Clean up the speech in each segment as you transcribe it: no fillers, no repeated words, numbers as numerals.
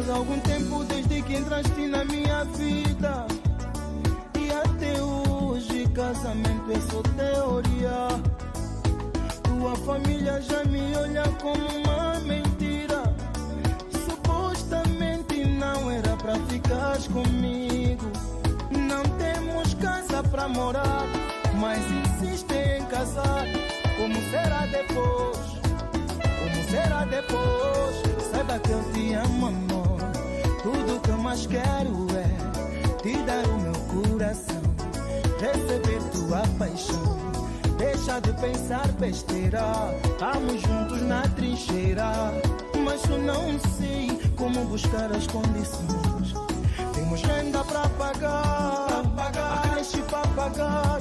Faz algum tempo desde que entraste na minha vida, e até hoje casamento é só teoria. Tua família já me olha como uma mentira. Supostamente não era pra ficar comigo. Não temos casa pra morar, mas insistem em casar. Como será depois? Como será depois? Saiba que eu te amo, amor. Tudo que eu mais quero é te dar o meu coração, receber tua paixão. Deixa de pensar besteira, estamos juntos na trincheira. Mas eu não sei como buscar as condições. Temos renda pra pagar, a creche pra pagar,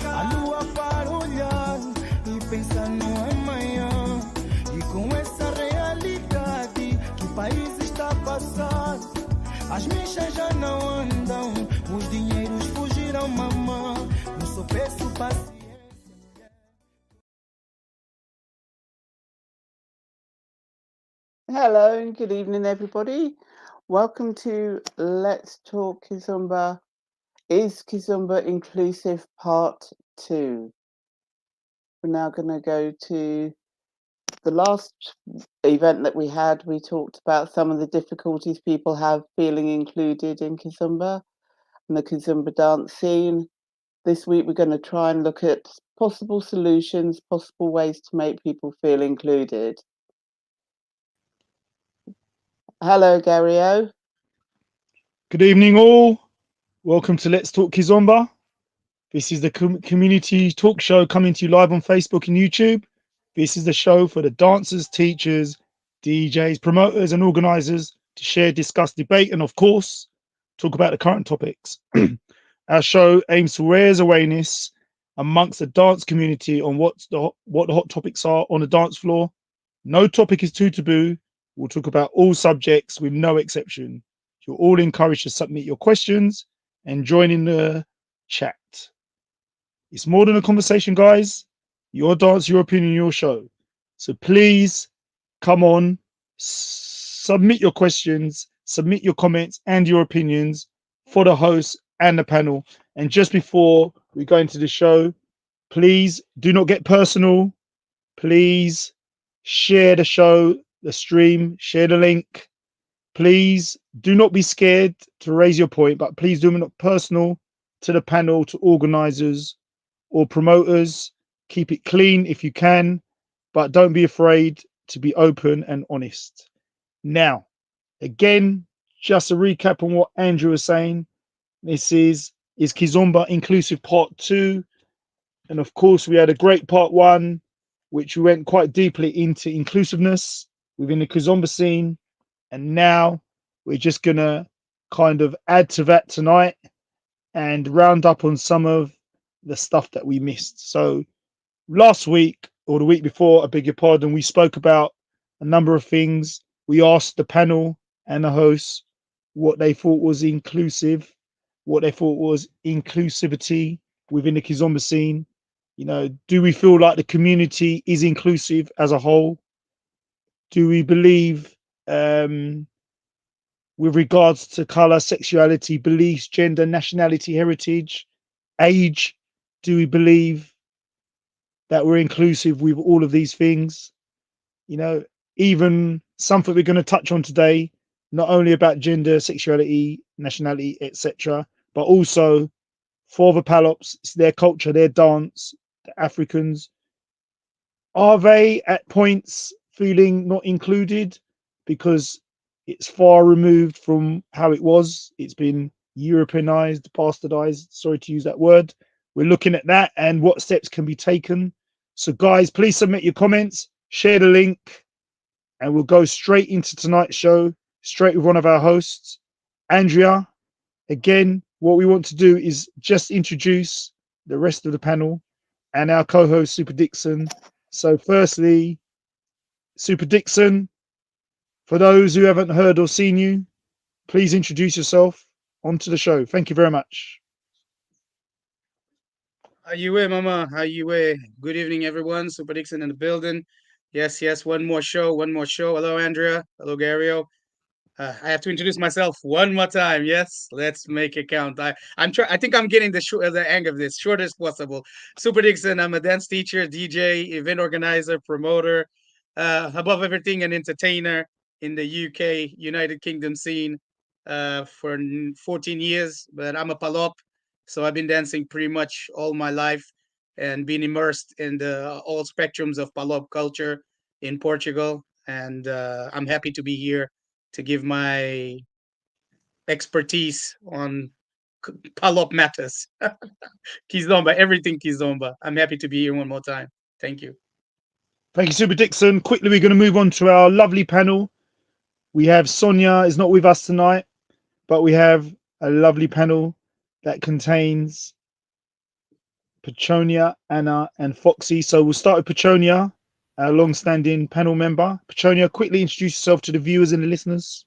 a lua para olhar e pensar no amanhã. E com essa realidade que o país está a passar, as mechas já não andam, os dinheiros fugiram, mamã. Eu só peço paciência. Hello and good evening, everybody. Welcome to Let's Talk Kizomba. Is Kizomba Inclusive Part 2? We're now going to go to the last event that we had. We talked about some of the difficulties people have feeling included in Kizomba and the Kizomba dance scene. This week we're going to try and look at possible solutions, possible ways to make people feel included. Hello, Gario. Good evening, all. Welcome to Let's Talk Kizomba. This is the community talk show coming to you live on Facebook and YouTube. This is the show for the dancers, teachers, DJs, promoters, and organizers to share, discuss, debate, and of course, talk about the current topics. Our show aims to raise awareness amongst the dance community on what the hot topics are on the dance floor. No topic is too taboo. We'll talk about all subjects with no exception. You're all encouraged to submit your questions and join in the chat. It's more than a conversation, guys. Your dance, your opinion, your show. So please come on, submit your questions, submit your comments and your opinions for the host and the panel. And just before we go into the show, please do not get personal. Please share the show, the stream, share the link. Please do not be scared to raise your point, but please do not personal to the panel, to organizers or promoters. Keep it clean if you can, but don't be afraid to be open and honest. Now, again, just a recap on what Andrew was saying. This is Kizomba Inclusive Part 2. And of course, we had a great Part 1, which we went quite deeply into inclusiveness within the Kizomba scene. And now we're just going to kind of add to that tonight and round up on some of the stuff that we missed. So last week, or the week before, I beg your pardon, we spoke about a number of things. We asked the panel and the hosts what they thought was inclusive, what they thought was inclusivity within the Kizomba scene. You know, do we feel like the community is inclusive as a whole? Do we believe with regards to color, sexuality, beliefs, gender, nationality, heritage, age, do we believe that we're inclusive with all of these things? You know, even something we're going to touch on today, not only about gender, sexuality, nationality, etc., but also for the Palops, it's their culture, their dance, the Africans. Are they at points feeling not included because it's far removed from how it was? It's been Europeanized, bastardized, sorry to use that word. We're looking at that and what steps can be taken. So guys, please submit your comments, share the link, and we'll go straight into tonight's show, straight with one of our hosts, Andrea. Again, what we want to do is just introduce the rest of the panel and our co-host, Super Dixon. So firstly, Super Dixon, for those who haven't heard or seen you, please introduce yourself onto the show. Thank you very much. How you way, Mama? How you way? Good evening, everyone. Super Dixon in the building. Yes, one more show. Hello, Andrea. Hello, Gario. I have to introduce myself one more time. Yes, let's make it count. I think I'm getting the hang of this shortest possible. Super Dixon. I'm a dance teacher, DJ, event organizer, promoter. Above everything, an entertainer in the UK, United Kingdom scene. For 14 years, but I'm a palop, so I've been dancing pretty much all my life and been immersed in the all spectrums of palop culture in Portugal. And I'm happy to be here to give my expertise on Palop matters. Kizomba, everything Kizomba. I'm happy to be here one more time. Thank you. Thank you, Super Dixon. Quickly, we're going to move on to our lovely panel. We have Sonia is not with us tonight, but we have a lovely panel that contains Petronia, Anna, and Foxy. So we'll start with Petronia, our long-standing panel member. Petronia, quickly introduce yourself to the viewers and the listeners.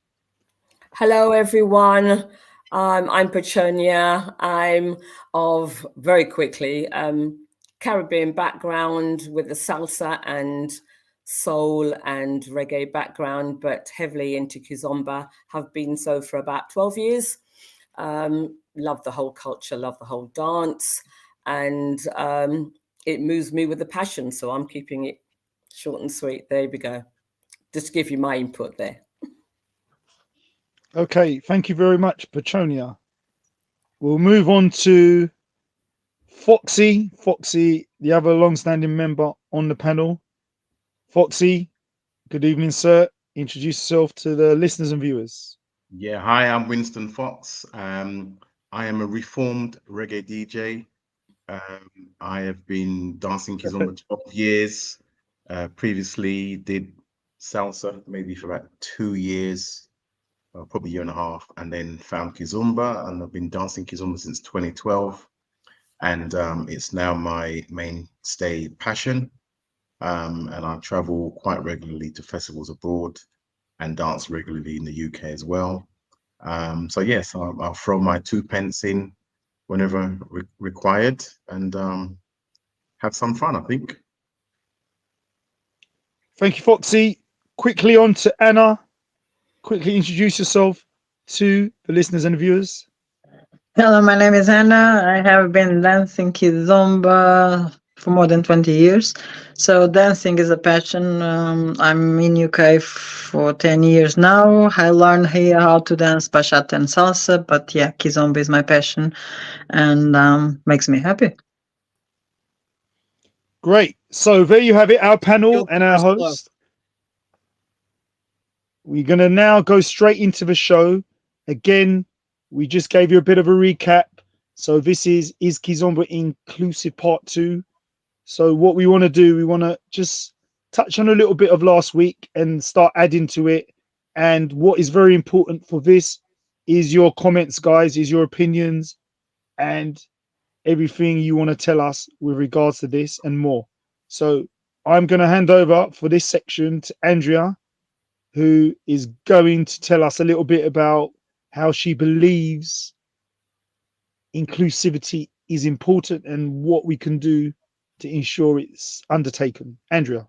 Hello, everyone. I'm Petronia. I'm of very quickly Caribbean background with the salsa and soul and reggae background, but heavily into Kizomba. Have been so for about 12 years. Love the whole culture, love the whole dance, and it moves me with a passion. So I'm keeping it short and sweet. There we go. Just to give you my input there. Okay, thank you very much, Petronia. We'll move on to Foxy. Foxy, the other long-standing member on the panel. Foxy, good evening, sir. Introduce yourself to the listeners and viewers. Yeah, hi, I'm Winston Fox. I am a reformed reggae DJ. I have been dancing Kizomba 12 years. Previously did salsa maybe for about 2 years, probably a year and a half, and then found Kizomba, and I've been dancing Kizomba since 2012. And it's now my mainstay passion. And I travel quite regularly to festivals abroad and dance regularly in the UK as well. So yes, I'll throw my 2 pence in whenever required and have some fun, I think. Thank you, Foxy. Quickly on to Anna. Quickly introduce yourself to the listeners and viewers. Hello, my name is Anna. I have been dancing Kizomba for more than 20 years. So dancing is a passion. I'm in UK for 10 years now. I learned here how to dance bachata and salsa, but yeah, Kizomba is my passion and makes me happy. Great. So there you have it, our panel and our host. We're going to now go straight into the show. Again, we just gave you a bit of a recap. So this is Kizomba Inclusive Part 2. So what we want to do, we want to just touch on a little bit of last week and start adding to it. And what is very important for this is your comments, guys, is your opinions and everything you want to tell us with regards to this and more. So I'm going to hand over for this section to Andrea, who is going to tell us a little bit about how she believes inclusivity is important and what we can do to ensure it's undertaken. Andrea.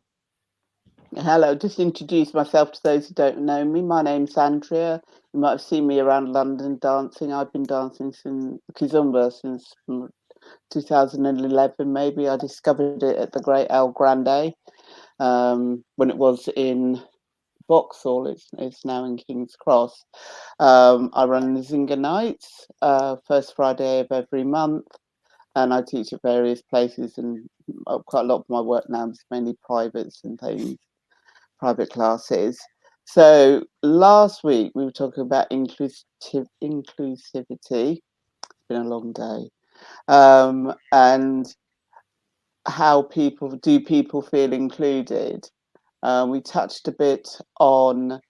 Hello, just introduce myself to those who don't know me. My name's Andrea. You might have seen me around London dancing. I've been dancing since Kizomba since 2011, maybe. I discovered it at the Great El Grande when it was in Vauxhall. It's now in King's Cross. I run the Zinga Nights, first Friday of every month, and I teach at various places, and quite a lot of my work now is mainly privates and things, private classes. So last week we were talking about inclusivity. It's been a long day. And how people feel included. We touched a bit on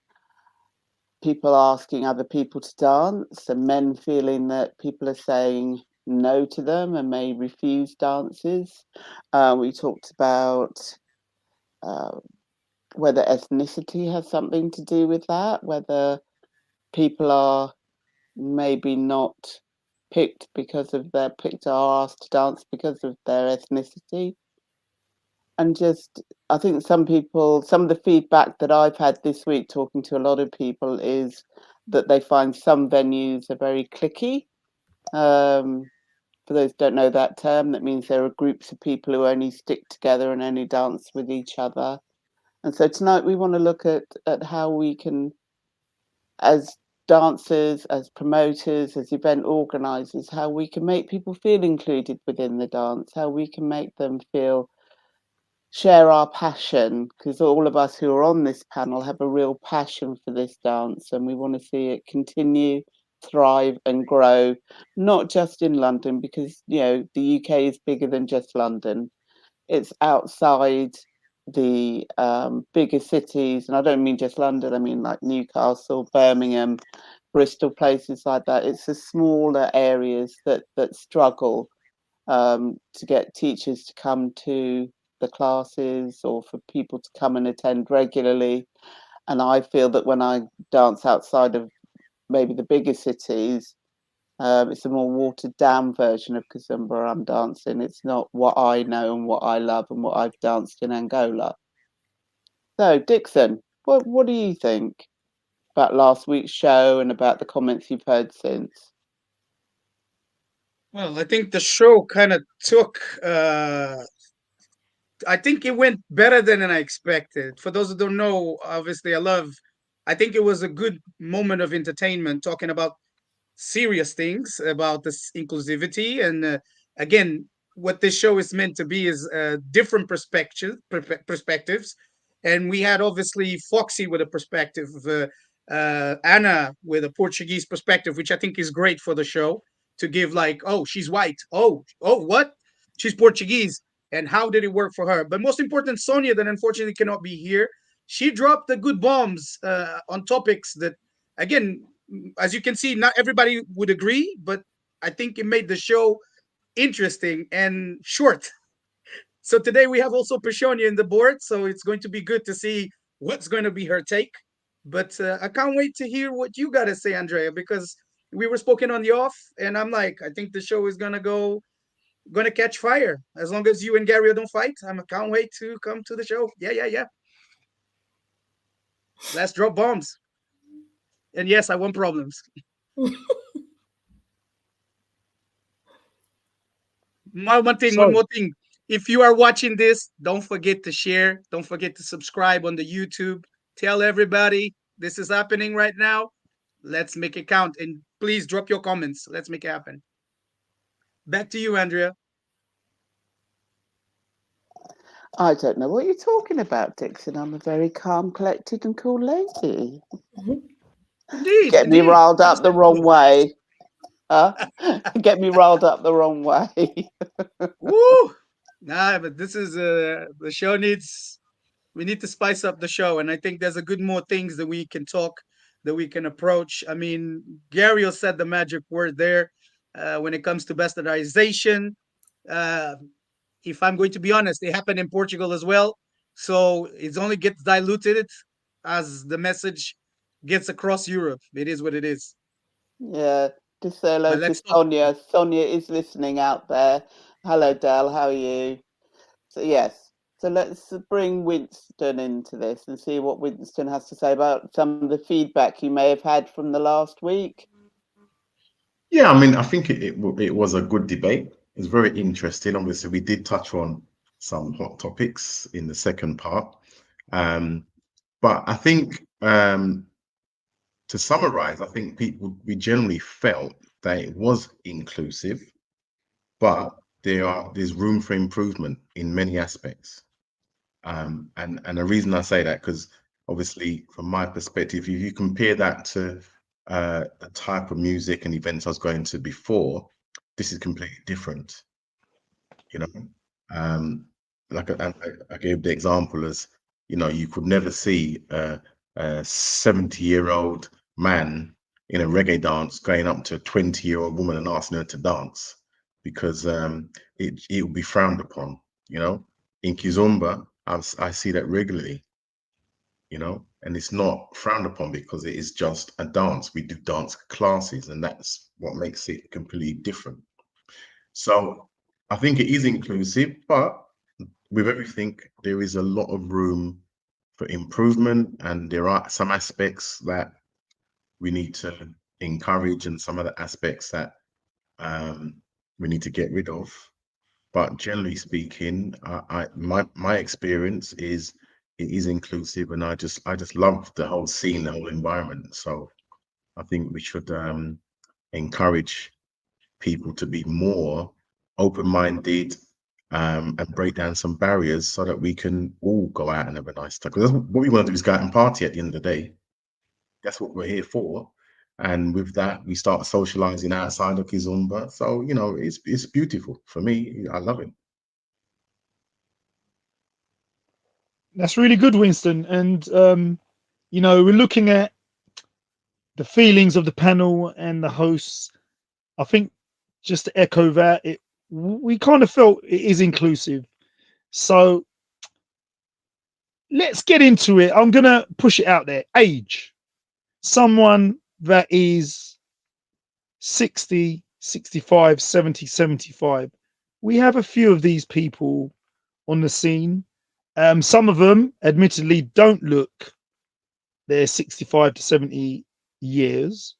people asking other people to dance and men feeling that people are saying no to them and may refuse dances. We talked about whether ethnicity has something to do with that, whether people are maybe not picked or asked to dance because of their ethnicity. and just I think some of the feedback that I've had this week talking to a lot of people is that they find some venues are very cliquey. For those who don't know that term, that means there are groups of people who only stick together and only dance with each other. And so tonight we want to look at how we can, as dancers, as promoters, as event organisers, how we can make people feel included within the dance, how we can make them share our passion, because all of us who are on this panel have a real passion for this dance, and we want to see it continue, thrive and grow, not just in London, because the UK is bigger than just London. It's outside the bigger cities, and I don't mean just London, I mean like Newcastle, Birmingham, Bristol, places like that. It's the smaller areas that struggle to get teachers to come to the classes or for people to come and attend regularly. And I feel that when I dance outside of maybe the bigger cities, it's a more watered down version of Kizomba I'm dancing. It's not what I know and what I love and what I've danced in Angola. So, Dixon, what do you think about last week's show and about the comments you've heard since? Well, I think the show kind of took. I think it went better than I expected. For those who don't know, obviously, I think it was a good moment of entertainment, talking about serious things about this inclusivity, and again, what this show is meant to be is different perspectives. And we had obviously Foxy with a perspective, Anna with a Portuguese perspective, which I think is great for the show, to give like, oh, she's white, oh, what, she's Portuguese, and how did it work for her. But most important, Sonia, that unfortunately cannot be here, she dropped the good bombs on topics that, again, as you can see, not everybody would agree, but I think it made the show interesting and short. So today we have also Pashonia in the board, so it's going to be good to see what's going to be her take. But I can't wait to hear what you got to say, Andrea, because we were spoken on the off, and I'm like, I think the show is gonna catch fire as long as you and Gary don't fight. I can't wait to come to the show. Yeah. Let's drop bombs. And yes, I want problems. One So, more thing. If you are watching this, don't forget to share. Don't forget to subscribe on the YouTube. Tell everybody this is happening right now. Let's make it count. And please drop your comments. Let's make it happen. Back to you, Andrea. I don't know what you're talking about, Dixon. I'm a very calm, collected and cool lady. Indeed, Get me indeed. riled up the wrong Understandable. way. Huh? Get me riled up the wrong way. Woo! Nah, but this is the show needs, we need to spice up the show, and I think there's a good more things that we can talk, that we can approach. I mean, Gary said the magic word there when it comes to bastardization. Uh, if I'm going to be honest, it happened in Portugal as well. So it only gets diluted as the message gets across Europe. It is what it is. Yeah, just say hello But to let's talk. Sonia. Sonia is listening out there. Hello, Del. How are you? So, yes. So let's bring Winston into this and see what Winston has to say about some of the feedback you may have had from the last week. Yeah, I mean, I think it was a good debate. It's very interesting. Obviously, we did touch on some hot topics in the second part. But I think to summarize, I think we generally felt that it was inclusive, but there's room for improvement in many aspects. And the reason I say that, because obviously, from my perspective, if you compare that to the type of music and events I was going to before, this is completely different. You know, um, like I gave the example as, you could never see a 70-year-old man in a reggae dance going up to a 20-year-old woman and asking her to dance, because it would be frowned upon. In Kizomba, I see that regularly, and it's not frowned upon because it is just a dance. We do dance classes, and that's what makes it completely different. So I think it is inclusive, but with everything, there is a lot of room for improvement, and there are some aspects that we need to encourage, and some other aspects that we need to get rid of. But generally speaking, my experience is it is inclusive, and I just love the whole scene, the whole environment. So I think we should encourage people to be more open-minded, and break down some barriers so that we can all go out and have a nice time. Because what we want to do is go out and party at the end of the day. That's what we're here for. And with that, we start socializing outside of Kizomba. So, you know, it's beautiful for me. I love it. That's really good, Winston. And you know, we're looking at the feelings of the panel and the hosts. I think just to echo that, we kind of felt it is inclusive. So let's get into it. I'm gonna push it out there. Age. Someone that is 60, 65, 70, 75. We have a few of these people on the scene. Some of them, admittedly, don't look their 65 to 70 years.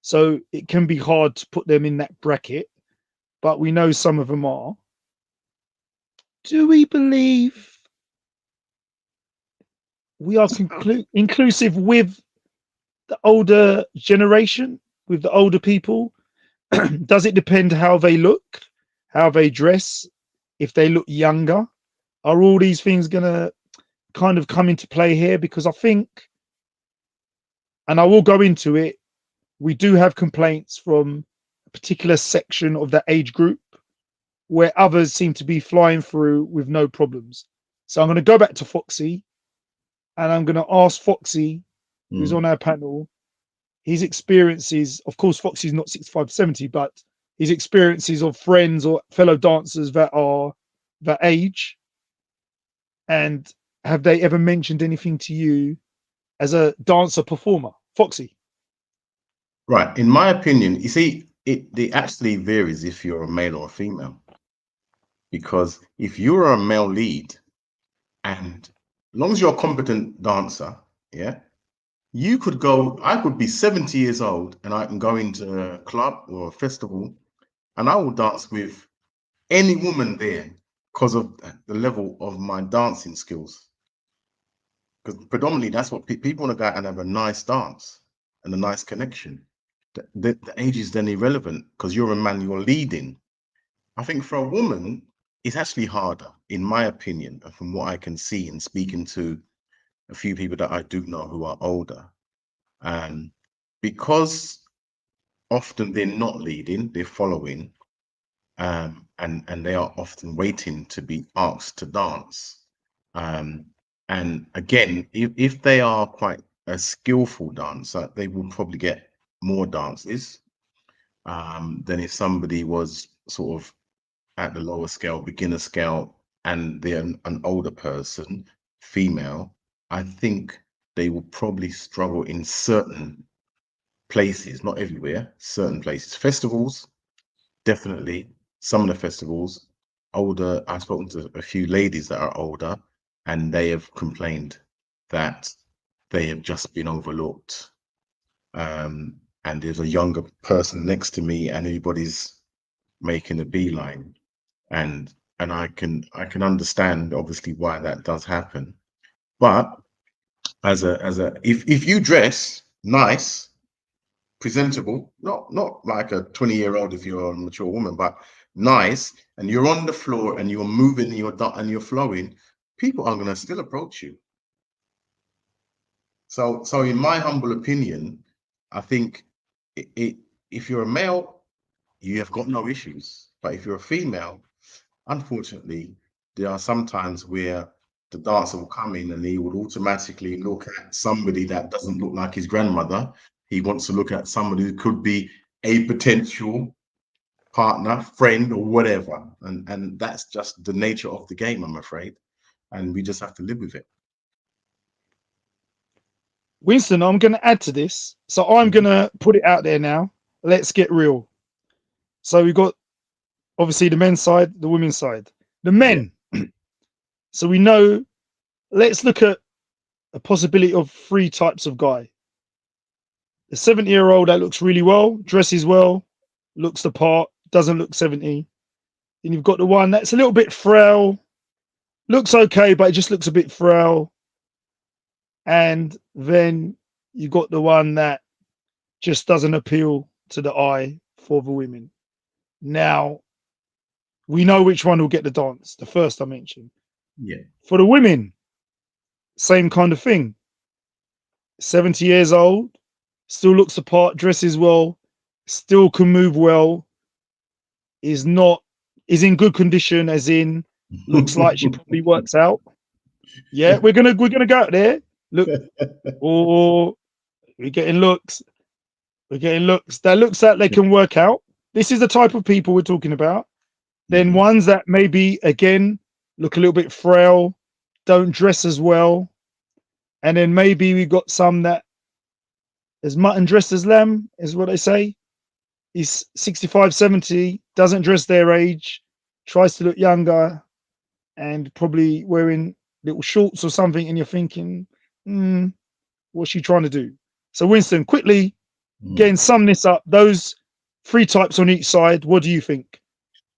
So it can be hard to put them in that bracket, but we know some of them are. Do we believe we are inclusive with the older generation, with the older people? Does it depend how they look, how they dress, if they look younger? Are all these things going to kind of come into play here? Because I think, and I will go into it, we do have complaints from a particular section of the age group where others seem to be flying through with no problems. So I'm going to go back to Foxy, and I'm going to ask Foxy, who's on our panel, his experiences. Of course, Foxy's not 65 to 70, but his experiences of friends or fellow dancers that are that age. And have they ever mentioned anything to you as a dancer performer? Foxy. Right. In my opinion, you see, it actually varies if you're a male or a female. Because if you're a male lead, and as long as you're a competent dancer, yeah, you could go, I could be 70 years old and I can go into a club or a festival and I will dance with any woman there because of the level of my dancing skills. Because predominantly that's what people want to go out and have a nice dance and a nice connection. The age is then irrelevant because you're a man, you're leading. I think for a woman, it's actually harder, in my opinion, and from what I can see and speaking to a few people that I do know who are older. Because often they're not leading, they're following, and they are often waiting to be asked to dance. And again, if they are quite a skillful dancer, they will probably get more dances than if somebody was sort of at the lower scale, beginner scale, and they're an older person, female. I think they will probably struggle in certain places, not everywhere, certain places. Festivals, definitely. Some of the festivals, older, I've spoken to a few ladies that are older, and they have complained that they have just been overlooked. And there's a younger person next to me, and everybody's making a beeline. And I can understand obviously why that does happen. But if you dress nice, presentable, not like a 20-year-old if you're a mature woman, but nice, and you're on the floor and you're moving and you're flowing, people are gonna still approach you. So in my humble opinion, I think if you're a male, you have got no issues. But if you're a female, unfortunately, there are some times where the dancer will come in and he would automatically look at somebody that doesn't look like his grandmother. He wants to look at somebody who could be a potential partner, friend, or whatever. And that's just the nature of the game, I'm afraid. And we just have to live with it. Winston, I'm going to add to this. So I'm going to put it out there now. Let's get real. So we've got obviously the men's side, the women's side. The men, So we know, let's look at a possibility of 3 types of guy. The 70-year-old that looks really well, dresses well, looks the part, doesn't look 70. Then you've got the one that's a little bit frail, looks okay, but it just looks a bit frail. And then you got the one that just doesn't appeal to the eye for the women. Now, we know which one will get the dance, the first I mentioned. Yeah. For the women, same kind of thing. 70 years old, still looks the part, dresses well, still can move well, is in good condition, as in looks like she probably works out. Yeah, we're gonna go out there. Look, or we're getting looks. We're getting looks that looks like they can work out. This is the type of people we're talking about. Then ones that maybe again look a little bit frail, don't dress as well, and then maybe we got some that as mutton dressed as lamb is what they say. He's 65, 70, doesn't dress their age, tries to look younger, and probably wearing little shorts or something, and you're thinking, what's she trying to do? So Winston, quickly, getting sum this up, those 3 types on each side, what do you think?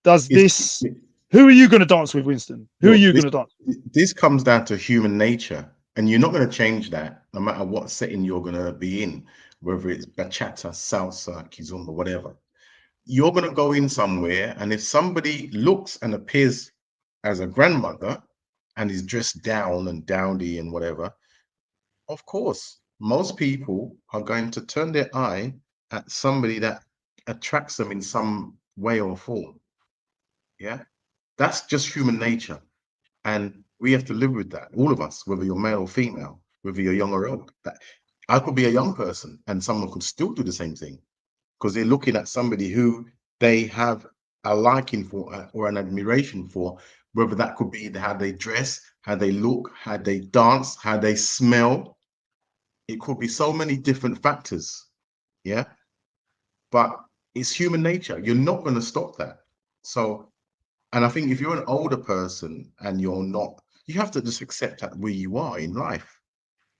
Does this, who are you going to dance with, Winston? Who are you going to dance with? This comes down to human nature, and you're not going to change that no matter what setting you're going to be in, whether it's bachata, salsa, kizomba, whatever. You're going to go in somewhere, and if somebody looks and appears as a grandmother and is dressed down and dowdy and whatever, of course, most people are going to turn their eye at somebody that attracts them in some way or form. Yeah, that's just human nature. And we have to live with that, all of us, whether you're male or female, whether you're young or old. I could be a young person and someone could still do the same thing because they're looking at somebody who they have a liking for or an admiration for, whether that could be how they dress, how they look, how they dance, how they smell. It could be so many different factors. Yeah. But it's human nature. You're not going to stop that. So, and I think if you're an older person and you're not, you have to just accept that where you are in life.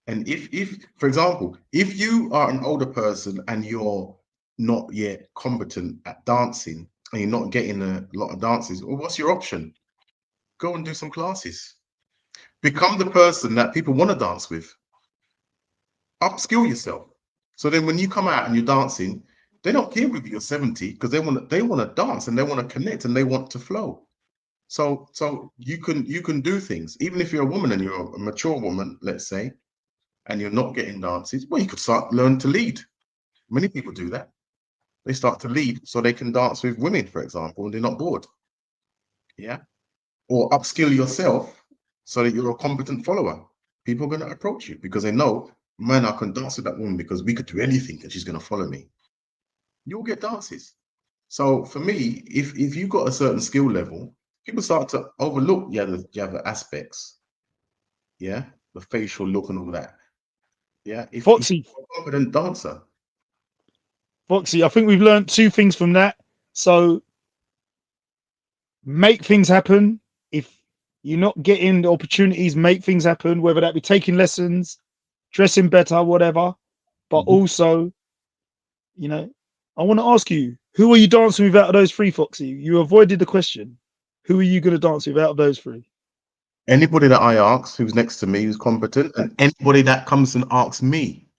And if, for example, if you are an older person and you're not yet competent at dancing and you're not getting a lot of dances, well, what's your option? Go and do some classes. Become the person that people want to dance with. Upskill yourself. So then when you come out and you're dancing, they don't care if you're 70 because they want to dance and they want to connect and they want to flow. So you can do things, even if you're a woman and you're a mature woman, let's say, and you're not getting dances, well, you could learn to lead. Many people do that. They start to lead so they can dance with women, for example, and they're not bored. Yeah. Or upskill yourself so that you're a competent follower. People are going to approach you because they know, man, I can dance with that woman because we could do anything and she's going to follow me. You'll get dances. So for me, if you've got a certain skill level, people start to overlook the other aspects. Yeah. The facial look and all that. Yeah. If you're a confident dancer. Foxy, I think we've learned 2 things from that. So make things happen. If you're not getting the opportunities, make things happen, whether that be taking lessons, dressing better, whatever. But also, you know, I want to ask you, who are you dancing with out of those 3, Foxy? You avoided the question. Who are you going to dance with out of those 3? Anybody that I ask who's next to me who's competent, and anybody that comes and asks me.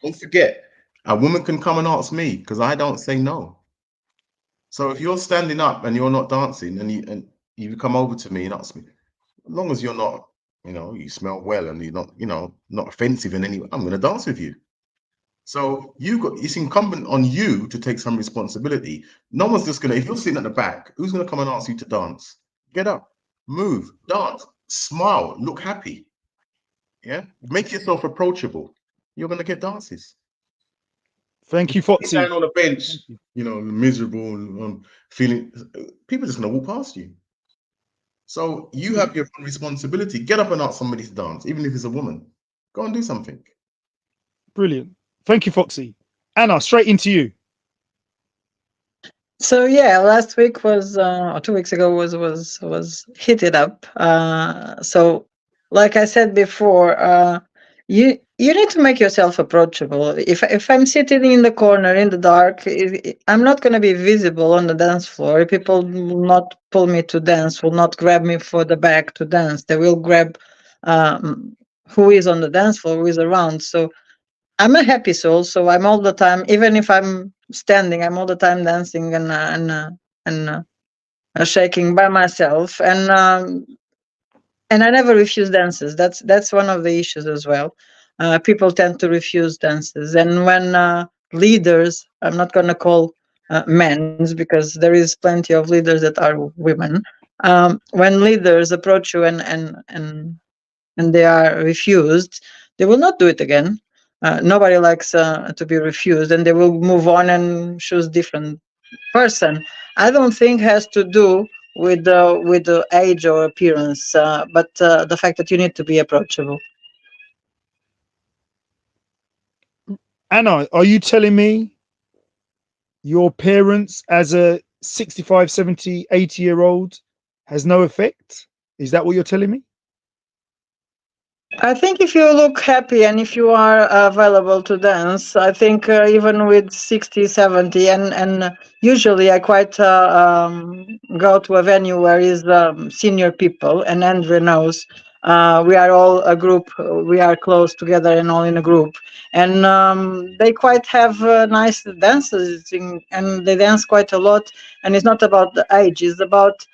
Don't forget, a woman can come and ask me because I don't say no. So if you're standing up and you're not dancing and you come over to me and ask me, as long as you're not, you smell well and you're not, not offensive in any way, I'm going to dance with you. So it's incumbent on you to take some responsibility. No one's just if you're sitting at the back, who's going to come and ask you to dance? Get up, move, dance, smile, look happy. Yeah, make yourself approachable. You're going to get dances. Thank you, Foxy. Down on a bench, miserable and feeling, people are just going to walk past you. So you have your responsibility. Get up and ask somebody to dance, even if it's a woman. Go and do something. Brilliant. Thank you, Foxy. Anna, straight into you. So yeah, last week was or 2 weeks ago was heated up. So like I said before, you need to make yourself approachable. If I'm sitting in the corner in the dark, I'm not going to be visible on the dance floor. People will not pull me to dance, will not grab me for the back to dance. They will grab who is on the dance floor, who is around. So I'm a happy soul, so I'm all the time, even if I'm standing, I'm all the time dancing and shaking by myself, and I never refuse dances. That's one of the issues as well. People tend to refuse dances, and when leaders, I'm not going to call men's because there is plenty of leaders that are women. When leaders approach you and they are refused, they will not do it again. Nobody likes to be refused, and they will move on and choose different person. I don't think has to do with the age or appearance, but the fact that you need to be approachable. Anna, are you telling me your parents as a 65, 70, 80-year-old has no effect? Is that what you're telling me? I think if you look happy and if you are available to dance, I think even with 60, 70, and usually I quite go to a venue where is senior people, and Andrea knows we are all a group, we are close together and all in a group. And they quite have nice dances and they dance quite a lot. And it's not about the age, it's about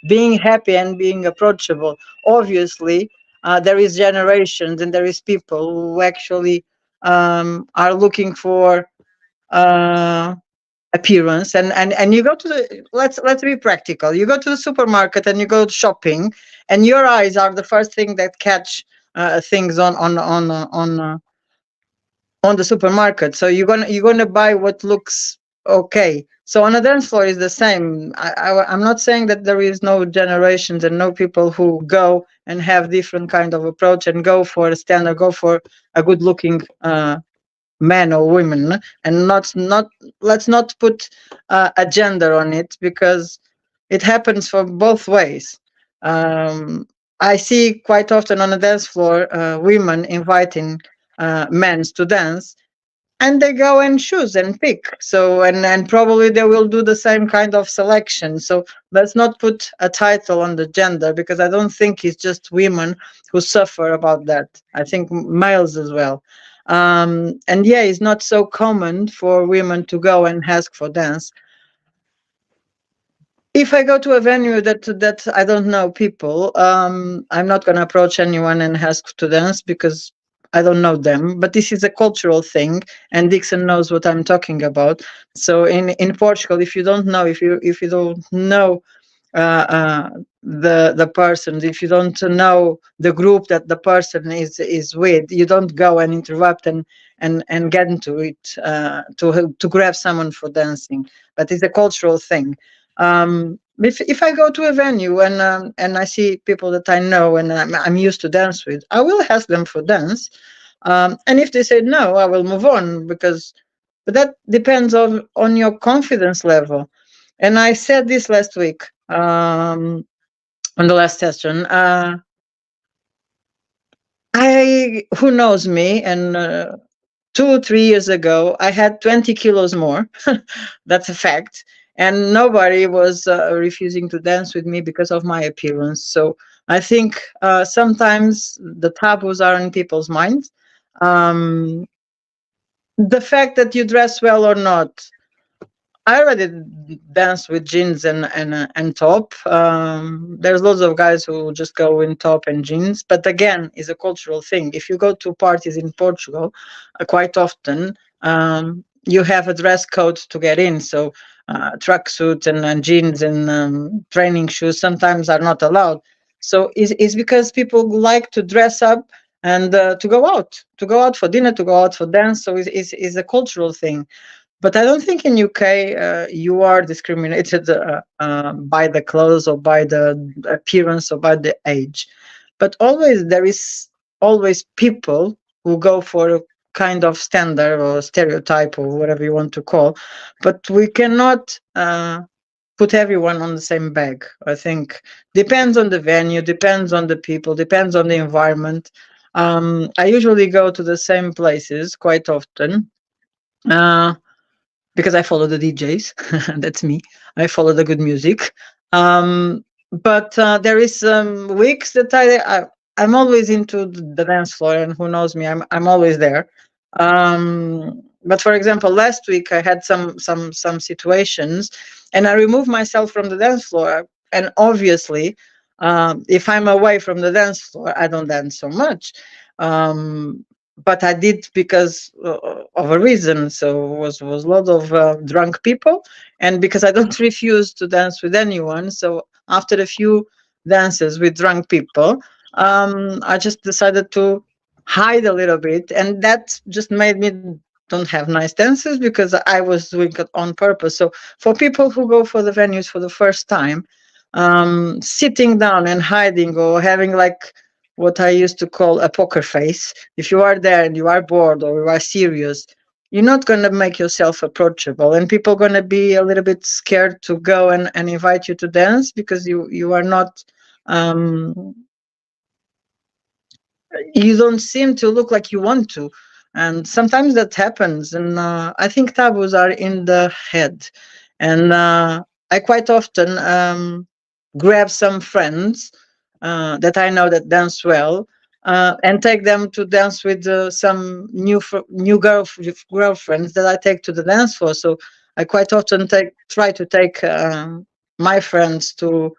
being happy and being approachable. Obviously, there is generations and there is people who actually are looking for uh, appearance and you go to the let's be practical. You go to the supermarket and you go shopping, and your eyes are the first thing that catch things on the supermarket. So you're gonna buy what looks okay. So on a dance floor is the same. I'm not saying that there is no generations and no people who go and have different kind of approach and go for a standard, go for a good looking man or women, and not let's not put a gender on it because it happens for both ways. Um, I see quite often on the dance floor women inviting men to dance, and they go and choose and pick. So and probably they will do the same kind of selection. So let's not put a title on the gender because I don't think it's just women who suffer about that. I think males as well. And yeah, it's not so common for women to go and ask for dance. If I go to a venue that I don't know people, I'm not going to approach anyone and ask to dance because I don't know them. But this is a cultural thing, and Dixon knows what I'm talking about. So in Portugal, if you don't know the person, if you don't know the group that the person is with, you don't go and interrupt and get into it to grab someone for dancing. But it's a cultural thing. If I go to a venue and I see people that I know and I'm used to dance with, I will ask them for dance. And if they say no, I will move on but that depends on your confidence level. And I said this last week on the last session. Who knows me, and 2 3 years ago I had 20 kilos more. That's a fact. And nobody was refusing to dance with me because of my appearance. So I think sometimes the taboos are in people's minds. Um, the fact that you dress well or not, I already dance with jeans and top. There's lots of guys who just go in top and jeans, but again, it's a cultural thing. If you go to parties in Portugal, quite often you have a dress code to get in. So tracksuit and jeans and training shoes sometimes are not allowed. So it's because people like to dress up and to go out for dinner, to go out for dance. So it's a cultural thing. But I don't think in UK you are discriminated by the clothes or by the appearance or by the age. But always there is always people who go for kind of standard or stereotype or whatever you want to call, but we cannot put everyone on the same bag. I think depends on the venue, depends on the people, depends on the environment. I usually go to the same places quite often because I follow the DJs. That's me. I follow the good music. But there is some weeks that I'm always into the dance floor, and who knows me, I'm always there. But for example, last week I had some situations, and I removed myself from the dance floor. And obviously, if I'm away from the dance floor, I don't dance so much. But I did because of a reason. So was a lot of drunk people, and because I don't refuse to dance with anyone. So after a few dances with drunk people, I just decided to hide a little bit, and that just made me don't have nice dances because I was doing it on purpose. So for people who go for the venues for the first time, sitting down and hiding or having like what I used to call a poker face. If you are there and you are bored or you are serious, you're not going to make yourself approachable, and people are going to be a little bit scared to go and invite you to dance because you are not you don't seem to look like you want to, and sometimes that happens. And I think taboos are in the head, and I quite often grab some friends that I know that dance well, and take them to dance with some new girlfriends that I take to the dance floor. So I quite often try to take my friends to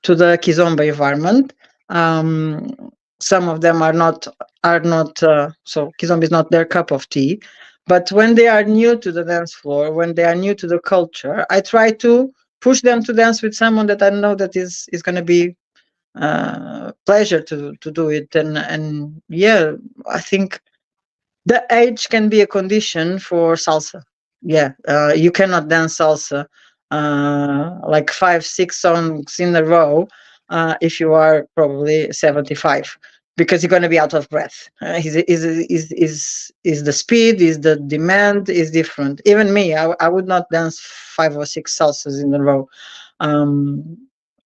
the Kizomba environment. Um, some of them are not so Kizomba is not their cup of tea. But when they are new to the dance floor, when they are new to the culture, I try to push them to dance with someone that I know that is going to be pleasure to do it. And yeah, I think the age can be a condition for salsa. Yeah, you cannot dance salsa like 5, 6 songs in a row if you are probably 75, because you're going to be out of breath. Is the speed, is the demand is different. Even me, I would not dance 5 or 6 salsas in a row. Um,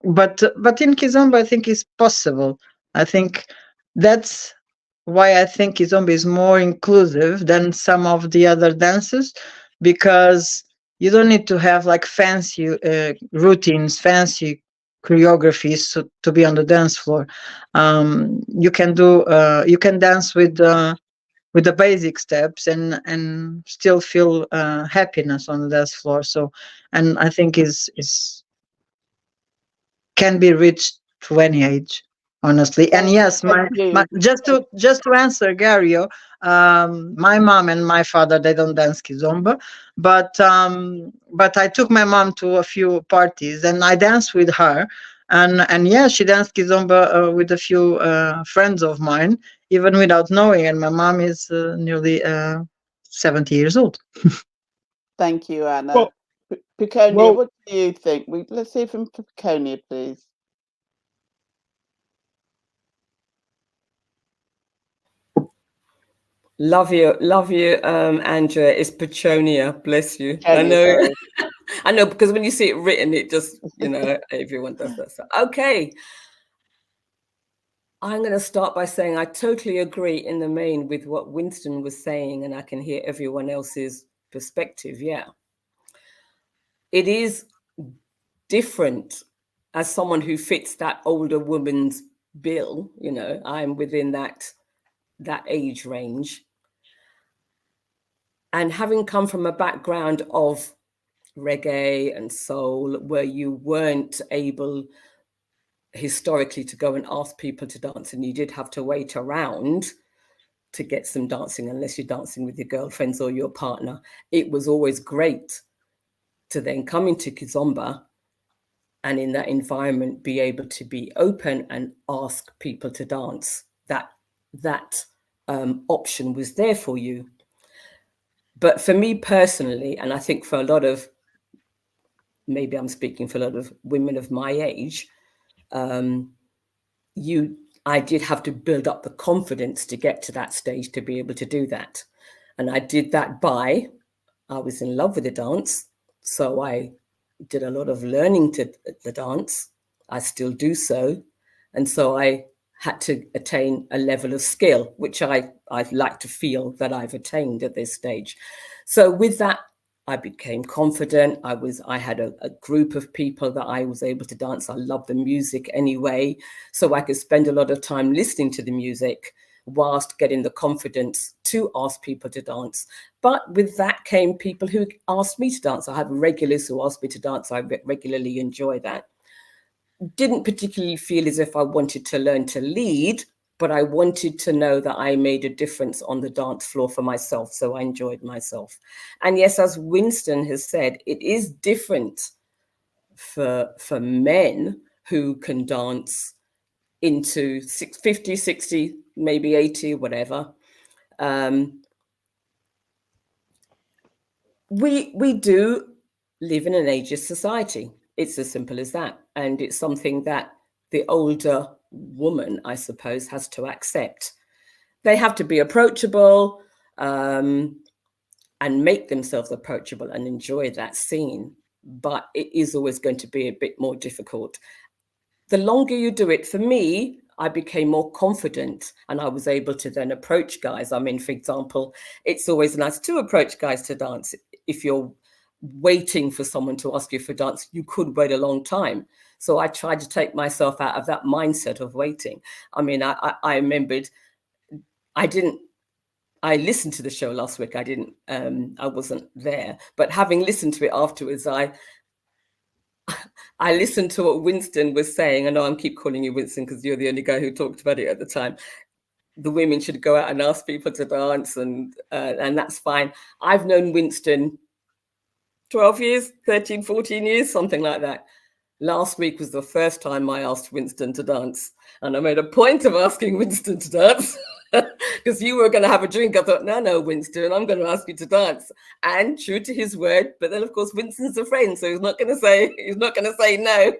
but in Kizomba, I think it's possible. I think that's why I think Kizomba is more inclusive than some of the other dances, because you don't need to have like fancy routines, fancy choreographies to be on the dance floor. You can dance with the basic steps and still feel happiness on the dance floor. So, and I think is can be reached to any age, honestly. And yes, Thank my you. just to answer Gario, my mom and my father, they don't dance Kizomba, but I took my mom to a few parties and I danced with her, and yeah, she danced Kizomba with a few friends of mine, even without knowing. And my mom is nearly 70 years old. Thank you, Anna. Well, Piconia, well, what do you think? Let's hear from Piconia, please. Love you, Andrea. It's Petronia. Bless you. I Piconia, know, sorry. I know, because when you see it written, it just, everyone does that. So, okay. I'm going to start by saying I totally agree in the main with what Winston was saying, and I can hear everyone else's perspective. Yeah. It is different as someone who fits that older woman's bill. I'm within that age range. And having come from a background of reggae and soul, where you weren't able historically to go and ask people to dance, and you did have to wait around to get some dancing, unless you're dancing with your girlfriends or your partner, it was always great to then come into Kizomba and in that environment be able to be open and ask people to dance. That option was there for you. But for me personally, and I think for a lot of, maybe I'm speaking for a lot of women of my age, I did have to build up the confidence to get to that stage to be able to do that. And I did that I was in love with the dance. So I did a lot of learning to the dance. I still do so. And so I had to attain a level of skill, which I like to feel that I've attained at this stage. So with that, I became confident. I had a group of people that I was able to dance. I love the music anyway. So I could spend a lot of time listening to the music whilst getting the confidence to ask people to dance. But with that came people who asked me to dance. I have regulars who asked me to dance. I regularly enjoy that. Didn't particularly feel as if I wanted to learn to lead, but I wanted to know that I made a difference on the dance floor for myself. So I enjoyed myself. And yes, as Winston has said, it is different for men who can dance into 50, 60, maybe 80, whatever. We do live in an ageist society. It's as simple as that. And it's something that the older woman, I suppose, has to accept. They have to be approachable and make themselves approachable and enjoy that scene. But it is always going to be a bit more difficult. The longer you do it, for me, I became more confident and I was able to then approach guys. I mean, for example, it's always nice to approach guys to dance. If you're waiting for someone to ask you for dance, you could wait a long time. So I tried to take myself out of that mindset of waiting. I mean, I remembered I listened to the show last week. I wasn't there, but having listened to it afterwards, I listened to what Winston was saying. I know I keep calling you Winston because you're the only guy who talked about it at the time. The women should go out and ask people to dance, and that's fine. I've known Winston 12 years, 13, 14 years, something like that. Last week was the first time I asked Winston to dance, and I made a point of asking Winston to dance because you were going to have a drink. I thought, no, Winston, I'm going to ask you to dance. And true to his word, but then of course Winston's a friend, so he's not going to say no,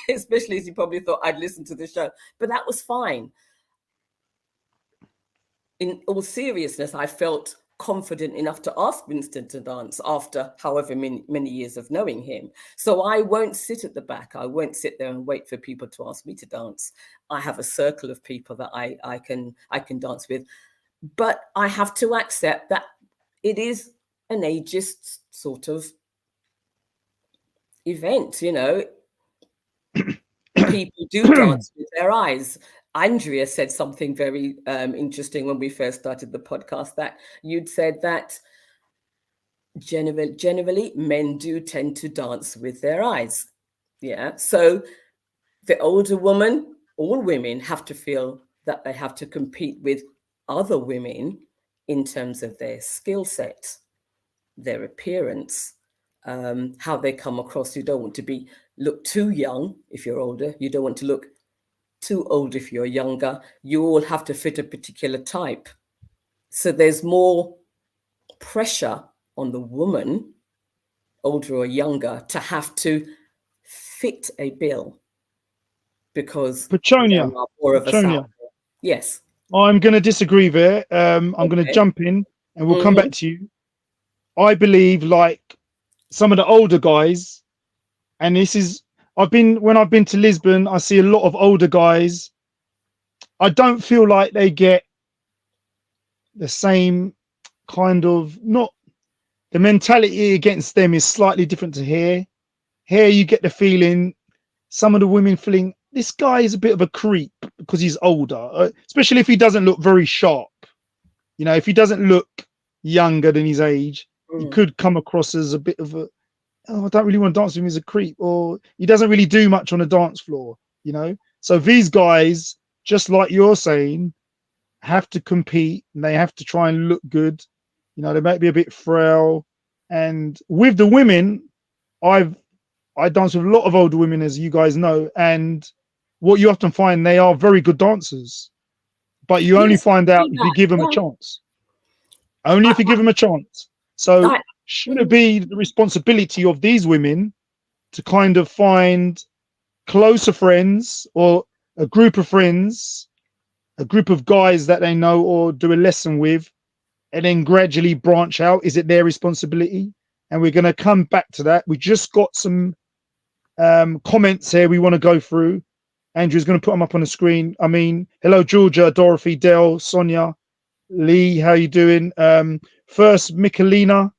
especially as he probably thought I'd listen to the show. But that was fine. In all seriousness, I felt confident enough to ask Winston to dance after however many years of knowing him. So I won't sit at the back. I won't sit there and wait for people to ask me to dance. I have a circle of people that I can dance with. But I have to accept that it is an ageist sort of event, you know. People do dance with their eyes. Andrea said something very interesting when we first started the podcast, that you'd said that generally men do tend to dance with their eyes. Yeah. So the older woman, all women have to feel that they have to compete with other women in terms of their skill set, their appearance, how they come across. You don't want to look too young if you're older. You don't want to look too old if you're younger. You all have to fit a particular type. So there's more pressure on the woman, older or younger, to have to fit a bill because there are more of us out there. Yes. I'm going to disagree there. I'm going to jump in and we'll come back to you. I believe, like some of the older guys, and when I've been to Lisbon, I see a lot of older guys. I don't feel like they get the same kind of, not the mentality against them is slightly different to here. Here you get the feeling some of the women feeling this guy is a bit of a creep because he's older, especially if he doesn't look very sharp. You know, if he doesn't look younger than his age, he could come across as a bit of a, oh, I don't really want to dance with him as a creep, or he doesn't really do much on the dance floor, you know. So these guys, just like you're saying, have to compete and they have to try and look good. You know, they might be a bit frail. And with the women, I dance with a lot of older women, as you guys know, and what you often find, they are very good dancers, but you only find out if you give them a chance. Only if you give them a chance. So should it be the responsibility of these women to kind of find closer friends or a group of friends a group of guys that they know or do a lesson with, and then gradually branch out? Is it their responsibility? And we're going to come back to that. We just got some comments here we want to go through. Andrew's going to put them up on the screen. I mean, hello, Georgia, Dorothy, Dell, Sonia, Lee, how you doing? First, Michelina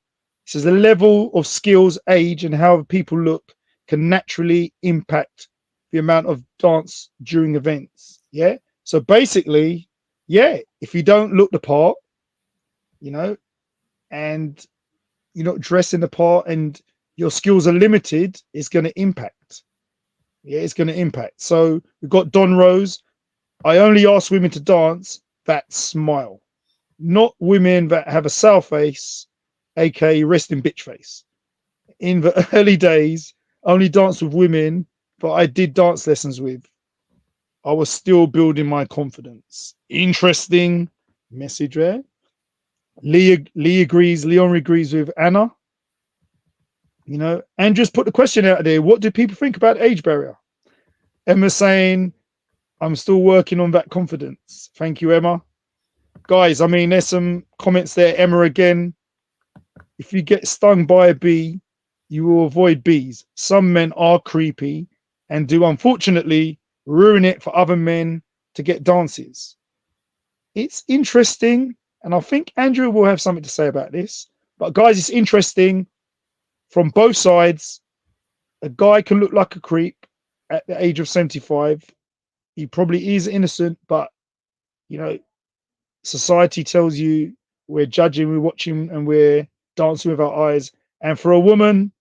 says the level of skills, age, and how people look can naturally impact the amount of dance during events. Yeah. So basically, yeah, if you don't look the part, you know, and you're not dressing the part and your skills are limited, it's going to impact. Yeah, it's going to impact. So we've got Don Rose. I only ask women to dance that smile, not women that have a sour face, aka resting bitch face. In the early days, I only danced with women, but I did dance lessons with. I was still building my confidence. Interesting message there. Lee agrees. Leon agrees with Anna. You know, and just put the question out there: what do people think about age barrier? Emma saying, "I'm still working on that confidence." Thank you, Emma. Guys, I mean, there's some comments there. Emma again. If you get stung by a bee, you will avoid bees. Some men are creepy and do unfortunately ruin it for other men to get dances. It's interesting, and I think Andrew will have something to say about this. But guys, it's interesting from both sides. A guy can look like a creep at the age of 75. He probably is innocent, but you know, society tells you we're judging, we're watching, and we're dancing with our eyes. And for a woman,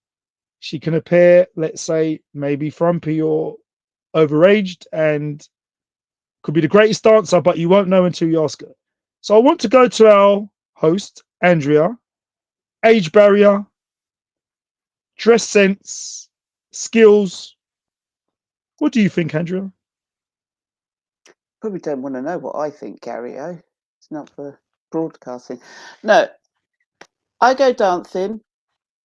she can appear, let's say, maybe frumpy or overaged and could be the greatest dancer, but you won't know until you ask her. So I want to go to our host, Andrea. Age barrier, dress sense, skills. What do you think, Andrea? Probably don't want to know what I think, Gary. It's not for broadcasting. No, I go dancing.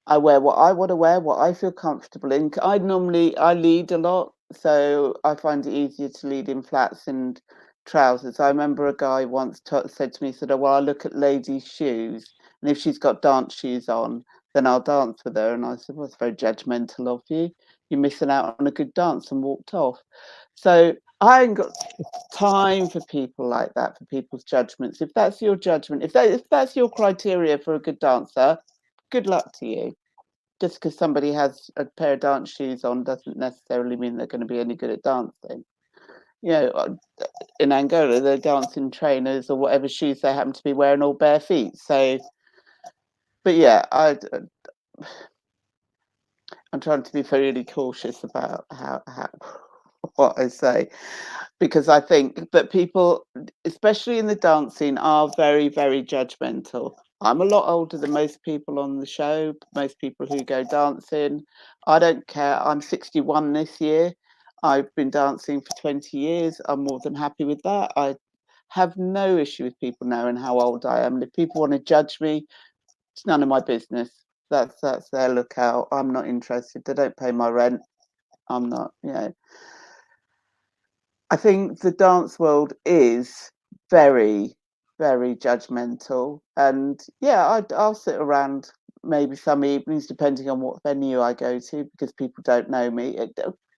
I wear what I want to wear, what I feel comfortable in. I lead a lot, so I find it easier to lead in flats and trousers. I remember a guy once said to me, he said, "Oh, well, I look at ladies' shoes, and if she's got dance shoes on, then I'll dance with her." And I said, "Well, it's very judgmental of you. You're missing out on a good dance," and walked off. So I ain't got time for people like that, for people's judgments. If that's your judgment, if that's your criteria for a good dancer, good luck to you. Just because somebody has a pair of dance shoes on doesn't necessarily mean they're going to be any good at dancing. You know, in Angola, they're dancing trainers or whatever shoes they happen to be wearing, all bare feet. So, but yeah, I'm trying to be really cautious about how what I say, because I think that people, especially in the dancing, are very, very judgmental. I'm a lot older than most people on the show, most people who go dancing. I don't care. I'm 61 this year. I've been dancing for 20 years. I'm more than happy with that. I have no issue with people knowing how old I am. And if people want to judge me, it's none of my business. That's their lookout. I'm not interested. They don't pay my rent. I'm not, you know. I think the dance world is very, very judgmental. And yeah, I'll sit around maybe some evenings, depending on what venue I go to, because people don't know me.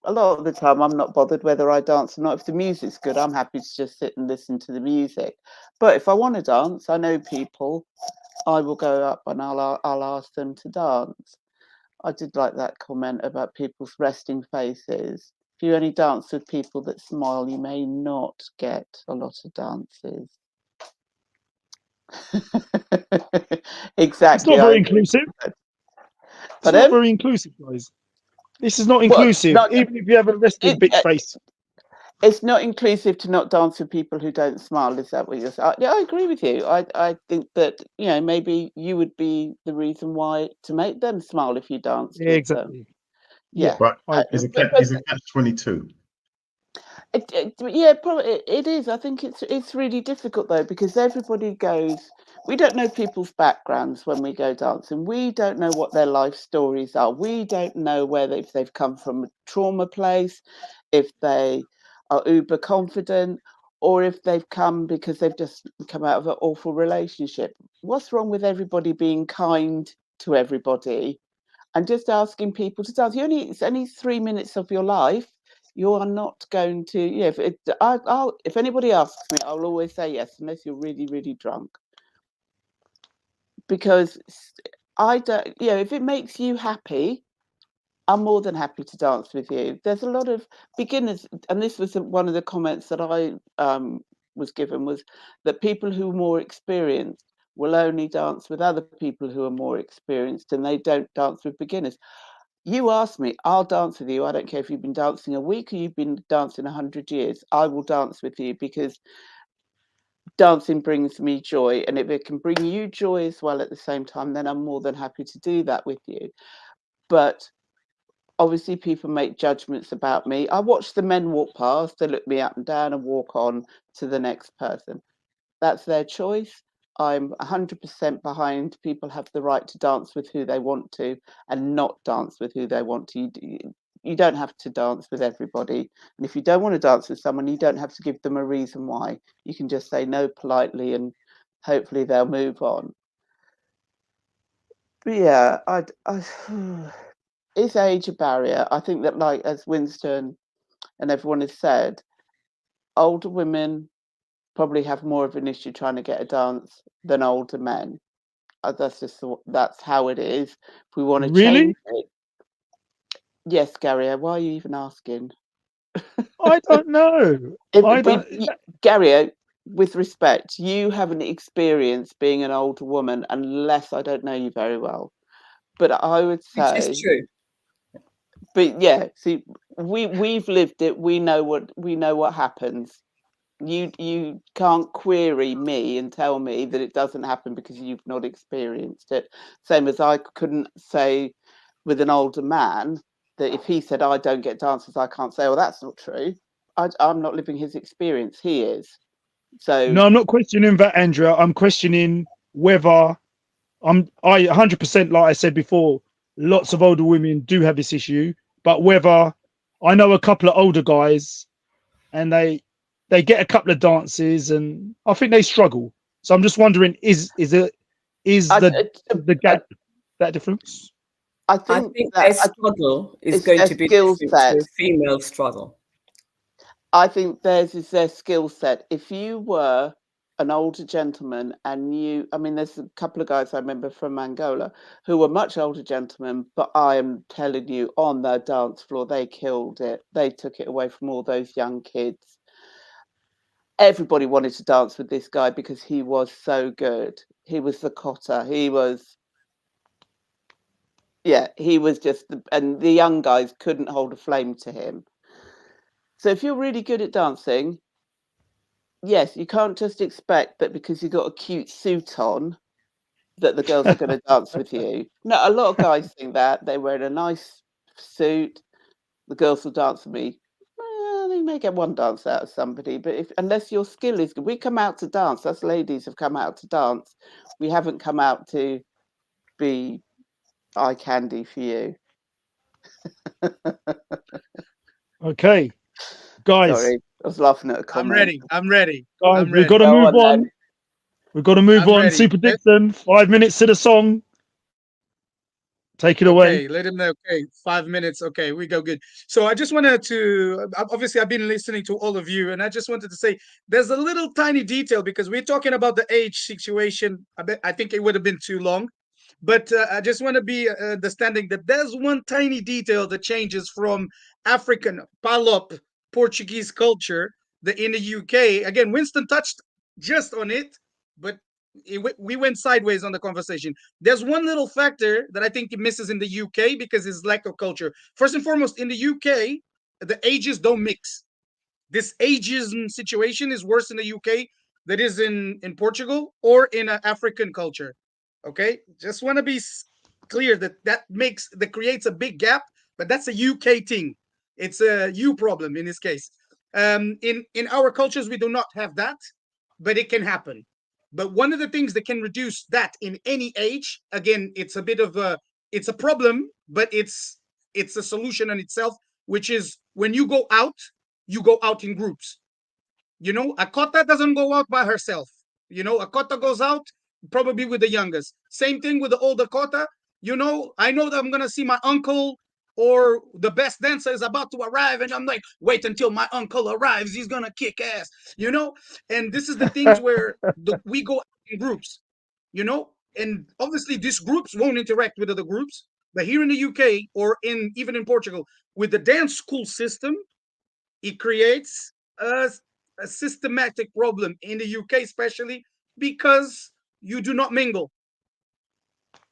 A lot of the time, I'm not bothered whether I dance or not. If the music's good, I'm happy to just sit and listen to the music. But if I want to dance, I know people, I will go up and I'll ask them to dance. I did like that comment about people's resting faces. If you only dance with people that smile, you may not get a lot of dances. Exactly. It's not very inclusive. It's not very inclusive, guys. This is not inclusive. Even if you have a resting bitch face. It's not inclusive to not dance with people who don't smile. Is that what you're saying? Yeah, I agree with you. I think that, you know, maybe you would be the reason why to make them smile if you danced with Exactly. them. Yeah. But is a catch-22. Yeah, probably it is. I think it's really difficult though, because everybody goes. We don't know people's backgrounds when we go dancing. We don't know what their life stories are. We don't know whether if they've come from a trauma place, if they are uber confident, or if they've come because they've just come out of an awful relationship. What's wrong with everybody being kind to everybody and just asking people to dance? It's only 3 minutes of your life. You are not going to, if anybody asks me, I'll always say yes, unless you're really, really drunk. Because I don't, if it makes you happy, I'm more than happy to dance with you. There's a lot of beginners, and this was one of the comments that I was given, was that people who are more experienced will only dance with other people who are more experienced, and they don't dance with beginners. You ask me, I'll dance with you. I don't care if you've been dancing a week or you've been dancing 100 years. I will dance with you because dancing brings me joy. And if it can bring you joy as well at the same time, then I'm more than happy to do that with you. But obviously people make judgments about me. I watch the men walk past, they look me up and down and walk on to the next person. That's their choice. I'm 100% behind people have the right to dance with who they want to and not dance with who they want to. You don't have to dance with everybody. And if you don't want to dance with someone, you don't have to give them a reason why. You can just say no politely and hopefully they'll move on. But yeah, is age a barrier? I think that, like as Winston and everyone has said, older women probably have more of an issue trying to get a dance than older men. That's how it is. If we want to Really? change it, yes, Gary. Why are you even asking? I don't know. Gary, with respect, you haven't experienced being an older woman unless I don't know you very well. But I would say, which is true. But yeah, see, we've lived it. We know what happens. You can't query me and tell me that it doesn't happen because you've not experienced it. Same as I couldn't say with an older man that if he said I don't get dances, I can't say, oh, that's not true. I'm not living his experience. He is. So No, I'm not questioning that, Andrea. I'm questioning whether I 100%, like I said before, lots of older women do have this issue, but whether I know a couple of older guys and they get a couple of dances and I think they struggle. So I'm just wondering, is I, the I, gap that difference? I I think think that their struggle is it's going their to be skill different to set. a female struggle. I think theirs is their skill set. If you were an older gentleman and there's a couple of guys I remember from Angola who were much older gentlemen, but I am telling you, on their dance floor, they killed it. They took it away from all those young kids. Everybody wanted to dance with this guy because he was so good. He was the cotter. He was just, and the young guys couldn't hold a flame to him. So if you're really good at dancing, yes, you can't just expect that because you've got a cute suit on that the girls are going to dance with you. No, a lot of guys think that they wear a nice suit, the girls will dance with me. Well, they may get one dance out of somebody, but unless your skill is good, we come out to dance. Us ladies have come out to dance. We haven't come out to be eye candy for you. Okay, guys, Sorry, I was laughing at a I'm comment. ready. I'm ready. guys, I'm we've got ready. to Go move on then. on. We've got to move I'm on. ready. Super Dixon, 5 minutes to the song. Take it away. Okay, let him know. Okay, 5 minutes. Okay, we go good. So I just wanted to obviously I've been listening to all of you, and I just wanted to say there's a little tiny detail because we're talking about the age situation. I think it would have been too long, but I just want to be understanding that there's one tiny detail that changes from African Palop Portuguese culture that in the UK. Again, Winston touched just on it, but we went sideways on the conversation. There's one little factor that I think it misses in the UK because it's lack of culture. First and foremost, in the UK, the ages don't mix. This ageism situation is worse in the UK than is in Portugal or in an African culture. Okay, just want to be clear that creates a big gap, but that's a UK thing. It's a you problem in this case. In our cultures, we do not have that, but it can happen. But one of the things that can reduce that in any age, again, it's a problem, but it's a solution in itself, which is when you go out in groups. You know, a Kota doesn't go out by herself. You know, a Kota goes out probably with the youngest. Same thing with the older Kota. You know, I know that I'm going to see my uncle or the best dancer is about to arrive. And I'm like, wait until my uncle arrives. He's going to kick ass, you know? And this is the things where we go in groups, you know? And obviously these groups won't interact with other groups. But here in the UK or even in Portugal, with the dance school system, it creates a systematic problem in the UK, especially because you do not mingle.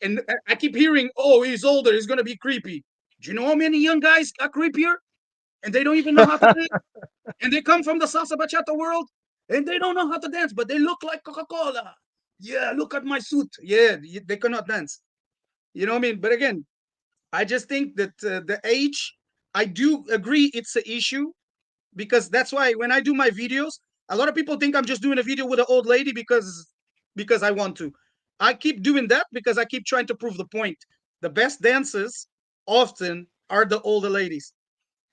And I keep hearing, oh, he's older, he's going to be creepy. Do you know how many young guys are creepier? And they don't even know how to dance. And they come from the salsa bachata world and they don't know how to dance, but they look like Coca-Cola. Yeah, look at my suit. Yeah, they cannot dance. You know what I mean? But again, I just think that the age, I do agree it's an issue because that's why when I do my videos, a lot of people think I'm just doing a video with an old lady because I want to. I keep doing that because I keep trying to prove the point. The best dancers often are the older ladies.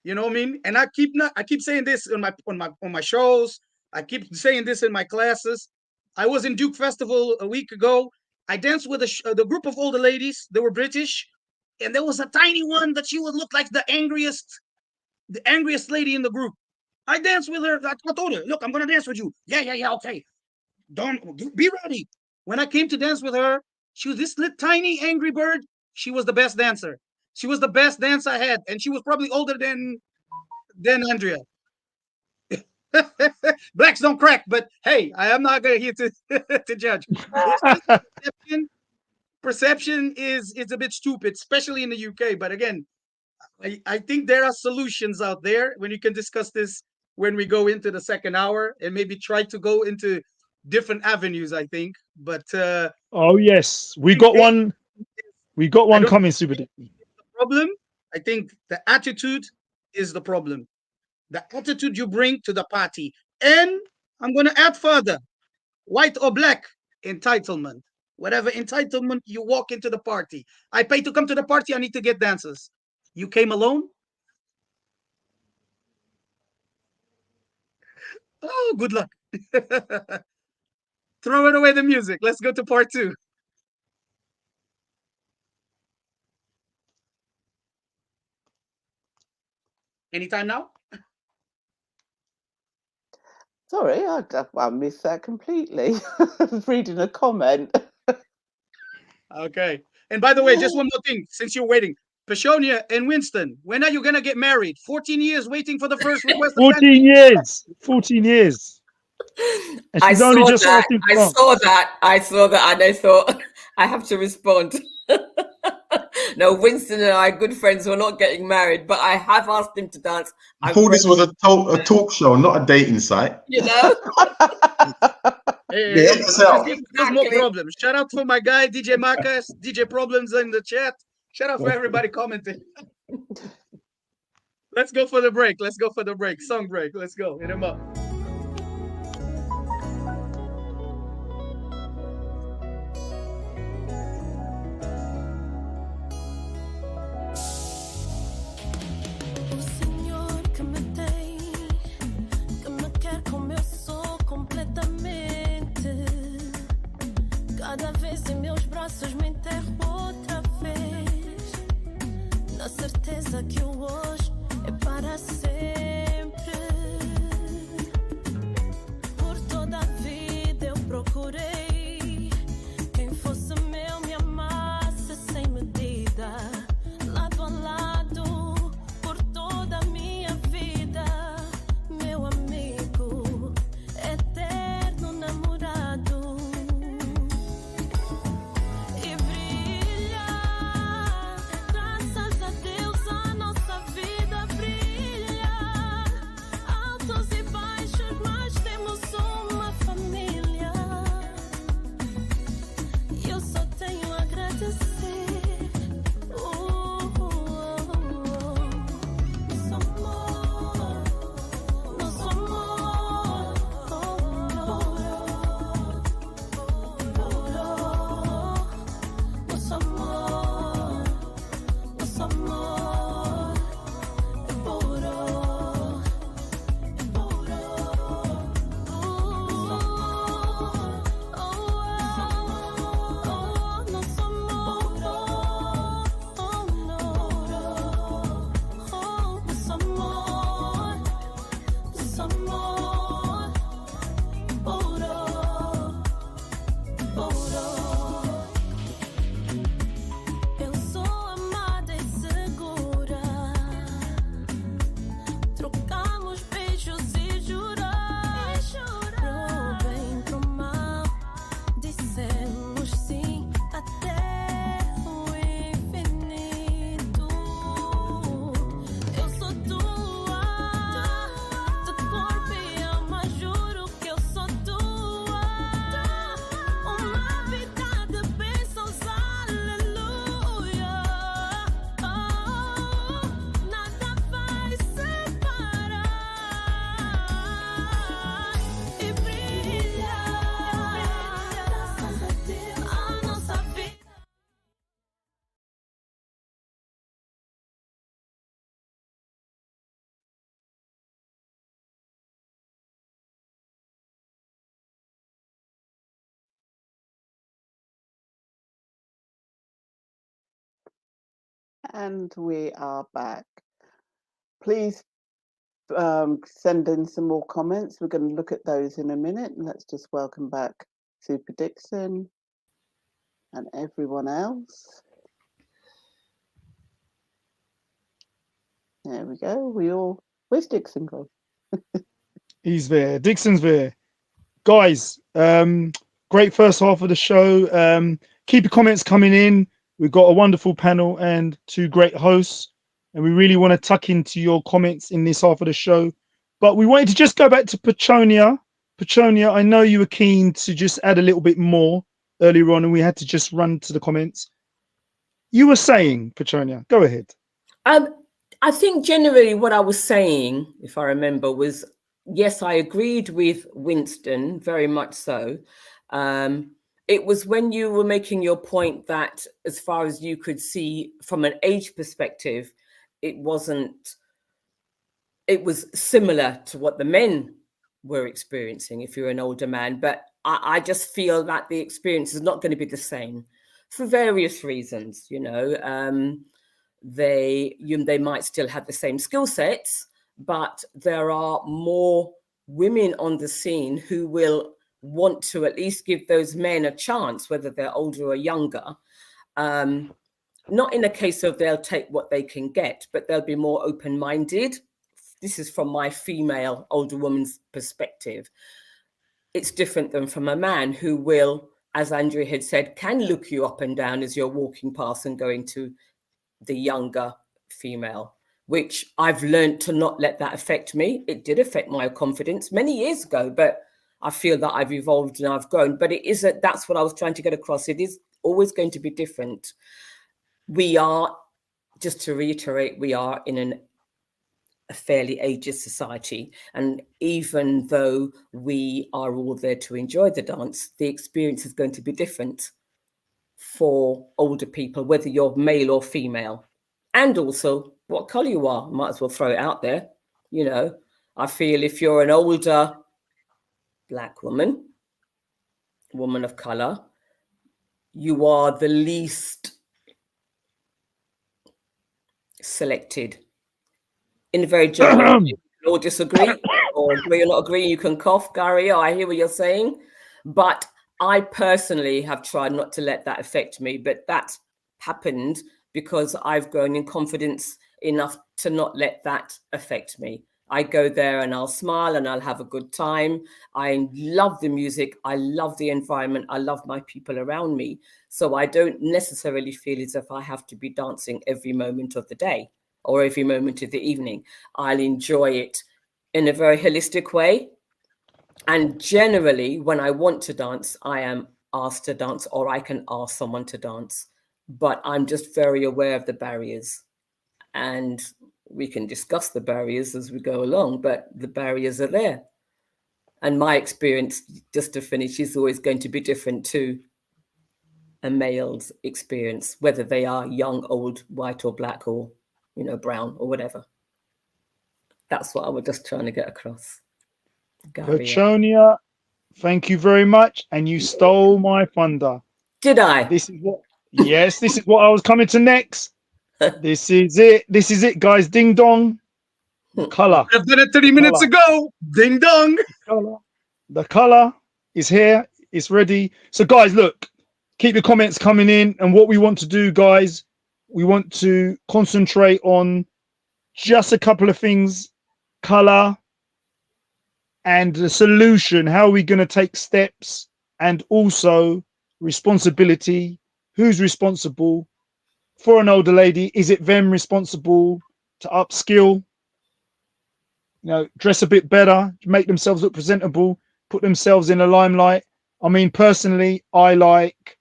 You know what I mean? And I keep saying this on my shows. I keep saying this in my classes. I was in Duke Festival a week ago. I danced with the group of older ladies. They were British, and there was a tiny one that she would look like the angriest lady in the group. I danced with her. I told her, look, I'm gonna dance with you. Yeah, okay. Don't be ready. When I came to dance with her, she was this little tiny angry bird. She was the best dancer. She was the best dancer I had, and she was probably older than Andrea. Blacks don't crack, but hey, I am not gonna here to to judge. It's just perception. Perception is a bit stupid, especially in the UK. But again, I think there are solutions out there when you can discuss this when we go into the second hour and maybe try to go into different avenues, I think. But Oh yes, we got one. We got one coming, Super Dick. problem. I think the attitude is the problem. The attitude you bring to the party. And I'm going to add further, white or black, entitlement. Whatever entitlement you walk into the party. I pay to come to the party, I need to get dancers. You came alone? Oh, good luck. Throw it away the music. Let's go to part 2. Anytime now? Sorry, I missed that completely. I was reading a comment. Okay. And by the way, just one more thing, since you're waiting. Pashonia and Winston, when are you going to get married? 14 years waiting for the first request. 14 years. 14 years. And she's only just asking for I saw that, and I thought I have to respond. No, Winston and I are good friends. We're not getting married, but I have asked him to dance. I thought this was a talk show, not a dating site. You know? Hey, there's no problem. Shout out for my guy, DJ Marcus, DJ Problems in the chat. Shout out for everybody commenting. Let's go for the break. Song break. Let's go. Hit him up. Cada vez em meus braços me enterro outra vez, na certeza que o hoje é para sempre. Por toda a vida eu procurei quem fosse meu, me amasse sem medida, lado a lado, por toda a minha vida, meu amigo, eterno namorado. Graças a Deus a nossa vida brilha. And we are back. Please send in some more comments. We're going to look at those in a minute. And let's just welcome back Super Dixon and everyone else. There we go. Where's Dixon gone? He's there. Dixon's there. Guys, great first half of the show. Keep your comments coming in. We've got a wonderful panel and two great hosts, and we really want to tuck into your comments in this half of the show. But we wanted to just go back to Petronia. Petronia, I know you were keen to just add a little bit more earlier on, and we had to just run to the comments. You were saying, Petronia, go ahead. I think generally what I was saying, if I remember, was yes, I agreed with Winston, very much so. It was when you were making your point that as far as you could see from an age perspective, it was similar to what the men were experiencing if you're an older man. But I just feel that the experience is not going to be the same for various reasons, they might still have the same skill sets, but there are more women on the scene who will want to at least give those men a chance, whether they're older or younger. Not in a case of they'll take what they can get, but they'll be more open-minded. This is from my female older woman's perspective. It's different than from a man who will, as Andrea had said, can look you up and down as you're walking past and going to the younger female, which I've learned to not let that affect me. It did affect my confidence many years ago, but I feel that I've evolved and I've grown. But that's what I was trying to get across. It is always going to be different. We are, just to reiterate, we are in a fairly ageist society. And even though we are all there to enjoy the dance, the experience is going to be different for older people, whether you're male or female, and also what color you are. Might as well throw it out there. I feel if you're an older Black woman of color, you are the least selected in a very general way. You can all disagree or agree or not agree. You can cough, Gary. I hear what you're saying, but I personally have tried not to let that affect me, but that's happened because I've grown in confidence enough to not let that affect me. I go there and I'll smile and I'll have a good time. I love the music. I love the environment. I love my people around me. So I don't necessarily feel as if I have to be dancing every moment of the day or every moment of the evening. I'll enjoy it in a very holistic way. And generally, when I want to dance, I am asked to dance or I can ask someone to dance. But I'm just very aware of the barriers. And we can discuss the barriers as we go along, but the barriers are there. And my experience, just to finish, is always going to be different to a male's experience, whether they are young, old, white or black or, brown or whatever. That's what I was just trying to get across. Petronia, thank you very much. And you stole my thunder. Did I? This is what I was coming to next. This is it, guys. Ding dong. The color. I've done it 30 minutes ago. Ding dong. The color is here. It's ready. So, guys, look, keep your comments coming in. And what we want to do, guys, we want to concentrate on just a couple of things: color and the solution. How are we going to take steps? And also responsibility. Who's responsible? For an older lady, is it them responsible to upskill, dress a bit better, make themselves look presentable, put themselves in the limelight? I mean, personally, I like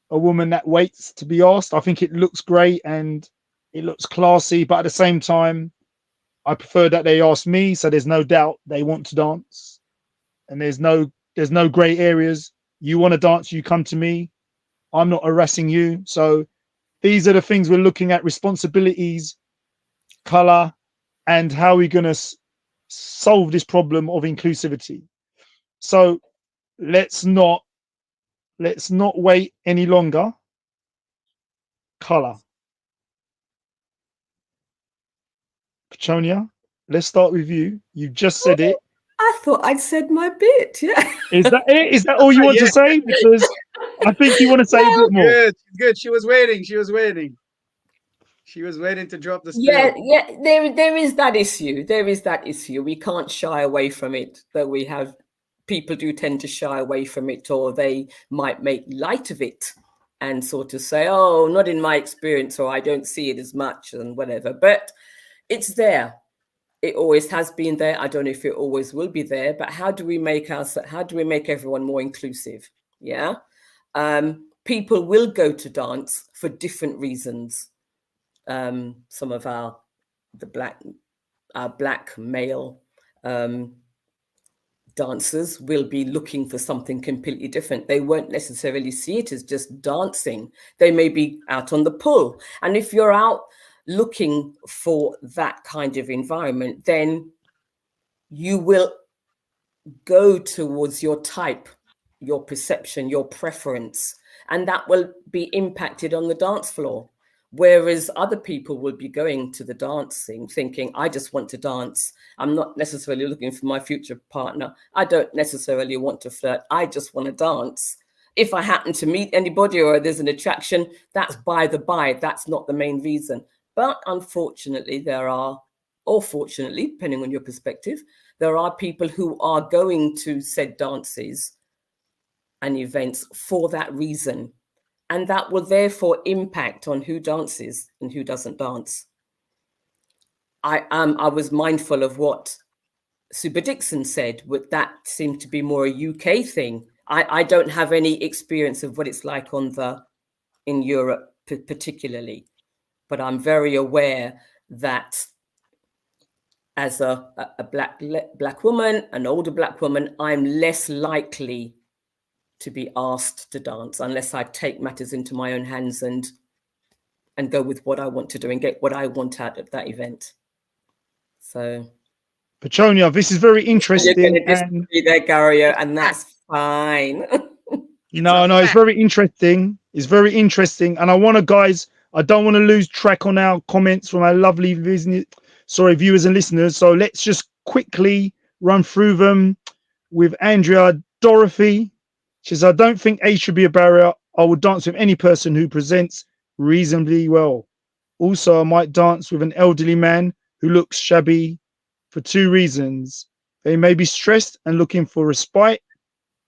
a woman that waits to be asked. I think it looks great and it looks classy, but at the same time, I prefer that they ask me, so there's no doubt they want to dance, and there's no gray areas. You want to dance, you come to me. I'm not harassing you. So these are the things we're looking at: responsibilities, color, and how we're going to solve this problem of inclusivity. So let's not wait any longer. Color. Pechonia, let's start with you. You just said it. I thought I'd said my bit. Yeah. Is that it? Is that all you want Yeah. to say? Because I think you want to say a bit more. Good. Good. She was waiting. She was waiting. She was waiting to drop the Yeah, spill. yeah, there is that issue. There is that issue. We can't shy away from it. That we have people do tend to shy away from it, or they might make light of it and sort of say, "Oh, not in my experience," or "I don't see it as much," and whatever. But it's there. It always has been there. I don't know if it always will be there. But how do we make everyone more inclusive? Yeah, people will go to dance for different reasons. Some of our black male dancers will be looking for something completely different. They won't necessarily see it as just dancing. They may be out on the pull. And if you're out looking for that kind of environment, then you will go towards your type, your perception, your preference, and that will be impacted on the dance floor. Whereas other people will be going to the dancing thinking, I just want to dance. I'm not necessarily looking for my future partner. I don't necessarily want to flirt. I just want to dance. If I happen to meet anybody or there's an attraction, that's by the by. That's not the main reason. But unfortunately, or fortunately, depending on your perspective, there are people who are going to said dances and events for that reason. And that will therefore impact on who dances and who doesn't dance. I was mindful of what Super Dixon said, but that seemed to be more a UK thing. I don't have any experience of what it's like in Europe particularly, but I'm very aware that as a black woman, an older black woman, I'm less likely to be asked to dance unless I take matters into my own hands and go with what I want to do and get what I want out of that event. So, Pechonia, this is very interesting. You're going to disagree there, Gario, and that's fine. No, it's very interesting. It's very interesting, and I want to, guys. I don't want to lose track on our comments from our lovely viewers and listeners. So let's just quickly run through them. With Andrea Dorothy, she says, "I don't think age should be a barrier. I would dance with any person who presents reasonably well. Also, I might dance with an elderly man who looks shabby for two reasons. They may be stressed and looking for respite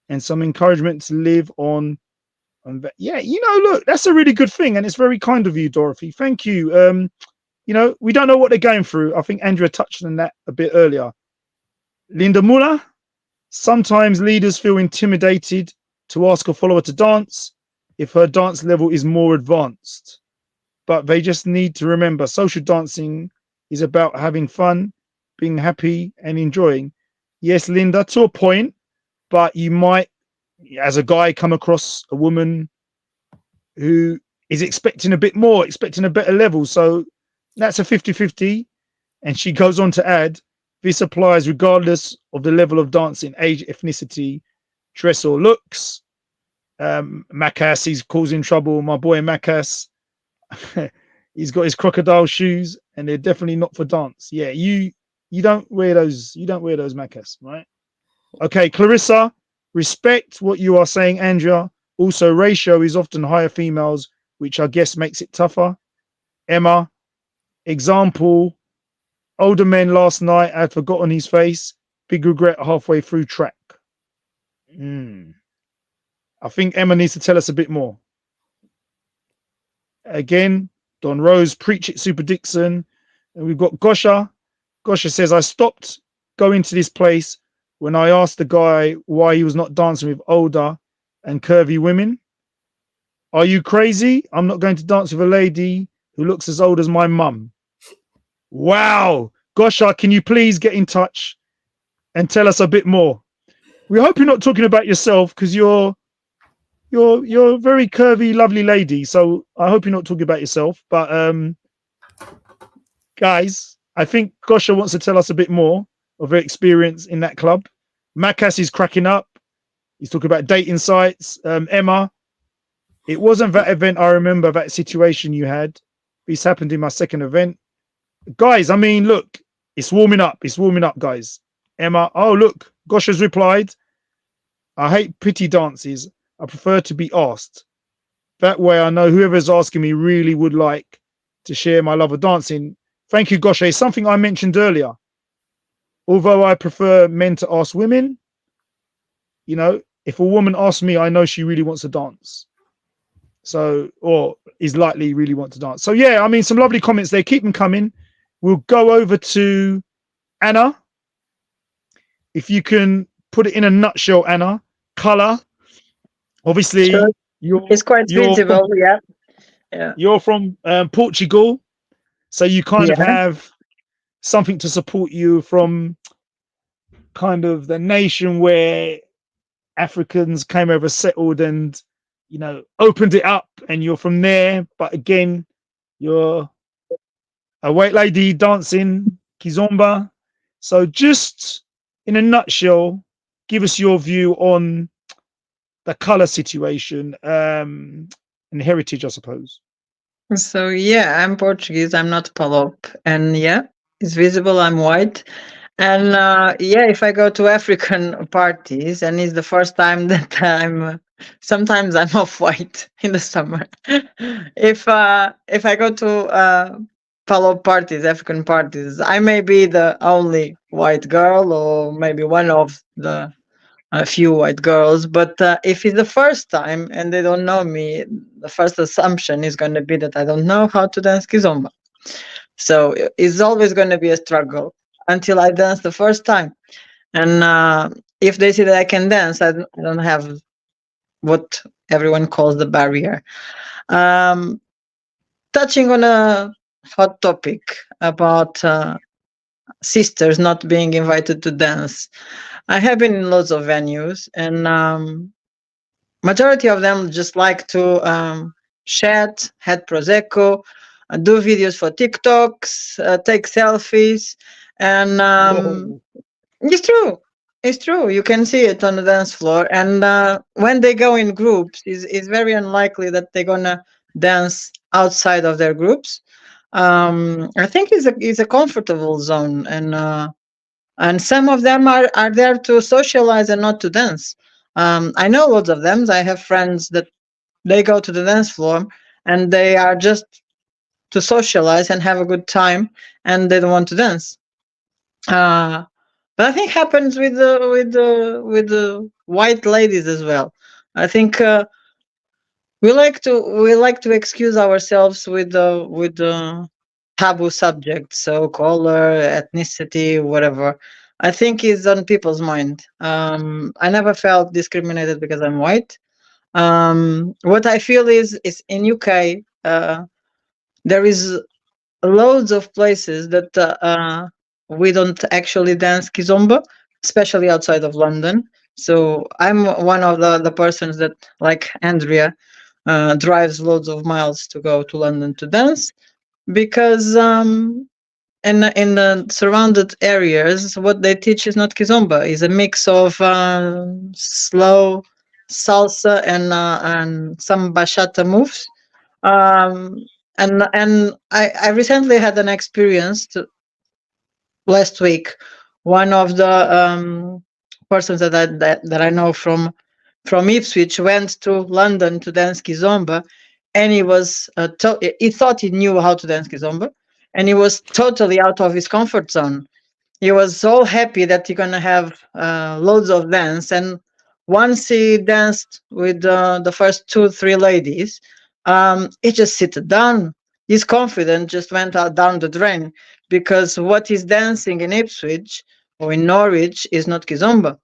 and some encouragement to live on." Yeah, look, that's a really good thing. And it's very kind of you, Dorothy. Thank you. We don't know what they're going through. I think Andrea touched on that a bit earlier. Linda Muller, sometimes leaders feel intimidated to ask a follower to dance if her dance level is more advanced. But they just need to remember social dancing is about having fun, being happy and enjoying. Yes, Linda, to a point, but you might, as a guy, come across a woman who is expecting a bit more, expecting a better level. So that's a 50-50. And she goes on to add, this applies regardless of the level of dancing, age, ethnicity, dress or looks. Makas, he's causing trouble. My boy Makas, he's got his crocodile shoes and they're definitely not for dance. Yeah, you don't wear those. You don't wear those Makas, right? Okay, Clarissa, respect what you are saying, Andrea. Also, ratio is often higher females, which I guess makes it tougher. Emma, example, older men last night, I had forgotten his face. Big regret halfway through track. I think Emma needs to tell us a bit more. Again, Don Rose, preach it, Super Dixon. And we've got Gosha. Gosha says, I stopped going to this place when I asked the guy why he was not dancing with older and curvy women. Are you crazy? I'm not going to dance with a lady who looks as old as my mum. Wow. Gosha, can you please get in touch and tell us a bit more? We hope you're not talking about yourself because you're a very curvy, lovely lady. So I hope you're not talking about yourself. But guys, I think Gosha wants to tell us a bit more of her experience in that club. Makas is cracking up. He's talking about dating sites. Emma, it wasn't that event. I remember that situation you had. This happened in my second event. guys, I mean, look, it's warming up. It's warming up, guys. Emma, oh, look, Gosh has replied. I hate pity dances. I prefer to be asked. That way I know whoever's asking me really would like to share my love of dancing. Thank you, Gosh. It's something I mentioned earlier. Although I prefer men to ask women, you know, if a woman asks me, I know she really wants to dance. So, or is likely really want to dance. So, yeah, I mean, some lovely comments there. Keep them coming. We'll go over to Anna. If you can put it in a nutshell, Anna, color. Obviously, Sure. you're It's quite you're from, visible. Yeah. Yeah. you're from Portugal, so you kind of Yeah. have something to support you from kind of the nation where Africans came over, settled, and opened it up, and you're from there. But again, you're a white lady dancing Kizomba. So, just in a nutshell, give us your view on the color situation and heritage, I suppose. So yeah, I'm Portuguese. I'm not Palop, and yeah, it's visible. I'm white, and yeah, if I go to African parties, and it's the first time that sometimes I'm off white in the summer. If I go to Palop parties, African parties, I may be the only white girl, or maybe one of the a few white girls. But if it's the first time and they don't know me, the first assumption is going to be that I don't know how to dance kizomba. So it's always going to be a struggle until I dance the first time. And if they see that I can dance, I don't have what everyone calls the barrier. Um, Touching on a hot topic about sisters not being invited to dance, I have been in lots of venues, and majority of them just like to chat, had prosecco, do videos for TikToks, take selfies, and Whoa. it's true. It's true. You can see it on the dance floor, and when they go in groups, it's very unlikely that they're gonna dance outside of their groups. I think it's a comfortable zone, and some of them are there to socialize and not to dance. I know lots of them. I have friends that they go to the dance floor and they are just to socialize and have a good time, and they don't want to dance. Uh, but I think happens with the white ladies as well. I think we like to excuse ourselves with the taboo subjects, so color, ethnicity, whatever. I think is on people's mind. I never felt discriminated because I'm white. What I feel is in UK, there is loads of places that we don't actually dance kizomba, especially outside of London. So I'm one of the persons that, like Andrea, drives loads of miles to go to London to dance because in the surrounded areas, what they teach is not kizomba. Is a mix of slow salsa and some bachata moves. Um, and I recently had an experience last week. One of the persons that I know from Ipswich went to London to dance kizomba, and he thought he knew how to dance kizomba, and he was totally out of his comfort zone. He was so happy that he's gonna have loads of dance, and once he danced with the first 2 3 ladies, he just sit down. His confidence just went out down the drain because what he's dancing in Ipswich or in Norwich is not kizomba.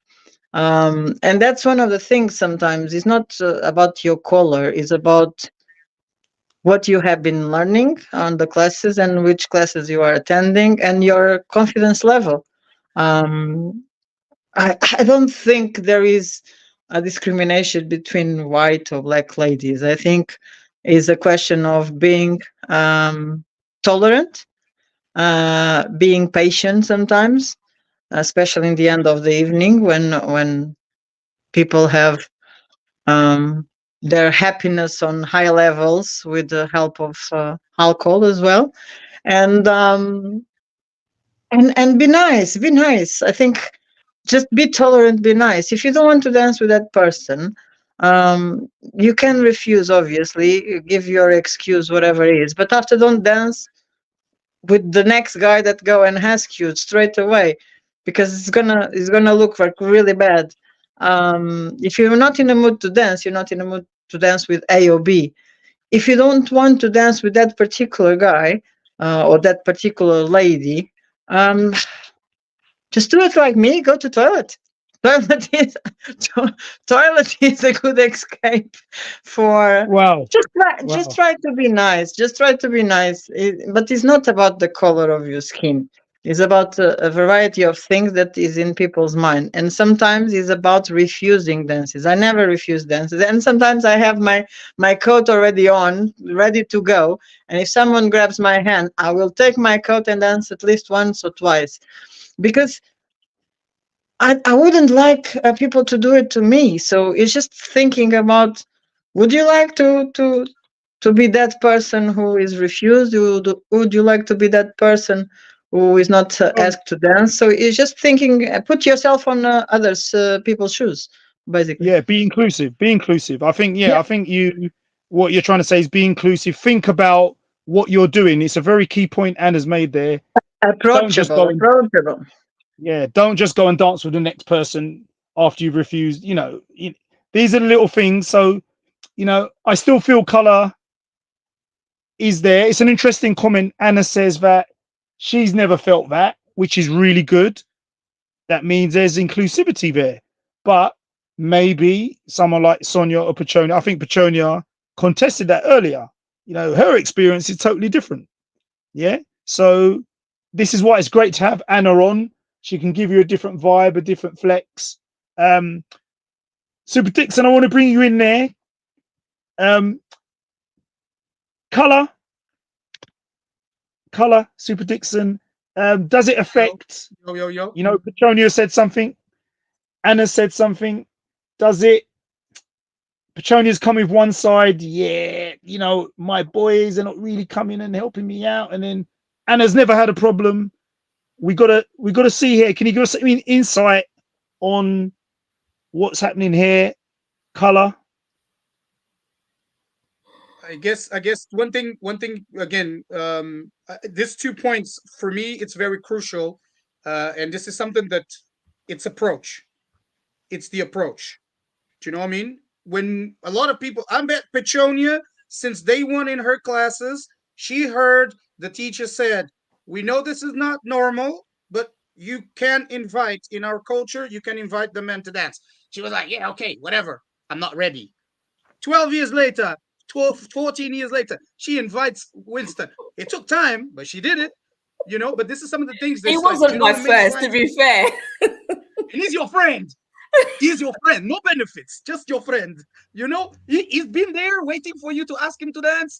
And that's one of the things. Sometimes it's not about your color; it's about what you have been learning on the classes and which classes you are attending and your confidence level. um, I don't think there is a discrimination between white or black ladies. I think it's a question of being tolerant, being patient sometimes, especially in the end of the evening when people have um, their happiness on high levels with the help of alcohol as well. And and be nice, be nice. I think just be tolerant, be nice. If you don't want to dance with that person, you can refuse, obviously, give your excuse, whatever it is. But after, don't dance with the next guy that go and ask you straight away, because it's gonna look like really bad. If you're not in the mood to dance, you're not in the mood to dance with A or B. If you don't want to dance with that particular guy or that particular lady, um, just do it like me. Go to toilet. Toilet is toilet is a good escape for. Wow. Just Wow. try to be nice. Just try to be nice. But it's not about the color of your skin. It's about a variety of things that is in people's mind, and sometimes it's about refusing dances. I never refuse dances, and sometimes I have my coat already on, ready to go. And if someone grabs my hand, I will take my coat and dance at least once or twice, because I wouldn't like people to do it to me. So it's just thinking about, would you like to be that person who is refused? Would you like to be that person who is not Um, asked to dance? So it's just thinking, put yourself on others people's shoes, basically. yeah, be inclusive. Be inclusive. I think, yeah, Yeah, I think what you're trying to say is be inclusive. Think about what you're doing. It's a very key point Anna's made there. Don't just approachable, go and approachable. Yeah, don't just go and dance with the next person after you've refused. These are the little things. So, I still feel color is there. It's an interesting comment. Anna says that she's never felt that, which is really good. That means there's inclusivity there. But maybe someone like Sonia or Petronia, I think Petronia contested that earlier. Her experience is totally different. Yeah. So this is why it's great to have Anna on. She can give you a different vibe, a different flex. Um, Super Dixon, I want to bring you in there. Um, color, Super Dixon. Does it Yo, affect? yo. Petronia said something. Anna said something. Does it? Petronia's come with one side. Yeah, my boys are not really coming and helping me out. And then Anna's never had a problem. We gotta see here. Can you give us insight on what's happening here? Color. I guess one thing again, this 2 points for me, it's very crucial, and this is something that it's approach. It's the approach. Do you know what I mean? When a lot of people, I bet Petronia, since day one in her classes, she heard the teacher said, "We know this is not normal, but you can invite in our culture. You can invite the men to dance." She was like, "Yeah, okay, whatever. I'm not ready." 12 years later, 12, 14 years later, she invites Winston. It took time, but she did it. But this is some of the things He that's like, wasn't my makes first, life. to be fair. And he's your friend. He's your friend. No benefits, just your friend. He's been there waiting for you to ask him to dance.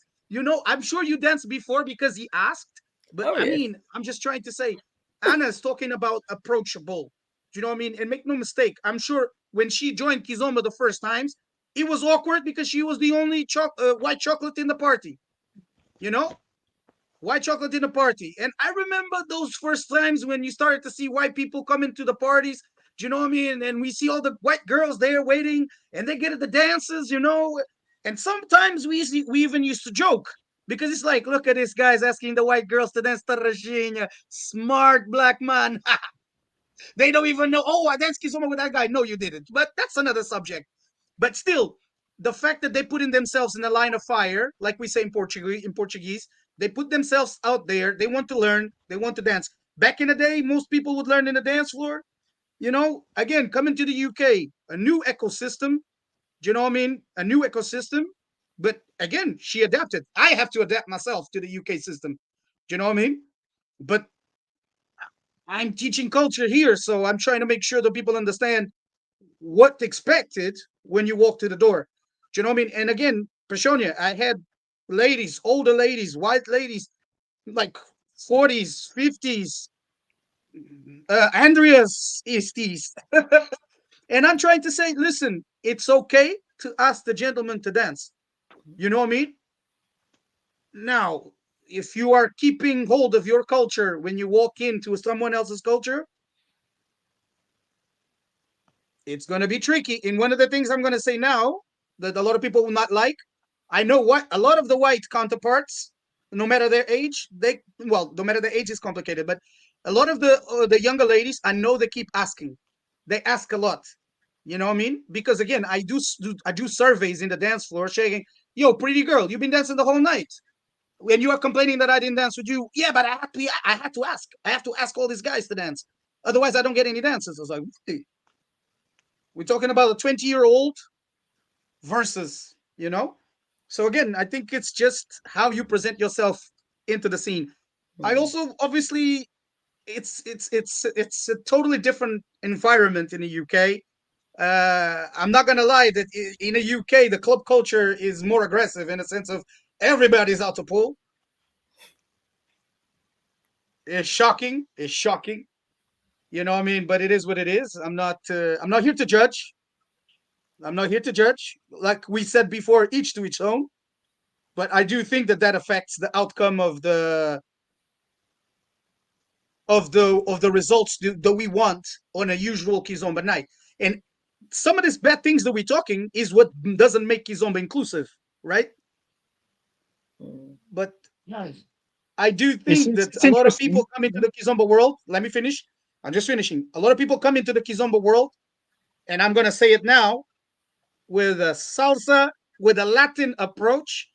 I'm sure you danced before because he asked. But Oh I yes. mean, I'm just trying to say, Anna's talking about approachable. Do you know what I mean? And make no mistake, I'm sure when she joined Kizomba the first times, it was awkward because she was the only white chocolate in the party. You know, white chocolate in a party. And I remember those first times when you started to see white people come into the parties. Do you know what I mean? And we see all the white girls there waiting, and they get at the dances. And sometimes we even used to joke because it's like, look at this guy's asking the white girls to dance Tarajinha. Smart black man. They don't even know. Oh, I danced Kizomba with that guy. No, you didn't. But that's another subject. But still, the fact that they put in themselves in the line of fire, like we say in Portuguese, they put themselves out there. They want to learn. They want to dance. Back in the day, most people would learn in the dance floor. Again, coming to the UK, a new ecosystem. Do you know what I mean? A new ecosystem. But again, she adapted. I have to adapt myself to the UK system. Do you know what I mean? But I'm teaching culture here, so I'm trying to make sure that people understand what expected when you walk to the door. Do you know what I mean? And again, Pashonia, I had ladies, older ladies, white ladies, like 40s, 50s, Andrea's is these. And I'm trying to say, listen, it's okay. to ask the gentleman to dance. You know what I mean? Now, if you are keeping hold of your culture when you walk into someone else's culture, it's going to be tricky. And one of the things I'm going to say now that a lot of people will not like, I know what a lot of the white counterparts, no matter their age, no matter their age is complicated, but a lot of the younger ladies, I know they keep asking. They ask a lot. You know what I mean? Because again, I do surveys in the dance floor saying, "Yo, pretty girl, you've been dancing the whole night. When you are complaining that I didn't dance with you, yeah, but I had to ask. I have to ask all these guys to dance. Otherwise, I don't get any dances." I was like, really? We're talking about a 20-year-old versus, you know? So again, I think it's just how you present yourself into the scene. I also obviously it's a totally different environment in the UK. I'm not gonna lie that in the UK the club culture is more aggressive in the sense of everybody's out to pull. It's shocking. It's shocking. You know what I mean? But it is what it is. I'm not here to judge. I'm not here to judge. Like we said before, each to its own. But I do think that affects the outcome of the results that we want on a usual Kizomba night. And some of these bad things that we're talking is what doesn't make Kizomba inclusive, right? But I do think that a lot of people come into the Kizomba world. Let me finish. I'm just finishing. A lot of people come into the Kizomba world, and I'm going to say it now, with a salsa, with a Latin approach,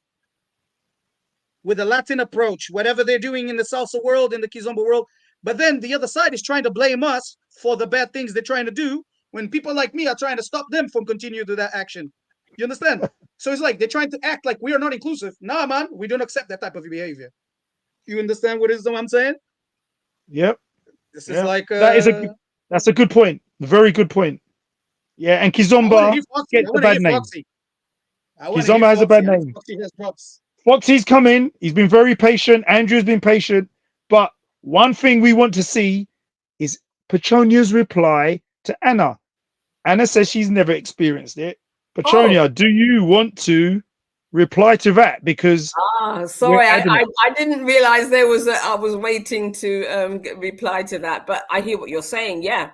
whatever they're doing in the salsa world, in the Kizomba world. But then the other side is trying to blame us for the bad things they're trying to do when people like me are trying to stop them from continuing to that action. You understand? So it's like they're trying to act like we are not inclusive. Nah, man, we don't accept that type of behavior. You understand what I'm saying? Yep. This is like that's a good point. Very good point. Yeah, and Kizomba gets a bad name. Kizomba has a bad name. Foxy's coming. He's been very patient. Andrew's been patient. But one thing we want to see is Pechonia's reply to Anna. Anna says she's never experienced it. Pechonia, do you want to reply to that? Because sorry, I didn't realize there was I was waiting to reply to that, but I hear what you're saying. Yeah.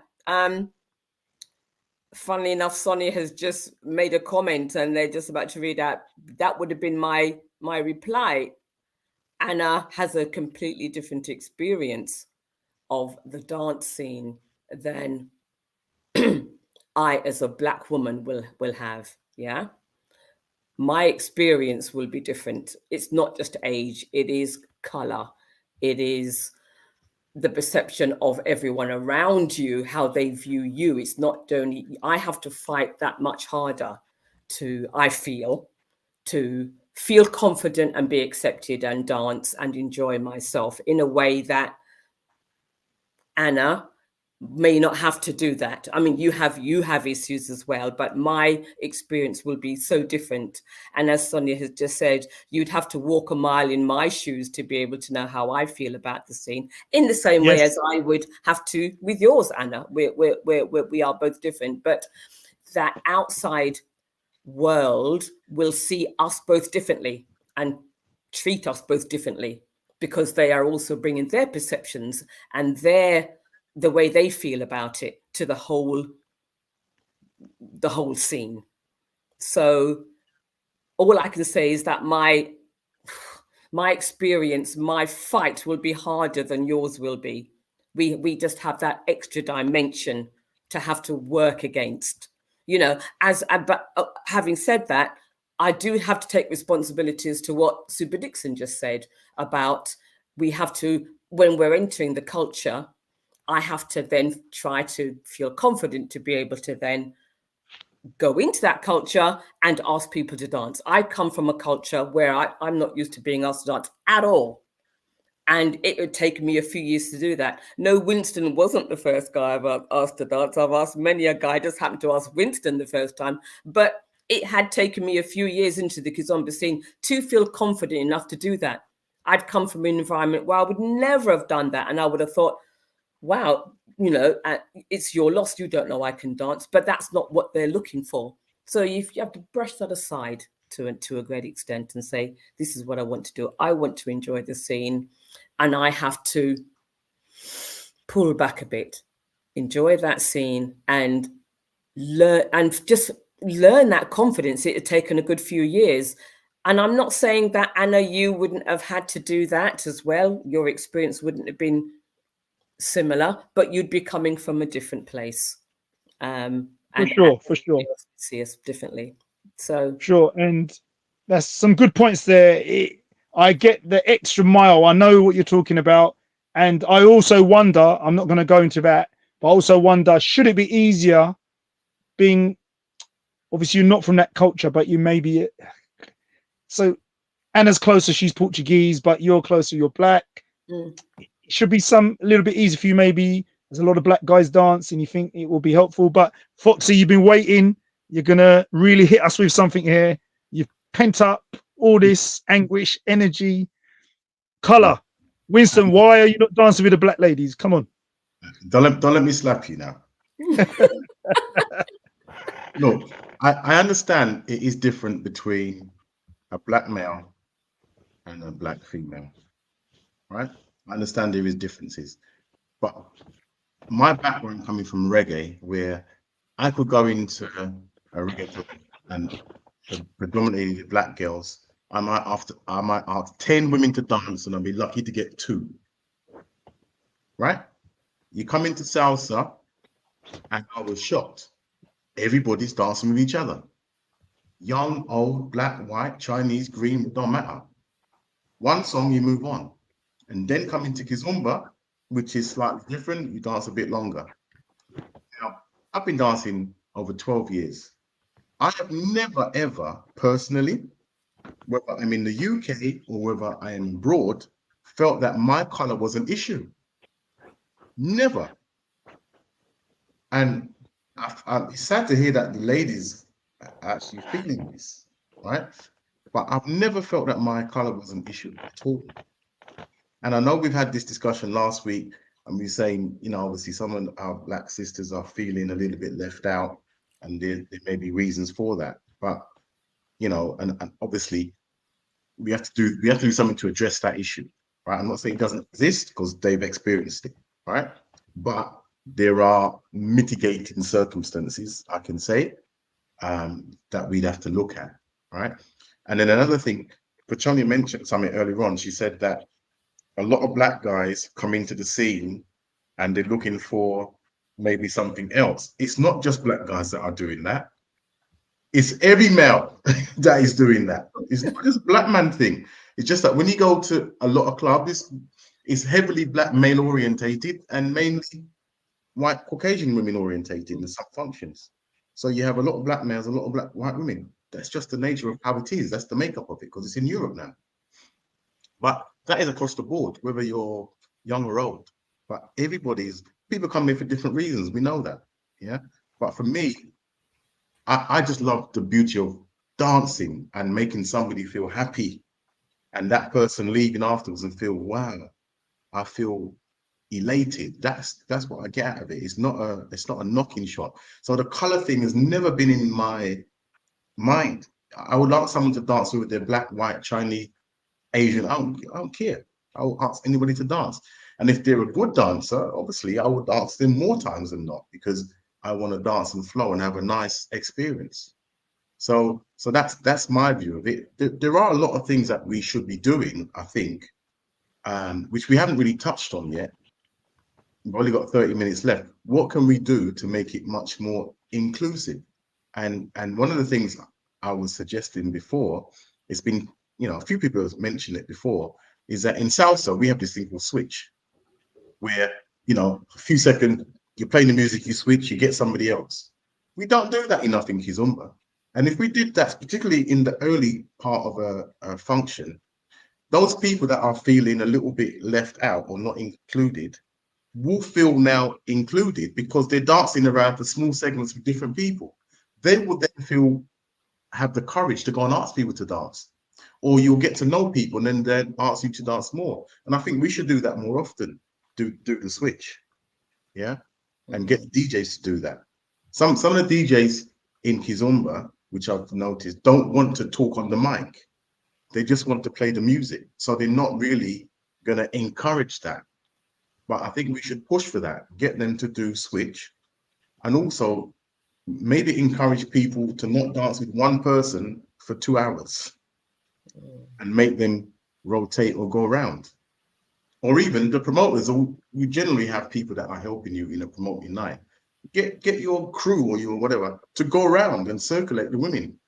Funnily enough, Sonia has just made a comment and they're just about to read out. That would have been my reply. Anna has a completely different experience of the dance scene than I, as a Black woman, will have. Yeah. My experience will be different. It's not just age, it is color. It is the perception of everyone around you, how they view you. It's not only, I have to fight that much harder I feel confident and be accepted and dance and enjoy myself in a way that Anna may not have to do that. I mean, you have issues as well, but my experience will be so different. And as Sonia has just said, you'd have to walk a mile in my shoes to be able to know how I feel about the scene, in the same way as I would have to with yours, Anna. We are both different, but that outside world will see us both differently and treat us both differently, because they are also bringing their perceptions and the way they feel about it to the whole scene. So all I can say is that my experience, my fight will be harder than yours will be. We just have that extra dimension to have to work against, you know. But having said that, I do have to take responsibilities to what Super Dixon just said about we have to, when we're entering the culture, I have to then try to feel confident to be able to then go into that culture and ask people to dance. I come from a culture where I'm not used to being asked to dance at all. And it would take me a few years to do that. No, Winston wasn't the first guy I've asked to dance. I've asked many a guy. I just happened to ask Winston the first time. But it had taken me a few years into the Kizomba scene to feel confident enough to do that. I'd come from an environment where I would never have done that. And I would have thought, wow, you know, it's your loss. You don't know I can dance. But that's not what they're looking for. So you have to brush that aside to a great extent and say, this is what I want to do. I want to enjoy the scene, and I have to pull back a bit, enjoy that scene, and just learn that confidence. It had taken a good few years. And I'm not saying that, Anna, you wouldn't have had to do that as well. Your experience wouldn't have been similar, but you'd be coming from a different place. For sure, for sure. See us differently. So Sure, and that's some good points there. I get the extra mile. I know what you're talking about, and I also wonder. I'm not going to go into that, but I also wonder: should it be easier being obviously you're not from that culture, but you may be. So Anna's closer; she's Portuguese, but you're closer. You're black. It should be a little bit easier for you. Maybe there's a lot of black guys dance, and you think it will be helpful. But Foxy, you've been waiting. You're gonna really hit us with something here. You've pent up all this anguish, energy, color. Winston, why are you not dancing with the black ladies? Come on. Don't let me slap you now. Look, I understand it is different between a black male and a black female, right? I understand there is differences, but my background coming from reggae, where I could go into a reggae club and predominantly black girls, I might ask 10 women to dance and I'll be lucky to get 2. Right? You come into salsa and I was shocked. Everybody's dancing with each other. Young, old, black, white, Chinese, green, it don't matter. One song, you move on. And then come into Kizomba, which is slightly different. You dance a bit longer. Now, I've been dancing over 12 years. I have never, ever personally, whether I'm in the UK or whether I am abroad, felt that my color was an issue. Never. And it's sad to hear that the ladies are actually feeling this, right? But I've never felt that my color was an issue at all. And I know we've had this discussion last week, and we're saying, you know, obviously some of our black sisters are feeling a little bit left out, and there may be reasons for that. But, you know, and obviously we have to do something to address that issue, right? I'm not saying it doesn't exist because they've experienced it, right? But there are mitigating circumstances, I can say, that we'd have to look at, right? And then another thing, Pachonia mentioned something earlier on. She said that a lot of black guys come into the scene and they're looking for maybe something else. It's not just black guys that are doing that. It's every male that is doing that. It's not just a black man thing. It's just that when you go to a lot of clubs, it's heavily black male orientated and mainly white Caucasian women orientated in some functions. So you have a lot of black males, a lot of black white women. That's just the nature of how it is. That's the makeup of it because it's in Europe now. But that is across the board, whether you're young or old. But people come in for different reasons. We know that, yeah. But for me, I just love the beauty of dancing and making somebody feel happy, and that person leaving afterwards and feel, wow, I feel elated. That's what I get out of it. It's not a knocking shot. So the color thing has never been in my mind. I would like someone to dance with their black, white, Chinese, Asian. I don't care. I will ask anybody to dance. And if they're a good dancer, obviously I would ask them more times than not because I want to dance and flow and have a nice experience. So that's my view of it. There are a lot of things that we should be doing, I think, which we haven't really touched on yet. We've only got 30 minutes left. What can we do to make it much more inclusive? And one of the things I was suggesting before, it's been, you know, a few people have mentioned it before, is that in salsa, we have this thing called switch, where, you know, a few seconds, you're playing the music, you switch, you get somebody else. We don't do that enough in Kizomba. And if we did that, particularly in the early part of a function, those people that are feeling a little bit left out or not included will feel now included because they're dancing around for small segments with different people. They will then have the courage to go and ask people to dance. Or you'll get to know people and then they'll ask you to dance more. And I think we should do that more often, do the switch, yeah? And get DJs to do that. Some of the DJs in Kizomba which I've noticed, don't want to talk on the mic. They just want to play the music. So they're not really going to encourage that. But I think we should push for that, get them to do switch, and also maybe encourage people to not dance with one person for 2 hours and make them rotate or go around. Or even the promoters, you generally have people that are helping you in a promoting night. Get your crew or your whatever to go around and circulate the women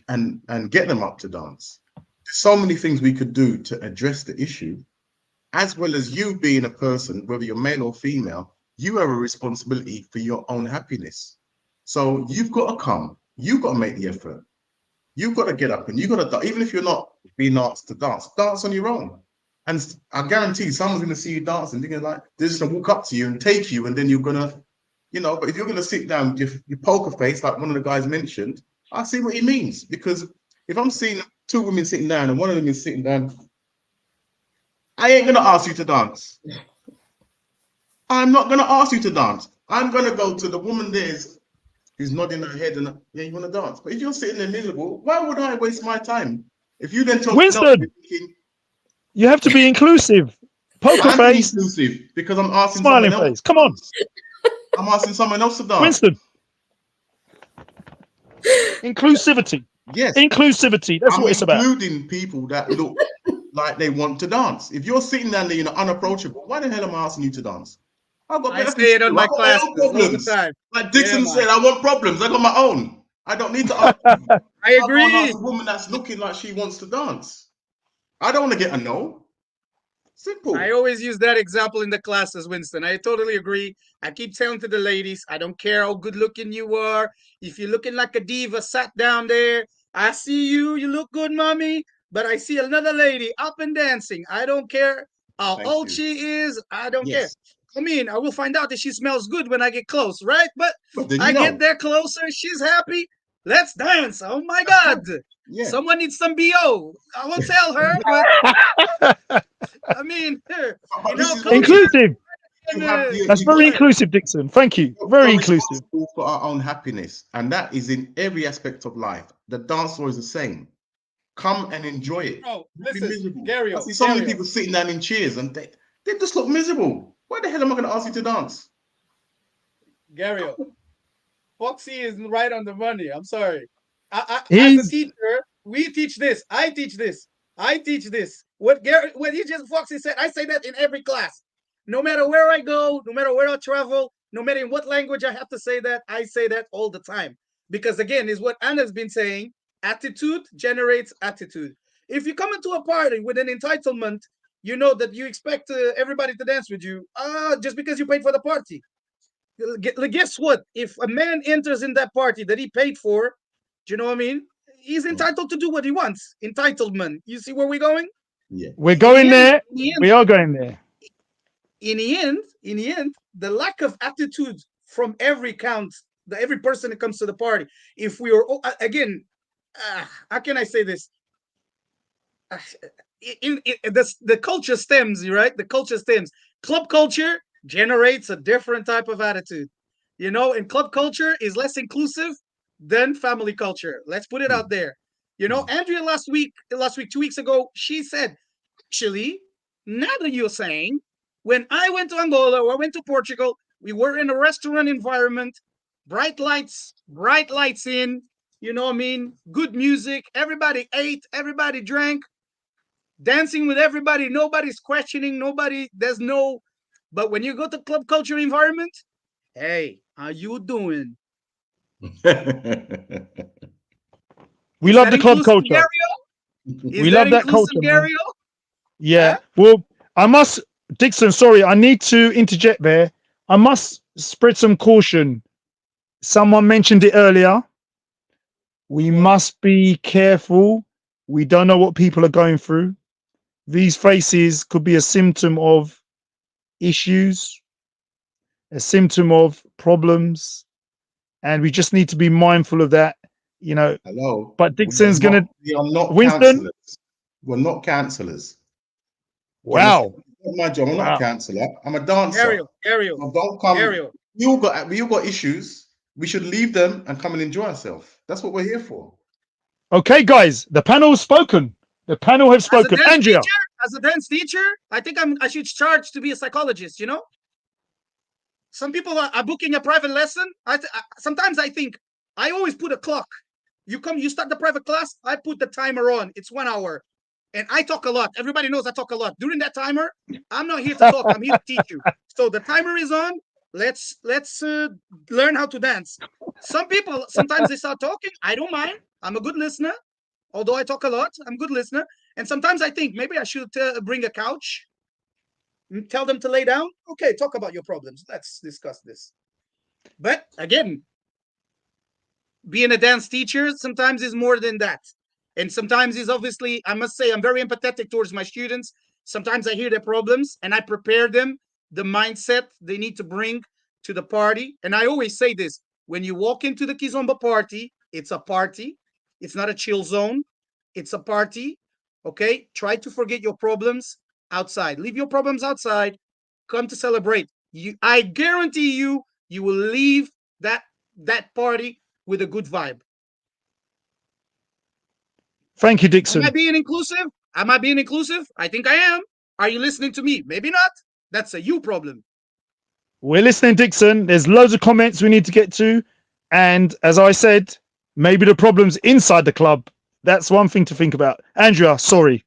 and get them up to dance. There's so many things we could do to address the issue, as well as you being a person, whether you're male or female, you have a responsibility for your own happiness. So you've got to come, you've got to make the effort. You've got to get up and you've got to, even if you're not being asked to dance on your own. And I guarantee someone's going to see you dancing, they're like, they're just going to walk up to you and take you, and then you're going to, you know, but if you're going to sit down with your poker face, like one of the guys mentioned, I see what he means. Because if I'm seeing 2 women sitting down and one of them is sitting down, I ain't going to ask you to dance. I'm not going to ask you to dance. I'm going to go to the woman there's who's nodding her head and, yeah, you want to dance. But if you're sitting there miserable, why would I waste my time? If you then talk, Winston, you have to be inclusive. Poker I'm face, inclusive because I'm asking smiling someone else. face. Come on, I'm asking someone else to dance. Winston. Inclusivity. Yes. Inclusivity. That's what it's about. Including people that look like they want to dance. If you're sitting down there, unapproachable, why the hell am I asking you to dance? I say it on my classes all the time. Like Dixon said, I want problems. I got my own. I don't need to ask you. I agree. I ask a woman that's looking like she wants to dance. I don't want to get a no. Simple. I always use that example in the classes, Winston. I totally agree. I keep telling to the ladies, I don't care how good looking you are. If you're looking like a diva sat down there, I see you. You look good, mommy. But I see another lady up and dancing. I don't care how old she is. I don't care. I mean, I will find out that she smells good when I get close, right? But I get there closer. She's happy. Let's dance. Oh, my God. Yeah. Someone needs some BO. I won't tell her, but I mean, inclusive. That's very inclusive, Dixon. Thank you. Very inclusive. For our own happiness. And that is in every aspect of life. The dance floor is the same. Come and enjoy it. Oh, listen, Gary. I see so many people sitting down in chairs and they just look miserable. Why the hell am I going to ask you to dance? Gary, Foxy is right on the money. I'm sorry. As a teacher, we teach this. I teach this. I teach this. What he just Foxy said, I say that in every class. No matter where I go, no matter where I travel, no matter in what language I have to say that, I say that all the time. Because again, is what Anna's been saying, attitude generates attitude. If you come into a party with an entitlement, you know that you expect everybody to dance with you just because you paid for the party. Guess what? If a man enters in that party that he paid for, do you know what I mean? He's entitled to do what he wants. Entitlement. You see where we're going? Yeah. We're going there. We are going there. In the end, the lack of attitude from every person that comes to the party. If we are again, how can I say this? The culture stems, right? The culture stems. Club culture generates a different type of attitude. You know, and club culture is less inclusive than family culture. Let's put it out there. You know, Andrea last week, 2 weeks ago, she said, actually, now that you're saying, when I went to Angola or I went to Portugal, we were in a restaurant environment, bright lights in, you know what I mean? Good music, everybody ate, everybody drank, dancing with everybody, nobody's questioning, but when you go to club culture environment, hey, how you doing? We love the club culture. We love that culture. Yeah. Well, I must, Dixon, sorry, I need to interject there. I must spread some caution. Someone mentioned it earlier. We must be careful. We don't know what people are going through. These faces could be a symptom of issues, a symptom of problems, and we just need to be mindful of that, you know. Hello. But Dixon's we are not Winston. Counselors. We're not counselors. Wow. My job. I'm not a counselor. I'm a dancer. Ariel. So don't come. We all got issues. we should leave them and come and enjoy ourselves. That's what we're here for. Okay, guys, the panel has spoken. The panel have As a spoken. dance Andrea. teacher, I think I should charge to be a psychologist. You know, some people are booking a private lesson. Sometimes I think I always put a clock. You start the private class. I put the timer on. It's 1 hour, and I talk a lot. Everybody knows I talk a lot during that timer. I'm not here to talk. I'm here to teach you. So the timer is on. Let's learn how to dance. Some people sometimes they start talking. I don't mind. I'm a good listener. Although I talk a lot, I'm a good listener. And sometimes I think maybe I should bring a couch, tell them to lay down. Okay, talk about your problems. Let's discuss this. But again, being a dance teacher sometimes is more than that. And sometimes is obviously, I must say, I'm very empathetic towards my students. Sometimes I hear their problems and I prepare them the mindset they need to bring to the party. And I always say this, when you walk into the Kizomba party, it's a party. It's not a chill zone. It's a party. Okay? Try to forget your problems outside. Leave your problems outside. Come to celebrate. I guarantee you, you will leave that party with a good vibe. Thank you, Am Dixon. I being inclusive? Am I being inclusive? I think I am. Are you listening to me? Maybe not. That's a you problem. We're listening, Dixon. There's loads of comments we need to get to. And as I said, maybe the problem's inside the club. That's one thing to think about. Andrea, sorry.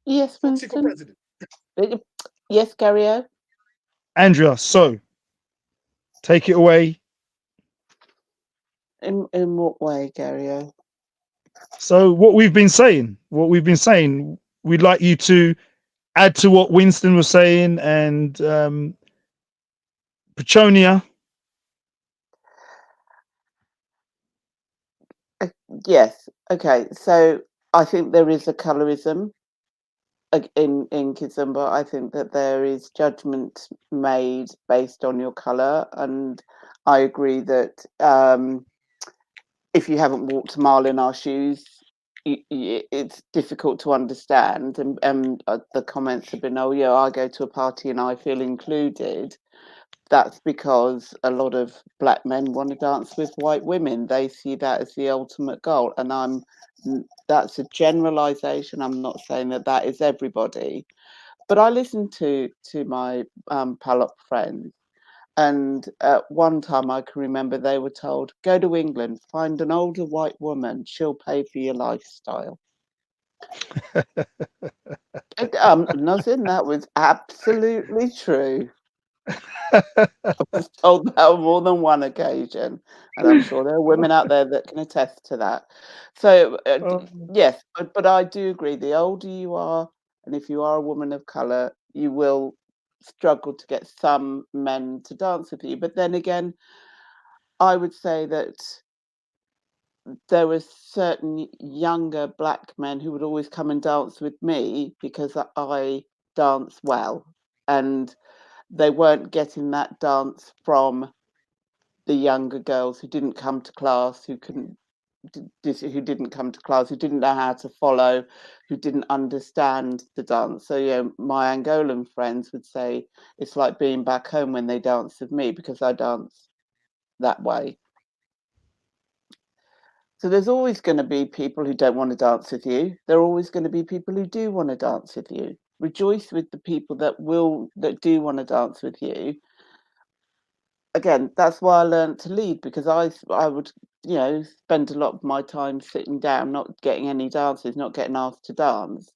Yes, Foxy for Winston. president. Yes, Gary. Andrea, so take it away. In what way, Gary? So what we've been saying, we'd like you to add to what Winston was saying and Petronia. Yes. Okay. So I think there is a colorism in Kizomba. I think that there is judgment made based on your color, and I agree that if you haven't walked a mile in our shoes, it's difficult to understand. And the comments have been, "Oh yeah, I go to a party and I feel included." That's because a lot of black men want to dance with white women. They see that as the ultimate goal, and that's a generalization. I'm not saying that is everybody, but I listen to my Palop friends, and at one time I can remember they were told, "Go to England, find an older white woman. She'll pay for your lifestyle." Nothing that was absolutely true. I was told that on more than one occasion, and I'm sure there are women out there that can attest to that. So, yes, but I do agree. The older you are, and if you are a woman of color, you will struggle to get some men to dance with you. But then again, I would say that there were certain younger black men who would always come and dance with me because I dance well, and they weren't getting that dance from the younger girls who didn't come to class, who didn't come to class, who didn't know how to follow, who didn't understand the dance. So my Angolan friends would say it's like being back home when they dance with me because I dance that way. So there's always going to be people who don't want to dance with you. There are always going to be people who do want to dance with you. Rejoice with the people that do want to dance with you. Again, that's why I learned to lead, because I would spend a lot of my time sitting down, not getting any dances, not getting asked to dance.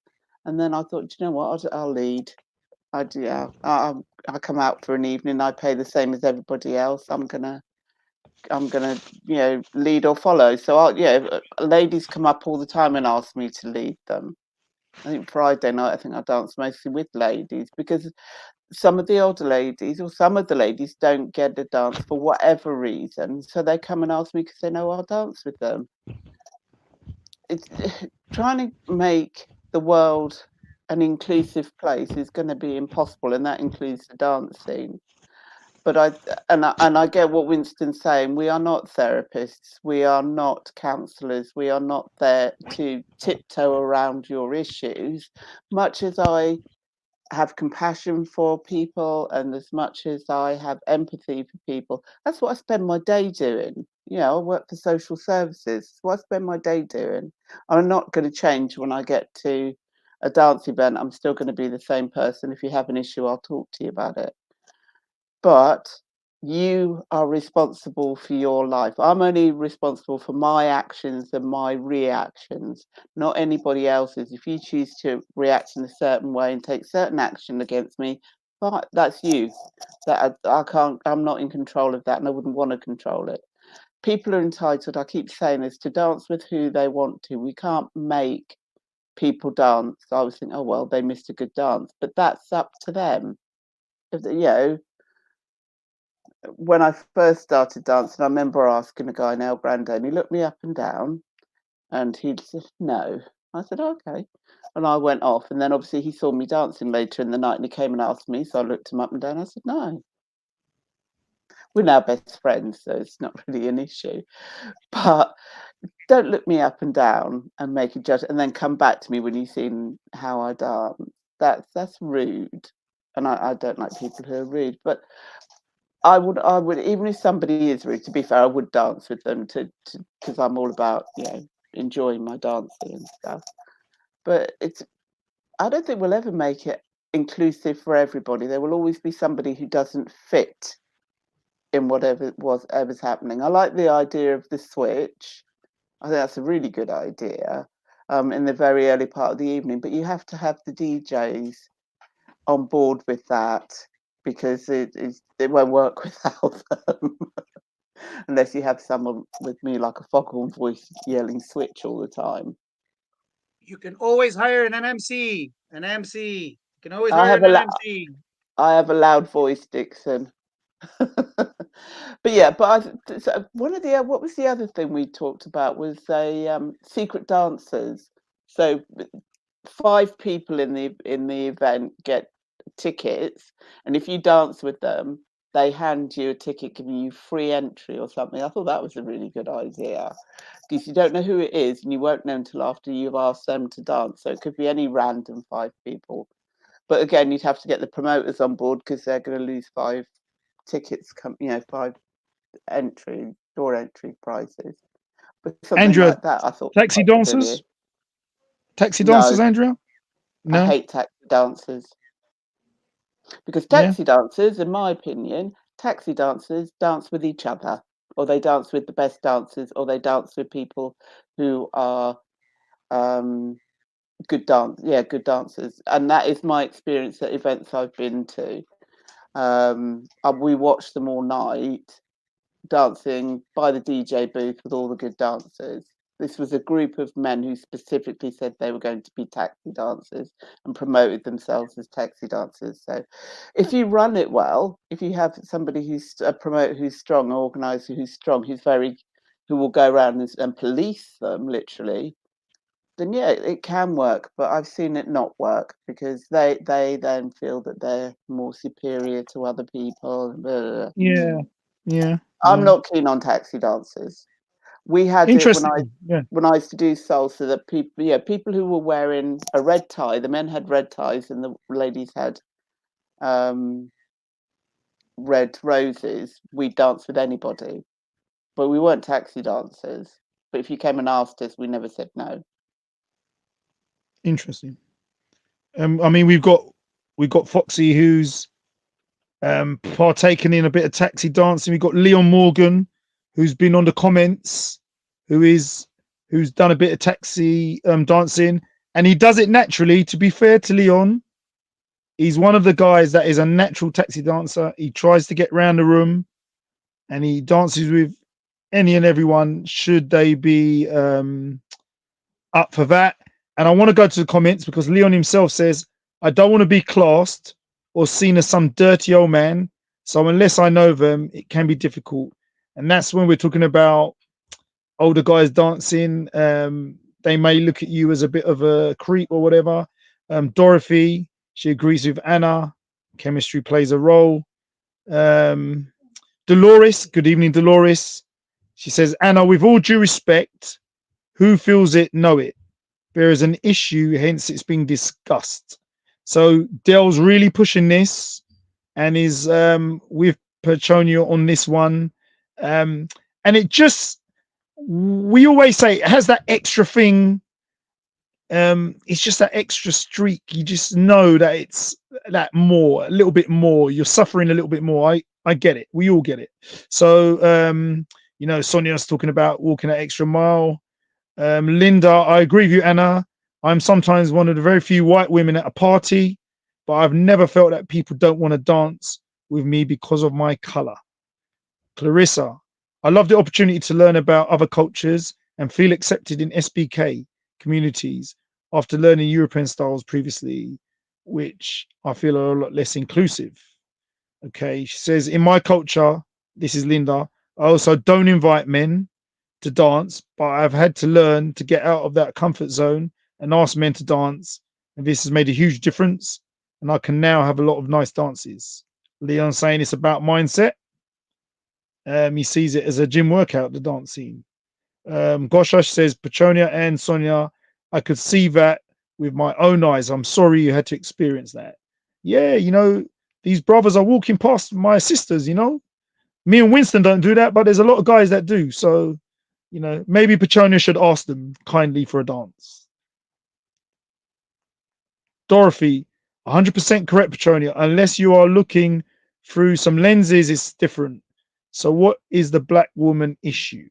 And then I thought, you know what, I'll lead. I come out for an evening. I pay the same as everybody else. I'm gonna lead or follow. So ladies come up all the time and ask me to lead them. I think Friday night, I think I dance mostly with ladies because some of the older ladies or some of the ladies don't get a dance for whatever reason. So they come and ask me because they know I'll dance with them. It's trying to make the world an inclusive place is going to be impossible, and that includes the dance scene. But I get what Winston's saying. We are not therapists. We are not counsellors. We are not there to tiptoe around your issues. Much as I have compassion for people, and as much as I have empathy for people, that's what I spend my day doing. You know, I work for social services. That's what I spend my day doing. I'm not going to change when I get to a dance event. I'm still going to be the same person. If you have an issue, I'll talk to you about it. But you are responsible for your life. I'm only responsible for my actions and my reactions, not anybody else's. If you choose to react in a certain way and take certain action against me, but that's you. That I can't. I'm not in control of that, and I wouldn't want to control it. People are entitled. I keep saying this, to dance with who they want to. We can't make people dance. I was thinking, oh well, they missed a good dance, but that's up to them. If you know, when I first started dancing, I remember asking a guy in El Grande, and he looked me up and down, and he said, no. I said, okay. And I went off, and then obviously he saw me dancing later in the night, and he came and asked me, so I looked him up and down. I said, no. We're now best friends, so it's not really an issue. But don't look me up and down and make a judgment, and then come back to me when you've seen how I dance. That's rude, and I don't like people who are rude. But I would, even if somebody is rude, to be fair, I would dance with them because I'm all about, you know, enjoying my dancing and stuff. But I don't think we'll ever make it inclusive for everybody. There will always be somebody who doesn't fit in whatever's happening. I like the idea of the switch. I think that's a really good idea, in the very early part of the evening. But you have to have the DJs on board with that, because it won't work without them. Unless you have someone with me like a foghorn voice yelling switch all the time. You can always hire an MC. An MC. You can always I hire have an MC. I have a loud voice, Dixon. But yeah, but so one of the what was the other thing we talked about was a secret dancers. So 5 people in the event get tickets, and if you dance with them, they hand you a ticket giving you free entry or something. I thought that was a really good idea, because you don't know who it is, and you won't know until after you've asked them to dance. So it could be any random 5 people. But again, you'd have to get the promoters on board, because they're going to lose 5 tickets, 5 door entry prices. But something Andrea, like that, I thought taxi was a good idea. dancers? Taxi dancers, No, Andrea? I No? hate taxi dancers, because Yeah? taxi dancers, in my opinion, taxi dancers dance with each other, or they dance with the best dancers, or they dance with people who are um, good dancers, and that is my experience at events I've been to. We watched them all night, dancing by the DJ booth with all the good dancers. This was a group of men who specifically said they were going to be taxi dancers and promoted themselves as taxi dancers. So if you run it well, if you have somebody who's a promoter who's strong, an organizer who's strong, who will go around and police them literally, then yeah, it can work. But I've seen it not work, because they then feel that they're more superior to other people. Blah, blah, blah. Yeah. Yeah. I'm Yeah. not keen on taxi dancers. We had it Interesting. Yeah. when I used to do salsa, that people who were wearing a red tie, the men had red ties and the ladies had red roses. We danced with anybody, but we weren't taxi dancers. But if you came and asked us, we never said no. Interesting. I mean, we've got Foxy, who's partaken in a bit of taxi dancing. We've got Leon Morgan, who's been on the comments, who's done a bit of taxi dancing, and he does it naturally. To be fair to Leon, he's one of the guys that is a natural taxi dancer. He tries to get round the room, and he dances with any and everyone, should they be up for that. And I want to go to the comments, because Leon himself says, I don't want to be classed or seen as some dirty old man. So unless I know them, it can be difficult. And that's when we're talking about older guys dancing. They may look at you as a bit of a creep or whatever. Dorothy, she agrees with Anna. Chemistry plays a role. Dolores, good evening, Dolores. She says, Anna, with all due respect, who feels it, know it. There is an issue, hence it's being discussed. So Dell's really pushing this and is with Petronia on this one. And it just, we always say it has that extra thing. It's just that extra streak. You just know that it's that more, a little bit more. You're suffering a little bit more. I get it. We all get it. So you know, Sonia's talking about walking that extra mile. Linda, I agree with you, Anna. I'm sometimes one of the very few white women at a party, but I've never felt that people don't want to dance with me because of my color. Clarissa, I love the opportunity to learn about other cultures and feel accepted in SBK communities after learning European styles previously, which I feel are a lot less inclusive. Okay, she says, in my culture, this is Linda, I also don't invite men to dance, but I've had to learn to get out of that comfort zone and ask men to dance. And this has made a huge difference. And I can now have a lot of nice dances. Leon saying it's about mindset. He sees it as a gym workout, the dance scene. Goshash says, Petronia and Sonia, I could see that with my own eyes. I'm sorry you had to experience that. Yeah, you know, these brothers are walking past my sisters, you know. Me and Winston don't do that, but there's a lot of guys that do. So, you know, maybe Petronia should ask them kindly for a dance. Dorothy, 100% correct, Petronia. Unless you are looking through some lenses, it's different. So what is the black woman issue?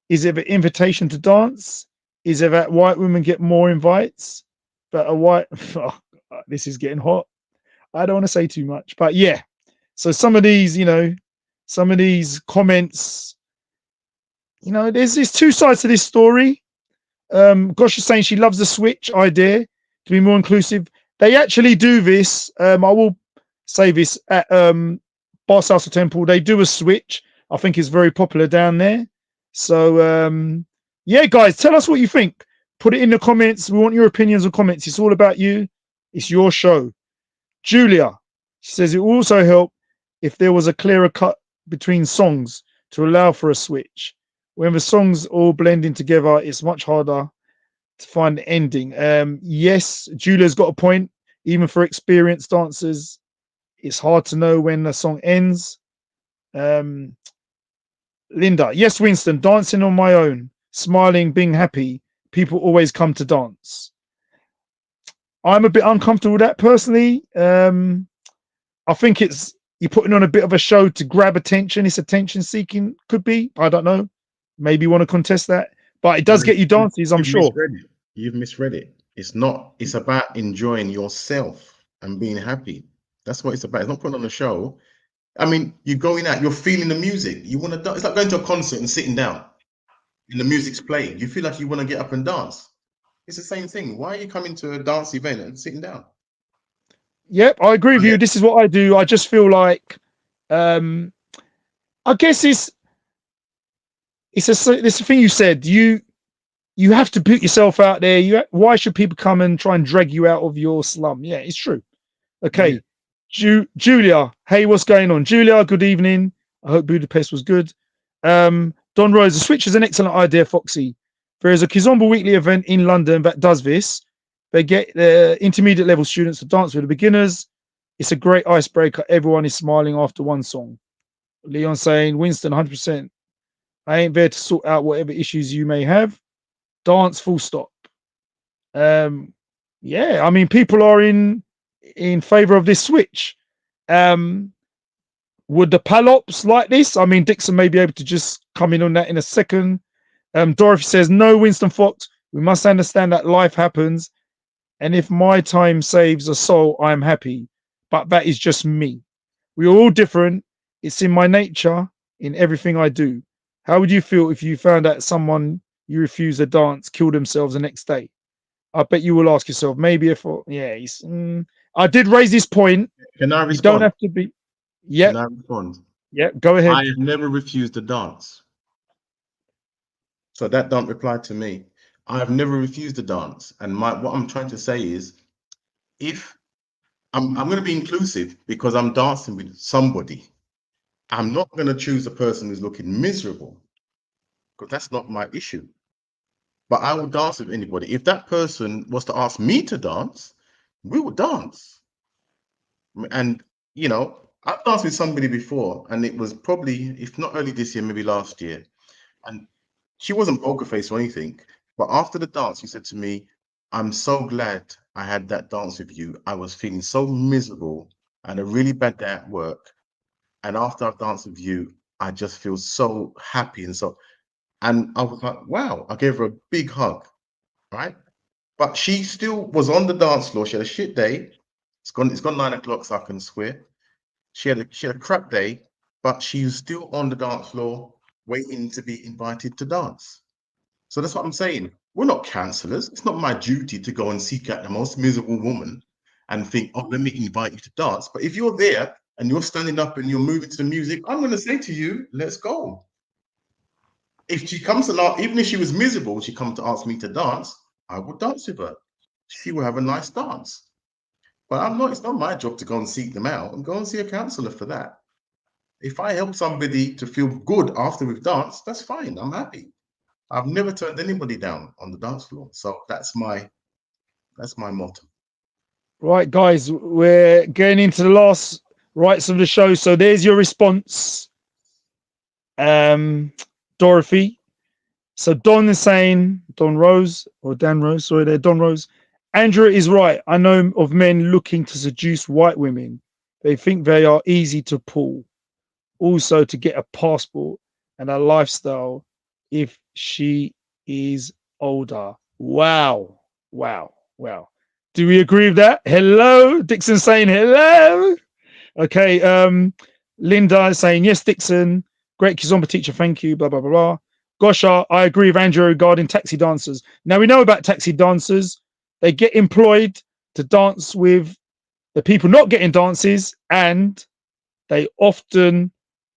Is it the invitation to dance? Is it that white women get more invites? But a white, oh, this is getting hot. I don't want to say too much, but yeah. So some of these, you know, some of these comments, you know, there's two sides to this story. Gosh is saying she loves the switch idea to be more inclusive. They actually do this. I will say this at Bar Salsa Temple. They do a switch. I think it's very popular down there. So yeah, guys, tell us what you think. Put it in the comments. We want your opinions and comments. It's all about you. It's your show. Julia, she says it will also help if there was a clearer cut between songs to allow for a switch. When the songs all blending together, it's much harder to find the ending. Yes, Julia's got a point. Even for experienced dancers, it's hard to know when the song ends. Linda, yes, Winston, dancing on my own, smiling, being happy. People always come to dance. I'm a bit uncomfortable with that personally. I think it's you're putting on a bit of a show to grab attention. It's attention seeking, could be. I don't know. Maybe you want to contest that, but it does get you dances, I'm sure. You've misread it. It's not. It's about enjoying yourself and being happy. That's what it's about. It's not putting on a show. I mean, you're going out. You're feeling the music. You want to dance. It's like going to a concert and sitting down, and the music's playing. You feel like you want to get up and dance. It's the same thing. Why are you coming to a dance event and sitting down? Yep, I agree with you. This is what I do. I just feel like, I guess it's a thing you said. You have to put yourself out there. Why should people come and try and drag you out of your slum? Yeah, it's true. Okay, Julia. Hey, what's going on, Julia? Good evening. I hope Budapest was good. Don Rose, the switch is an excellent idea, Foxy. There is a Kizomba weekly event in London that does this. They get the intermediate level students to dance with the beginners. It's a great icebreaker. Everyone is smiling after one song. Leon saying, Winston, 100%. I ain't there to sort out whatever issues you may have. Dance, full stop. Yeah, I mean, people are in favor of this switch. Would the Palops like this? I mean, Dixon may be able to just come in on that in a second. Dorothy says, no, Winston Fox, we must understand that life happens. And if my time saves a soul, I'm happy. But that is just me. We are all different. It's in my nature, in everything I do. How would you feel if you found out someone you refused a dance killed themselves the next day? I bet you will ask yourself, maybe if, yeah, I did raise this point. Can I respond? You don't have to be. Yeah. Can I respond? Yeah, go ahead. I have never refused a dance. So that don't reply to me. I have never refused a dance. And what I'm trying to say is, if I'm going to be inclusive because I'm dancing with somebody, I'm not going to choose a person who's looking miserable because that's not my issue. But I will dance with anybody. If that person was to ask me to dance, we would dance. And, you know, I've danced with somebody before, and it was probably, if not early this year, maybe last year. And she wasn't poker face or anything. But after the dance, she said to me, I'm so glad I had that dance with you. I was feeling so miserable and a really bad day at work. And after I've danced with you, I just feel so happy. And I was like, wow, I gave her a big hug, right? But she still was on the dance floor. She had a shit day. It's gone 9 o'clock, so I can swear. She had a crap day, but she was still on the dance floor waiting to be invited to dance. So that's what I'm saying. We're not counselors. It's not my duty to go and seek out the most miserable woman and think, oh, let me invite you to dance. But if you're there and you're standing up and you're moving to the music, I'm going to say to you, let's go. If she comes to, even if she was miserable, she comes to ask me to dance, I will dance with her. She will have a nice dance. But it's not my job to go and seek them out and go and see a counselor for that. If I help somebody to feel good after we've danced, that's fine. I'm happy. I've never turned anybody down on the dance floor. So that's my motto. Right, guys, we're getting into the last rights of the show. So there's your response, Dorothy. So Don is saying, Don Rose, or Dan Rose, sorry there, Don Rose. Andrew is right. I know of men looking to seduce white women. They think they are easy to pull. Also to get a passport and a lifestyle if she is older. Wow. Wow. Wow. Do we agree with that? Hello. Dixon saying hello. Okay. Linda is saying, yes, Dixon. Great Kizomba teacher. Thank you. Blah, blah, blah, blah. Gosh, I agree with Andrew regarding taxi dancers. Now we know about taxi dancers. They get employed to dance with the people not getting dances, and they often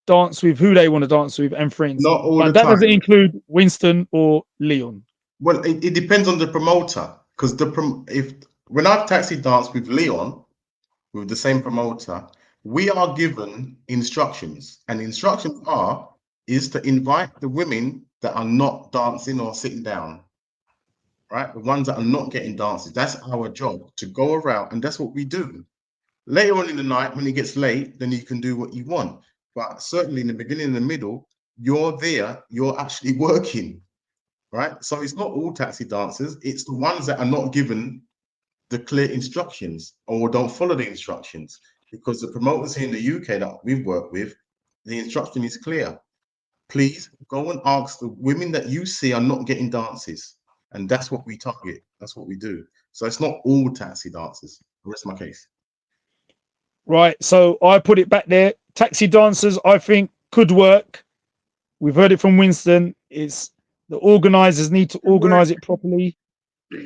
dance with who they want to dance with and friends. Not all But the that doesn't time. include Winston or Leon. Well, it depends on the promoter, because when I've taxi danced with Leon, with the same promoter, we are given instructions, and the instructions is to invite the women that are not dancing or sitting down, right? The ones that are not getting dances. That's our job, to go around, and that's what we do. Later on in the night, when it gets late, then you can do what you want. But certainly in the beginning and the middle, you're there, you're actually working, right? So it's not all taxi dancers, it's the ones that are not given the clear instructions or don't follow the instructions, because the promoters here in the UK that we've worked with, the instruction is clear. Please go and ask the women that you see are not getting dances. And that's what we target. That's what we do. So it's not all taxi dancers. The rest of my case. Right. So I put it back there. Taxi dancers, I think, could work. We've heard it from Winston. It's the organizers need to organize it properly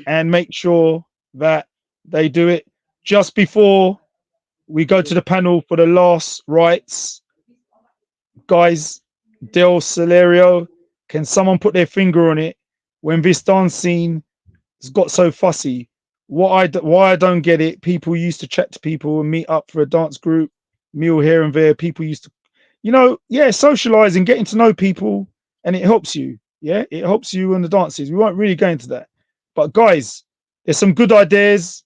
and make sure that they do it. Just before we go to the panel for the last rights, guys, Del Celerio, can someone put their finger on it when this dance scene has got so fussy? Why I don't get it, people used to chat to people and meet up for a dance group, meal here and there. People used to, socializing, getting to know people, and it helps you. Yeah, it helps you on the dances. We won't really go into that. But guys, there's some good ideas.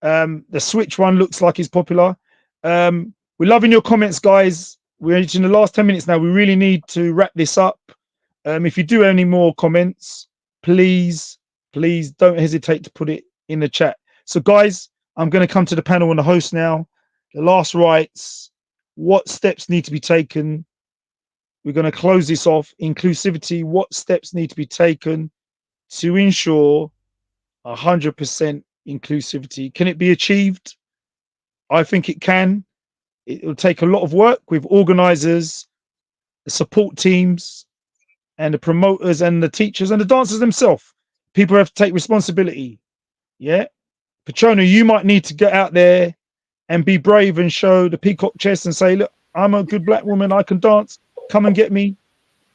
The Switch one looks like it's popular. We're loving your comments, guys. We're in the last 10 minutes now. We really need to wrap this up. If you do have any more comments, please don't hesitate to put it in the chat. So, guys, I'm going to come to the panel and the host now. The last rights. What steps need to be taken? We're going to close this off. Inclusivity. What steps need to be taken to ensure 100% inclusivity? Can it be achieved? I think it can. It will take a lot of work with organizers, the support teams, and the promoters and the teachers and the dancers themselves. People have to take responsibility. Yeah. Petrona, you might need to get out there and be brave and show the peacock chest and say, look, I'm a good black woman. I can dance. Come and get me.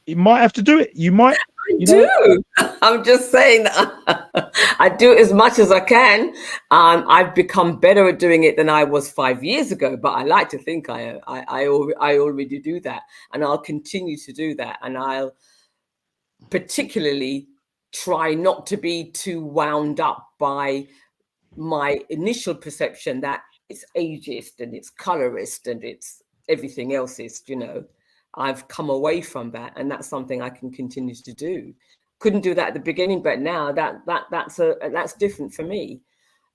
You might have to do it. You might. I do. I'm just saying that I do as much as I can. I've become better at doing it than I was 5 years ago, but I like to think I already do that, and I'll continue to do that. And I'll particularly try not to be too wound up by my initial perception that it's ageist and it's colorist and it's everything else is, I've come away from that, and that's something I can continue to do. Couldn't do that at the beginning, but now that's different for me.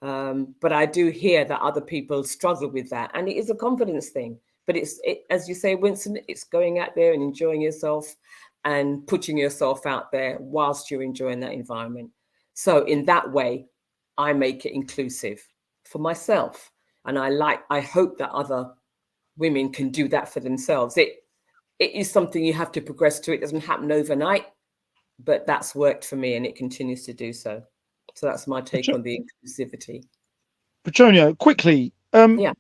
But I do hear that other people struggle with that, and it is a confidence thing. But as you say, Winston, it's going out there and enjoying yourself and putting yourself out there whilst you're enjoying that environment. So in that way, I make it inclusive for myself, and I hope that other women can do that for themselves. It is something you have to progress to. It doesn't happen overnight, but that's worked for me, and it continues to do so. So that's my take on the inclusivity. Petronia, quickly. Yeah.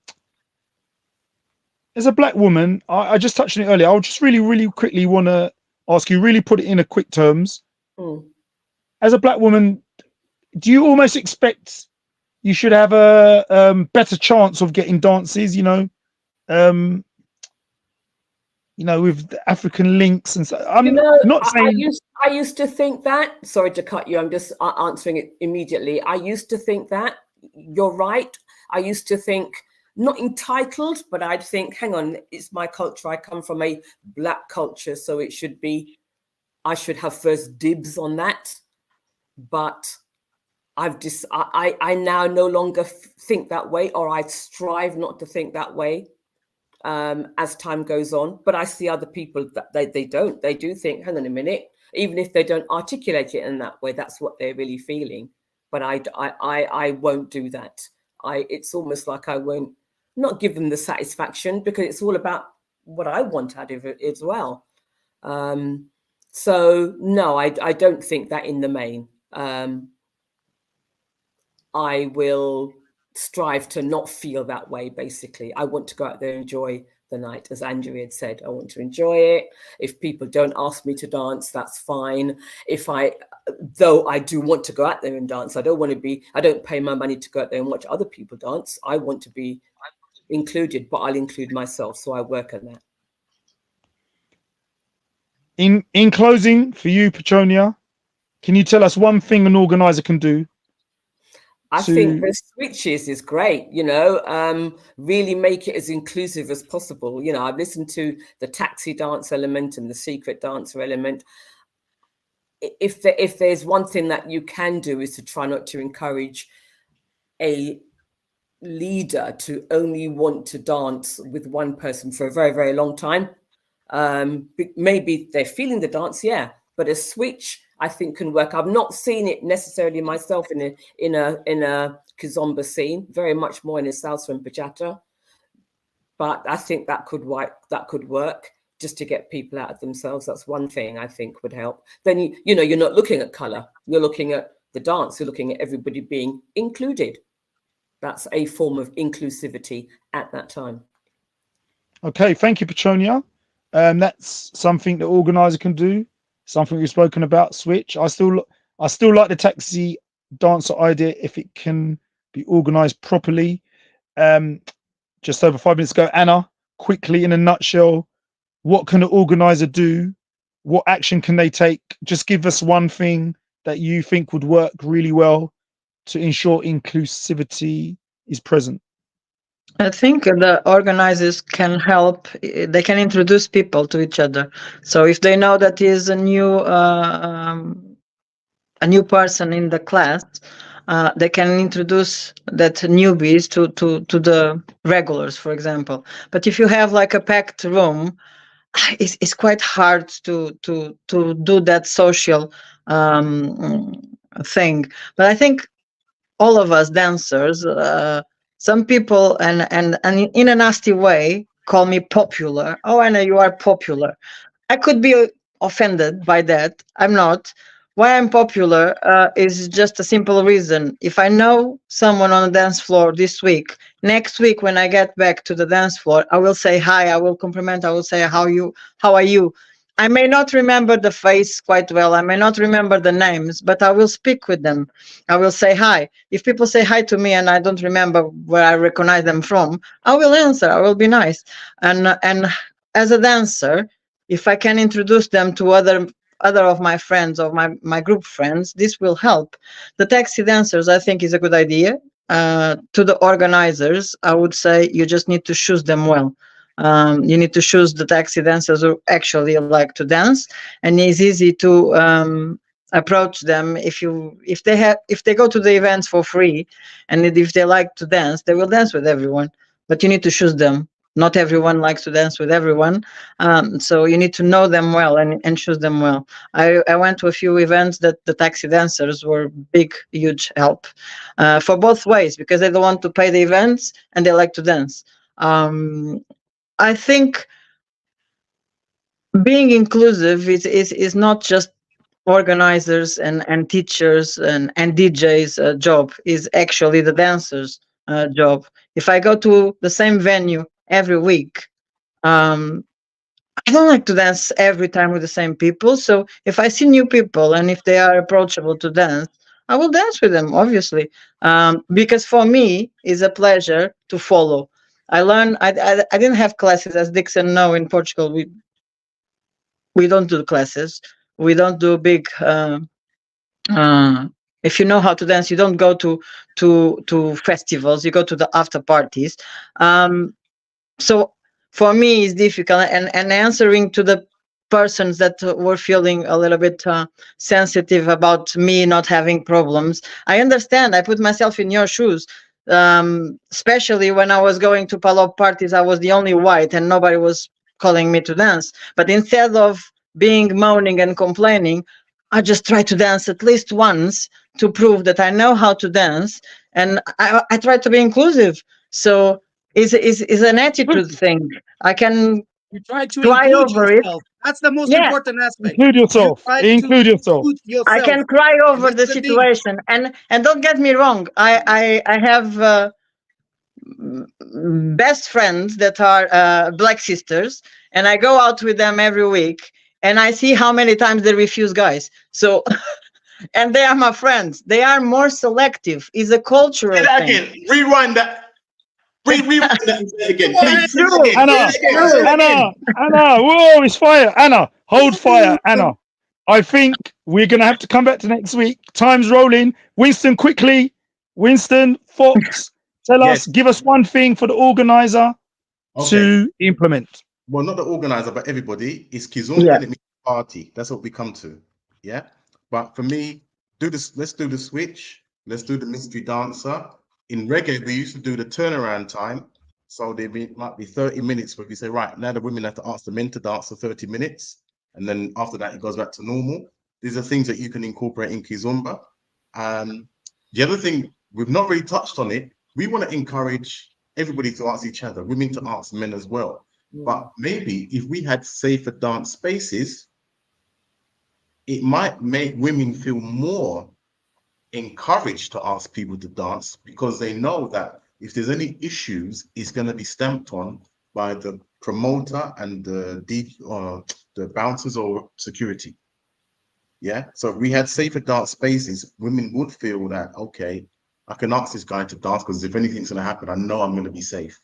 As a black woman, I just touched on it earlier. I'll just really, really quickly want to ask you, really put it in a quick terms. As a black woman, do you almost expect you should have a better chance of getting dances, with the African links and so? I'm not saying. I used to think that. Sorry to cut you. I'm just answering it immediately. I used to think that. You're right. I used to think not entitled, but I'd think, hang on, it's my culture. I come from a black culture, so it should be. I should have first dibs on that. But I now no longer think that way, or I strive not to think that way. As time goes on, but I see other people that they do think, hang on a minute, even if they don't articulate it in that way, that's what they're really feeling. But I won't do that. It's almost like I won't not give them the satisfaction, because it's all about what I want out of it as well. So no, I don't think that in the main. I will strive to not feel that way. Basically, I want to go out there and enjoy the night. As Andrea had said, I want to enjoy it. If people don't ask me to dance, that's fine. Though I do want to go out there and dance, I don't pay my money to go out there and watch other people dance. I want to be included, but I'll include myself. So I work on that. In closing, for you, Petronia, can you tell us one thing an organizer can do? I think the switches is great, really make it as inclusive as possible. I've listened to the taxi dance element and the secret dancer element. If there's one thing that you can do, is to try not to encourage a leader to only want to dance with one person for a very, very long time. Maybe they're feeling the dance, yeah, but a switch, I think, can work. I've not seen it necessarily myself in a Kizomba scene, very much more in a salsa and bachata. But I think that could work just to get people out of themselves. That's one thing I think would help. Then you're not looking at color. You're looking at the dance. You're looking at everybody being included. That's a form of inclusivity at that time. Okay, thank you, Petronia. That's something the organizer can do. Something we've spoken about. Switch. I still like the taxi dancer idea if it can be organized properly. Just over 5 minutes ago, Anna, quickly in a nutshell, what can the organizer do? What action can they take? Just give us one thing that you think would work really well to ensure inclusivity is present. I think the organizers can help. They can introduce people to each other. So if they know that is a new person in the class, they can introduce that newbies to the regulars, for example. But if you have like a packed room, it's quite hard to do that social thing. But I think all of us dancers, some people, and in a nasty way, call me popular. Oh, Anna, you are popular. I could be offended by that. I'm not. Why I'm popular is just a simple reason. If I know someone on the dance floor this week, next week when I get back to the dance floor, I will say hi. I will compliment. I will say how are you? I may not remember the face quite well. I may not remember the names, but I will speak with them. I will say hi. If people say hi to me and I don't remember where I recognize them from, I will answer. I will be nice. And as a dancer, if I can introduce them to other of my friends or my group friends, this will help. The taxi dancers, I think, is a good idea. to the organizers, I would say you just need to choose them well. You need to choose the taxi dancers who actually like to dance, and it's easy to approach them if they go to the events for free, and if they like to dance, they will dance with everyone. But you need to choose them. Not everyone likes to dance with everyone, so you need to know them well and choose them well. I went to a few events that the taxi dancers were big, huge help for both ways, because they don't want to pay the events and they like to dance. I think being inclusive is not just organizers and teachers and DJs job, is actually the dancers job. If I go to the same venue every week, um, I don't like to dance every time with the same people. So if I see new people and if they are approachable to dance, I will dance with them, obviously, because for me it's a pleasure to follow. I learn. I didn't have classes, as Dixon know. In Portugal, we don't do classes. We don't do big. Uh, if you know how to dance, you don't go to festivals. You go to the after parties. So for me it's difficult, and answering to the persons that were feeling a little bit sensitive about me not having problems, I understand. I put myself in your shoes, especially when I was going to palo parties. I was the only white and nobody was calling me to dance, but instead of being moaning and complaining, I just try to dance at least once to prove that I know how to dance, and I try to be inclusive. So is an attitude thing. I can You try to cry include over it. yourself. That's the most Yeah, important aspect. Include You yourself. try to Include yourself. include I yourself. can cry over This the is the thing. situation, and don't get me wrong. I have best friends that are black sisters, and I go out with them every week, and I see how many times they refuse guys. So, and they are my friends. They are more selective. It's a Say cultural that thing. again. Rewind that. Rewind that and say it again. Go ahead. Please say it True. again. Say Anna, it again. True. Say it again. Anna, whoa, it's fire. Anna, hold fire, Anna. I think we're going to have to come back to next week. Time's rolling. Winston, quickly. Winston, Fox, tell us, Yes. give us one thing for the organizer Okay. to implement. Well, not the organizer, but everybody. It's Kizomba, Yeah. and it means party. That's what we come to. Yeah. But for me, do this. Let's do the switch. Let's do the mystery dancer. In reggae, we used to do the turnaround time. So might be 30 minutes where we say, right, now the women have to ask the men to dance for 30 minutes. And then after that, it goes back to normal. These are things that you can incorporate in Kizomba. The other thing, we've not really touched on it. We want to encourage everybody to ask each other, women to ask men as well. But maybe if we had safer dance spaces, it might make women feel more encouraged to ask people to dance, because they know that if there's any issues, it's going to be stamped on by the promoter and the bouncers or security. Yeah. So if we had safer dance spaces, women would feel that, okay, I can ask this guy to dance because if anything's going to happen, I know I'm going to be safe.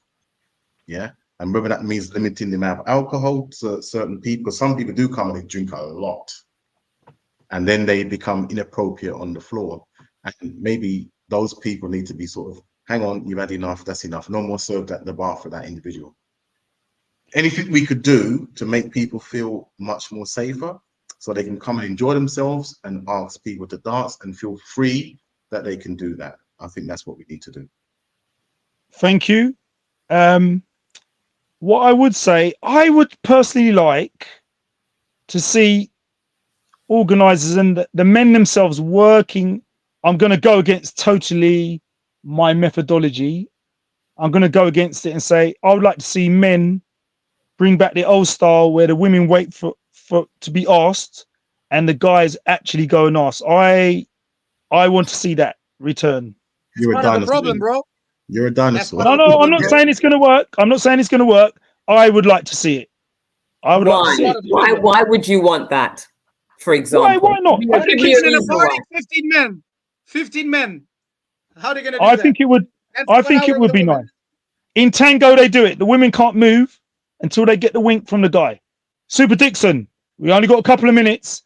Yeah. And whether that means limiting the amount of alcohol to certain people, because some people do come and they drink a lot, and then they become inappropriate on the floor. And maybe those people need to be sort of, hang on, you've had enough, that's enough. No more served at the bar for that individual. Anything we could do to make people feel much more safer so they can come and enjoy themselves and ask people to dance and feel free that they can do that. I think that's what we need to do. Thank you. What I would say, I would personally like to see organizers and the men themselves working. I'm going to go against totally my methodology. I'm going to go against it and say I would like to see men bring back the old style where the women wait for to be asked and the guys actually go and ask. I want to see that return. You're a Part of the dinosaur. problem, bro. You're a dinosaur. part of No, I'm not Yeah. saying it's going to work. I'm not saying it's going to work. I would like to see it. I would like to see Why? it. Why would you want that? For example, Why not? I think give me Kids a in a reason party, why. 15 men. 15 men. How are they gonna do I that? think it would. That's I 1 think hour it with would the be women. nice. In tango, they do it. The women can't move until they get the wink from the guy. Super Dixon, we only got a couple of minutes.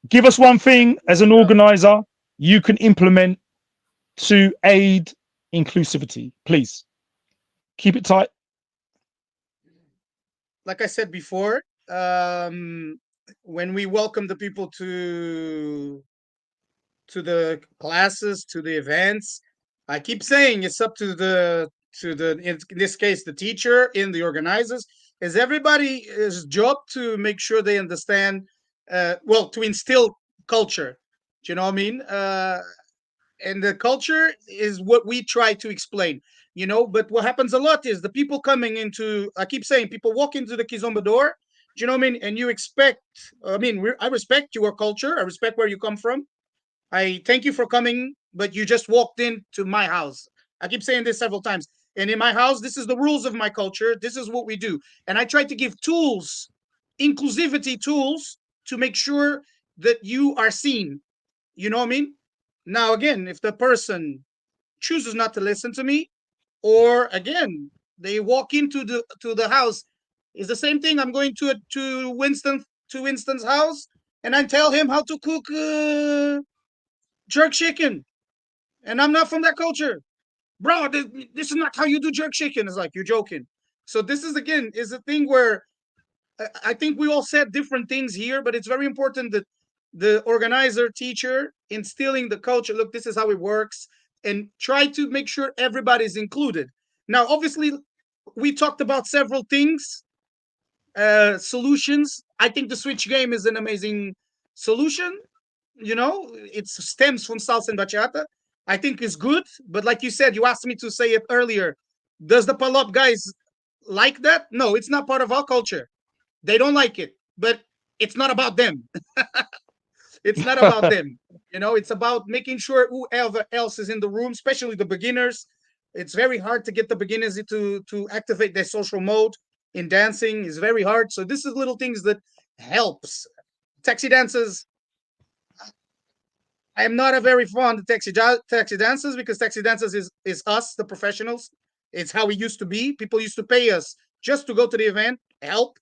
Give us one thing as an organizer you can implement to aid inclusivity, please. Keep it tight. Like I said before, when we welcome the people to the classes, to the events, I keep saying it's up to the in this case the teacher and the organizers. Is everybody's job to make sure they understand, well, to instill culture. Do you know what I mean? And the culture is what we try to explain, but what happens a lot is the people coming into, I keep saying, people walk into the Kizomba door. Do you know what I mean? And you expect, I respect your culture, I respect where you come from, I thank you for coming, but you just walked into my house. I keep saying this several times. And in my house, this is the rules of my culture, this is what we do. And I try to give tools, inclusivity tools, to make sure that you are seen. You know what I mean? Now, again, if the person chooses not to listen to me, or again, they walk into the house, it's the same thing. I'm going to Winston's house, and I tell him how to cook jerk chicken, and I'm not from that culture, bro. This is not how you do jerk chicken. It's like, you're joking. So this is, again, is a thing where I think we all said different things here, but it's very important that the organizer, teacher, instilling the culture. Look, this is how it works, and try to make sure everybody's included. Now, obviously, we talked about several things, solutions. I think the switch game is an amazing solution. It stems from salsa and bachata. I think it's good, but like you said, you asked me to say it earlier. Does the palop guys like that? No, it's not part of our culture. They don't like it, but it's not about them. It's not about them. It's about making sure whoever else is in the room, especially the beginners. It's very hard to get the beginners to activate their social mode in dancing. Is very hard. So this is little things that helps. Taxi dancers, I am not a very fond of taxi dancers, because taxi dancers is us, the professionals. It's how we used to be. People used to pay us just to go to the event, help,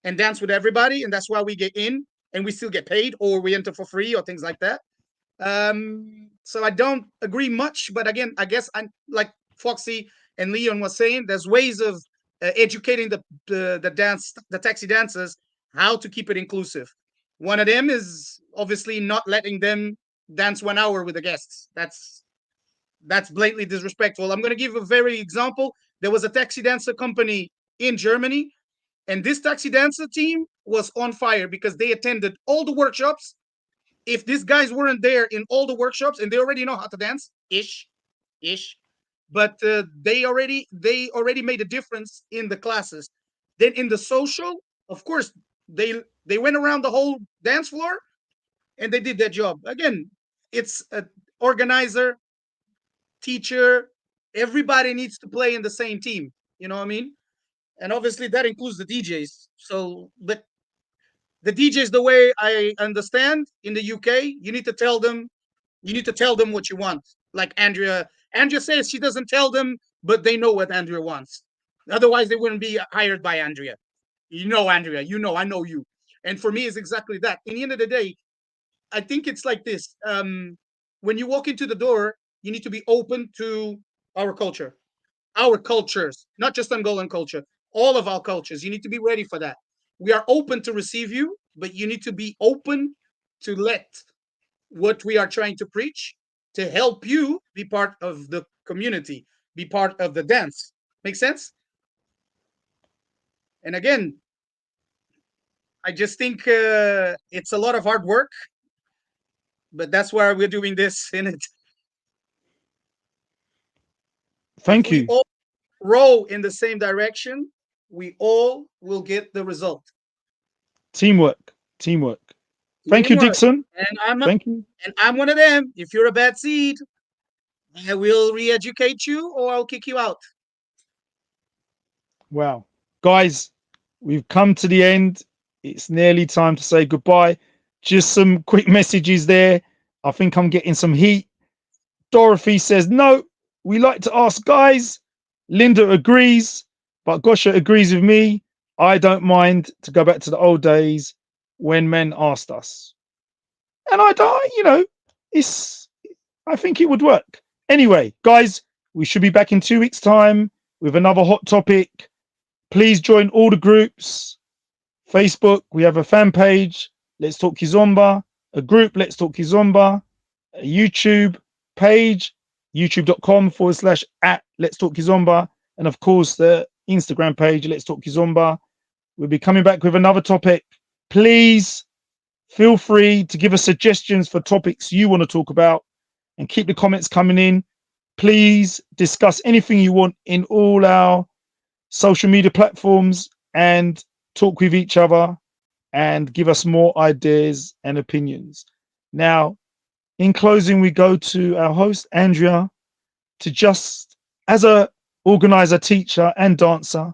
and dance with everybody, and that's why we get in, and we still get paid, or we enter for free, or things like that. So I don't agree much, but again, I guess I'm like Foxy and Leon was saying, there's ways of educating the taxi dancers how to keep it inclusive. One of them is obviously not letting them dance 1 hour with the guests. That's blatantly disrespectful. I'm going to give a very example. There was a taxi dancer company in Germany, and this taxi dancer team was on fire because they attended all the workshops. If these guys weren't there in all the workshops, and they already know how to dance, ish, but they already made a difference in the classes. Then in the social, of course, they went around the whole dance floor, and they did their job. Again, it's an organizer, teacher, everybody needs to play in the same team. You know what I mean? And obviously that includes the DJs. So, but the DJs, the way I understand in the UK, you need to tell them what you want. Like Andrea says she doesn't tell them, but they know what Andrea wants. Otherwise, they wouldn't be hired by Andrea. Andrea, I know you. And for me, it's exactly that. In the end of the day, I think it's like this. When you walk into the door, you need to be open to our culture, our cultures, not just Angolan culture, all of our cultures. You need to be ready for that. We are open to receive you, but you need to be open to let what we are trying to preach to help you be part of the community, be part of the dance. Make sense? And again, I just think it's a lot of hard work, but that's why we're doing this in it. Thank If we you. all row in the same direction, we all will get the result. Teamwork. Thank you, Teamwork. Dixon. And Thank you. I'm one of them. If you're a bad seed, I will re-educate you or I'll kick you out. Wow. Guys, we've come to the end. It's nearly time to say goodbye. Just some quick messages there. I think I'm getting some heat. Dorothy says, no, we like to ask guys. Linda agrees, but Gosha agrees with me. I don't mind to go back to the old days when men asked us. And I don't, it's, I think it would work. Anyway, guys, We should be back in 2 weeks' time with another hot topic. Please join all the groups. Facebook, we have a fan page, Let's Talk Kizomba, a group, Let's Talk Kizomba, a YouTube page, youtube.com/at Let's Talk Kizomba, and of course the Instagram page, Let's Talk Kizomba. We'll be coming back with another topic. Please feel free to give us suggestions for topics you want to talk about and keep the comments coming in. Please discuss anything you want in all our social media platforms and talk with each other and give us more ideas and opinions. Now, in closing, we go to our host, Andrea, to just, as a organizer, teacher, and dancer,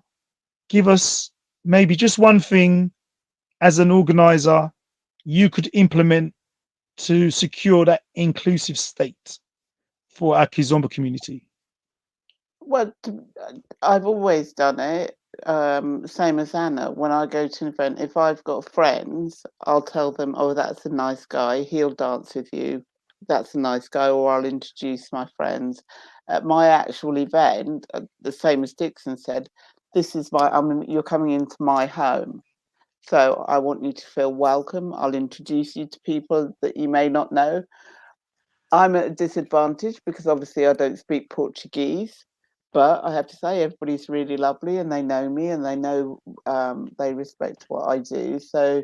give us maybe just one thing as an organizer you could implement to secure that inclusive state for our Kizomba community. Well, I've always done it. Same as Anna. When I go to an event, if I've got friends, I'll tell them, "Oh, that's a nice guy. He'll dance with you. That's a nice guy." Or I'll introduce my friends. At my actual event, the same as Dixon said, this is you're coming into my home. So I want you to feel welcome. I'll introduce you to people that you may not know. I'm at a disadvantage because obviously I don't speak Portuguese, but I have to say everybody's really lovely and they know me and they know they respect what I do. So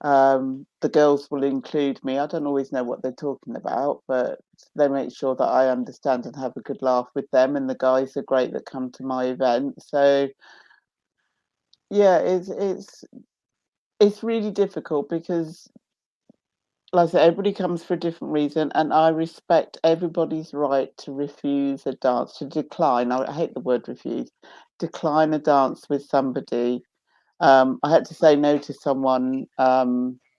the girls will include me. I don't always know what they're talking about, but they make sure that I understand and have a good laugh with them. And the guys are great that come to my event. So yeah, it's really difficult because, like I said, everybody comes for a different reason, and I respect everybody's right to refuse a dance, to decline. I hate the word refuse. Decline a dance with somebody. I had to say no to someone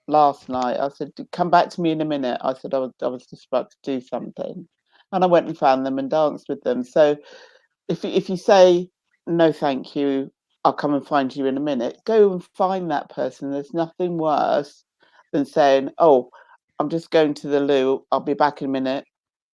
last night. I said, "Come back to me in a minute." I said I was just about to do something, and I went and found them and danced with them. So if you say no, thank you, I'll come and find you in a minute. Go and find that person. There's nothing worse than saying, "Oh, I'm just going to the loo. I'll be back in a minute,"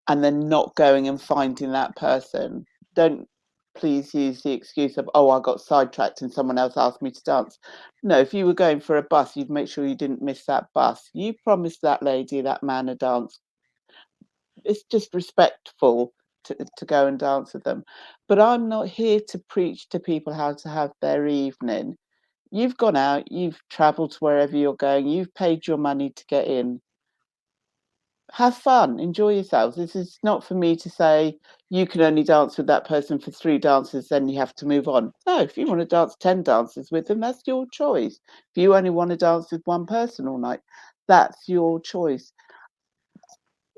and then not going and finding that person. Don't please use the excuse of, "Oh, I got sidetracked and someone else asked me to dance." No, if you were going for a bus, you'd make sure you didn't miss that bus. You promised that lady, that man, a dance. It's just respectful to go and dance with them. But I'm not here to preach to people how to have their evening. You've gone out, you've travelled to wherever you're going, you've paid your money to get in. Have fun, enjoy yourselves. This is not for me to say you can only dance with that person for 3 dances, then you have to move on. No, if you want to dance 10 dances with them, that's your choice. If you only want to dance with one person all night, that's your choice.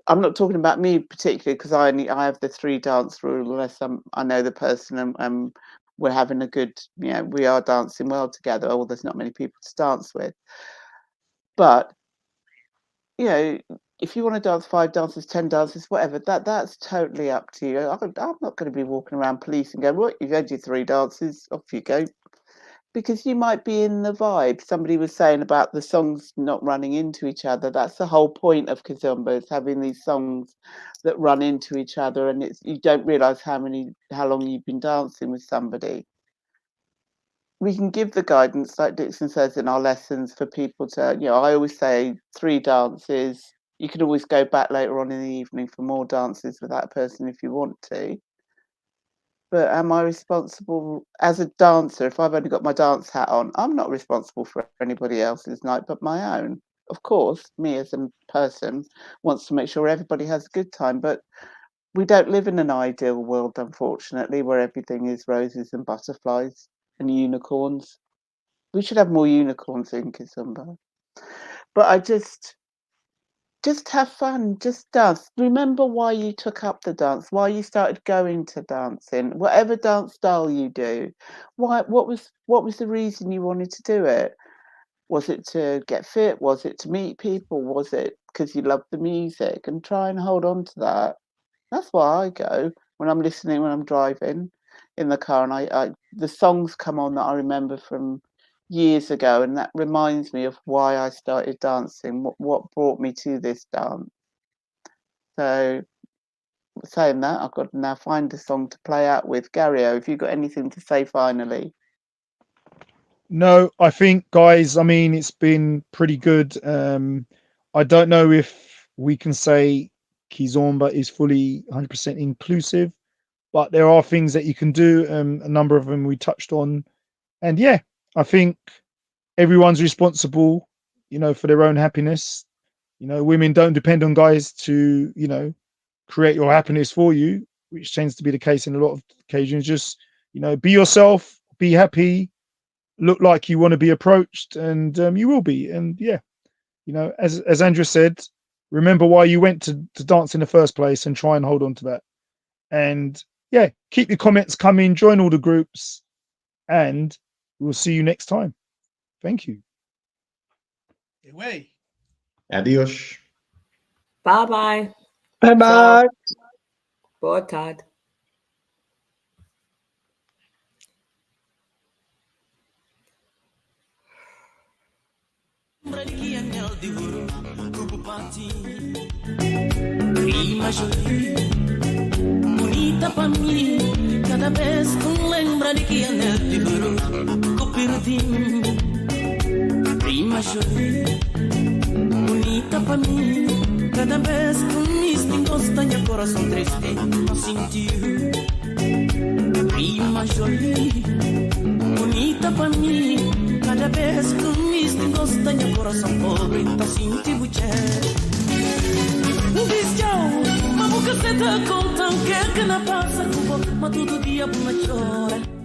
I'm not talking about me particularly because I have the 3 dance rule unless I know the person and we're having a good, we are dancing well together, or there's not many people to dance with. But if you want to dance 5 dances, 10 dances, whatever, that's totally up to you. I'm not going to be walking around police and go, "Well, you've had your 3 dances, off you go." Because you might be in the vibe. Somebody was saying about the songs not running into each other. That's the whole point of Kizomba, is having these songs that run into each other, and you don't realise how long you've been dancing with somebody. We can give the guidance, like Dixon says in our lessons, for people to, I always say 3 dances. You can always go back later on in the evening for more dances with that person if you want to. But am I responsible as a dancer? If I've only got my dance hat on, I'm not responsible for anybody else's night but my own. Of course, me as a person wants to make sure everybody has a good time, but we don't live in an ideal world, unfortunately, where everything is roses and butterflies and unicorns. We should have more unicorns in Kizomba. But I just have fun, just dance. Remember why you took up the dance, why you started going to dancing, whatever dance style you do. What was the reason you wanted to do it? Was it to get fit? Was it to meet people? Was it because you love the music? And try and hold on to that. That's why I go when I'm listening, when I'm driving in the car, and the songs come on that I remember from years ago, and that reminds me of why I started dancing, what brought me to this dance. So saying that, I've got to now find a song to play out with. Gario, have you got anything to say finally? No, I think, guys, I mean, it's been pretty good. I don't know if we can say Kizomba is fully 100% inclusive, but there are things that you can do. A number of them we touched on. And yeah, I think everyone's responsible, for their own happiness. Women don't depend on guys to, create your happiness for you, which tends to be the case in a lot of occasions. Just, be yourself, be happy, look like you want to be approached, and you will be. And yeah, as Andrea said, remember why you went to dance in the first place and try and hold on to that. And yeah, keep your comments coming, join all the groups, and we'll see you next time. Thank you. Away. Adios. Bye-bye. Bye-bye. Boa tarde. Prima Jolie, bonita pra mim. Cada vez que lembra de que anel de ouro que perdi. Prima Jolie, bonita pra mim. Cada vez que me encosta meu coração triste não sentiu. Prima Jolie, bonita pra mim. Cada vez que me encosta meu coração pobre não sentiu. Mas nunca se dá conta o que é que não passa com você, mas todo dia uma chora.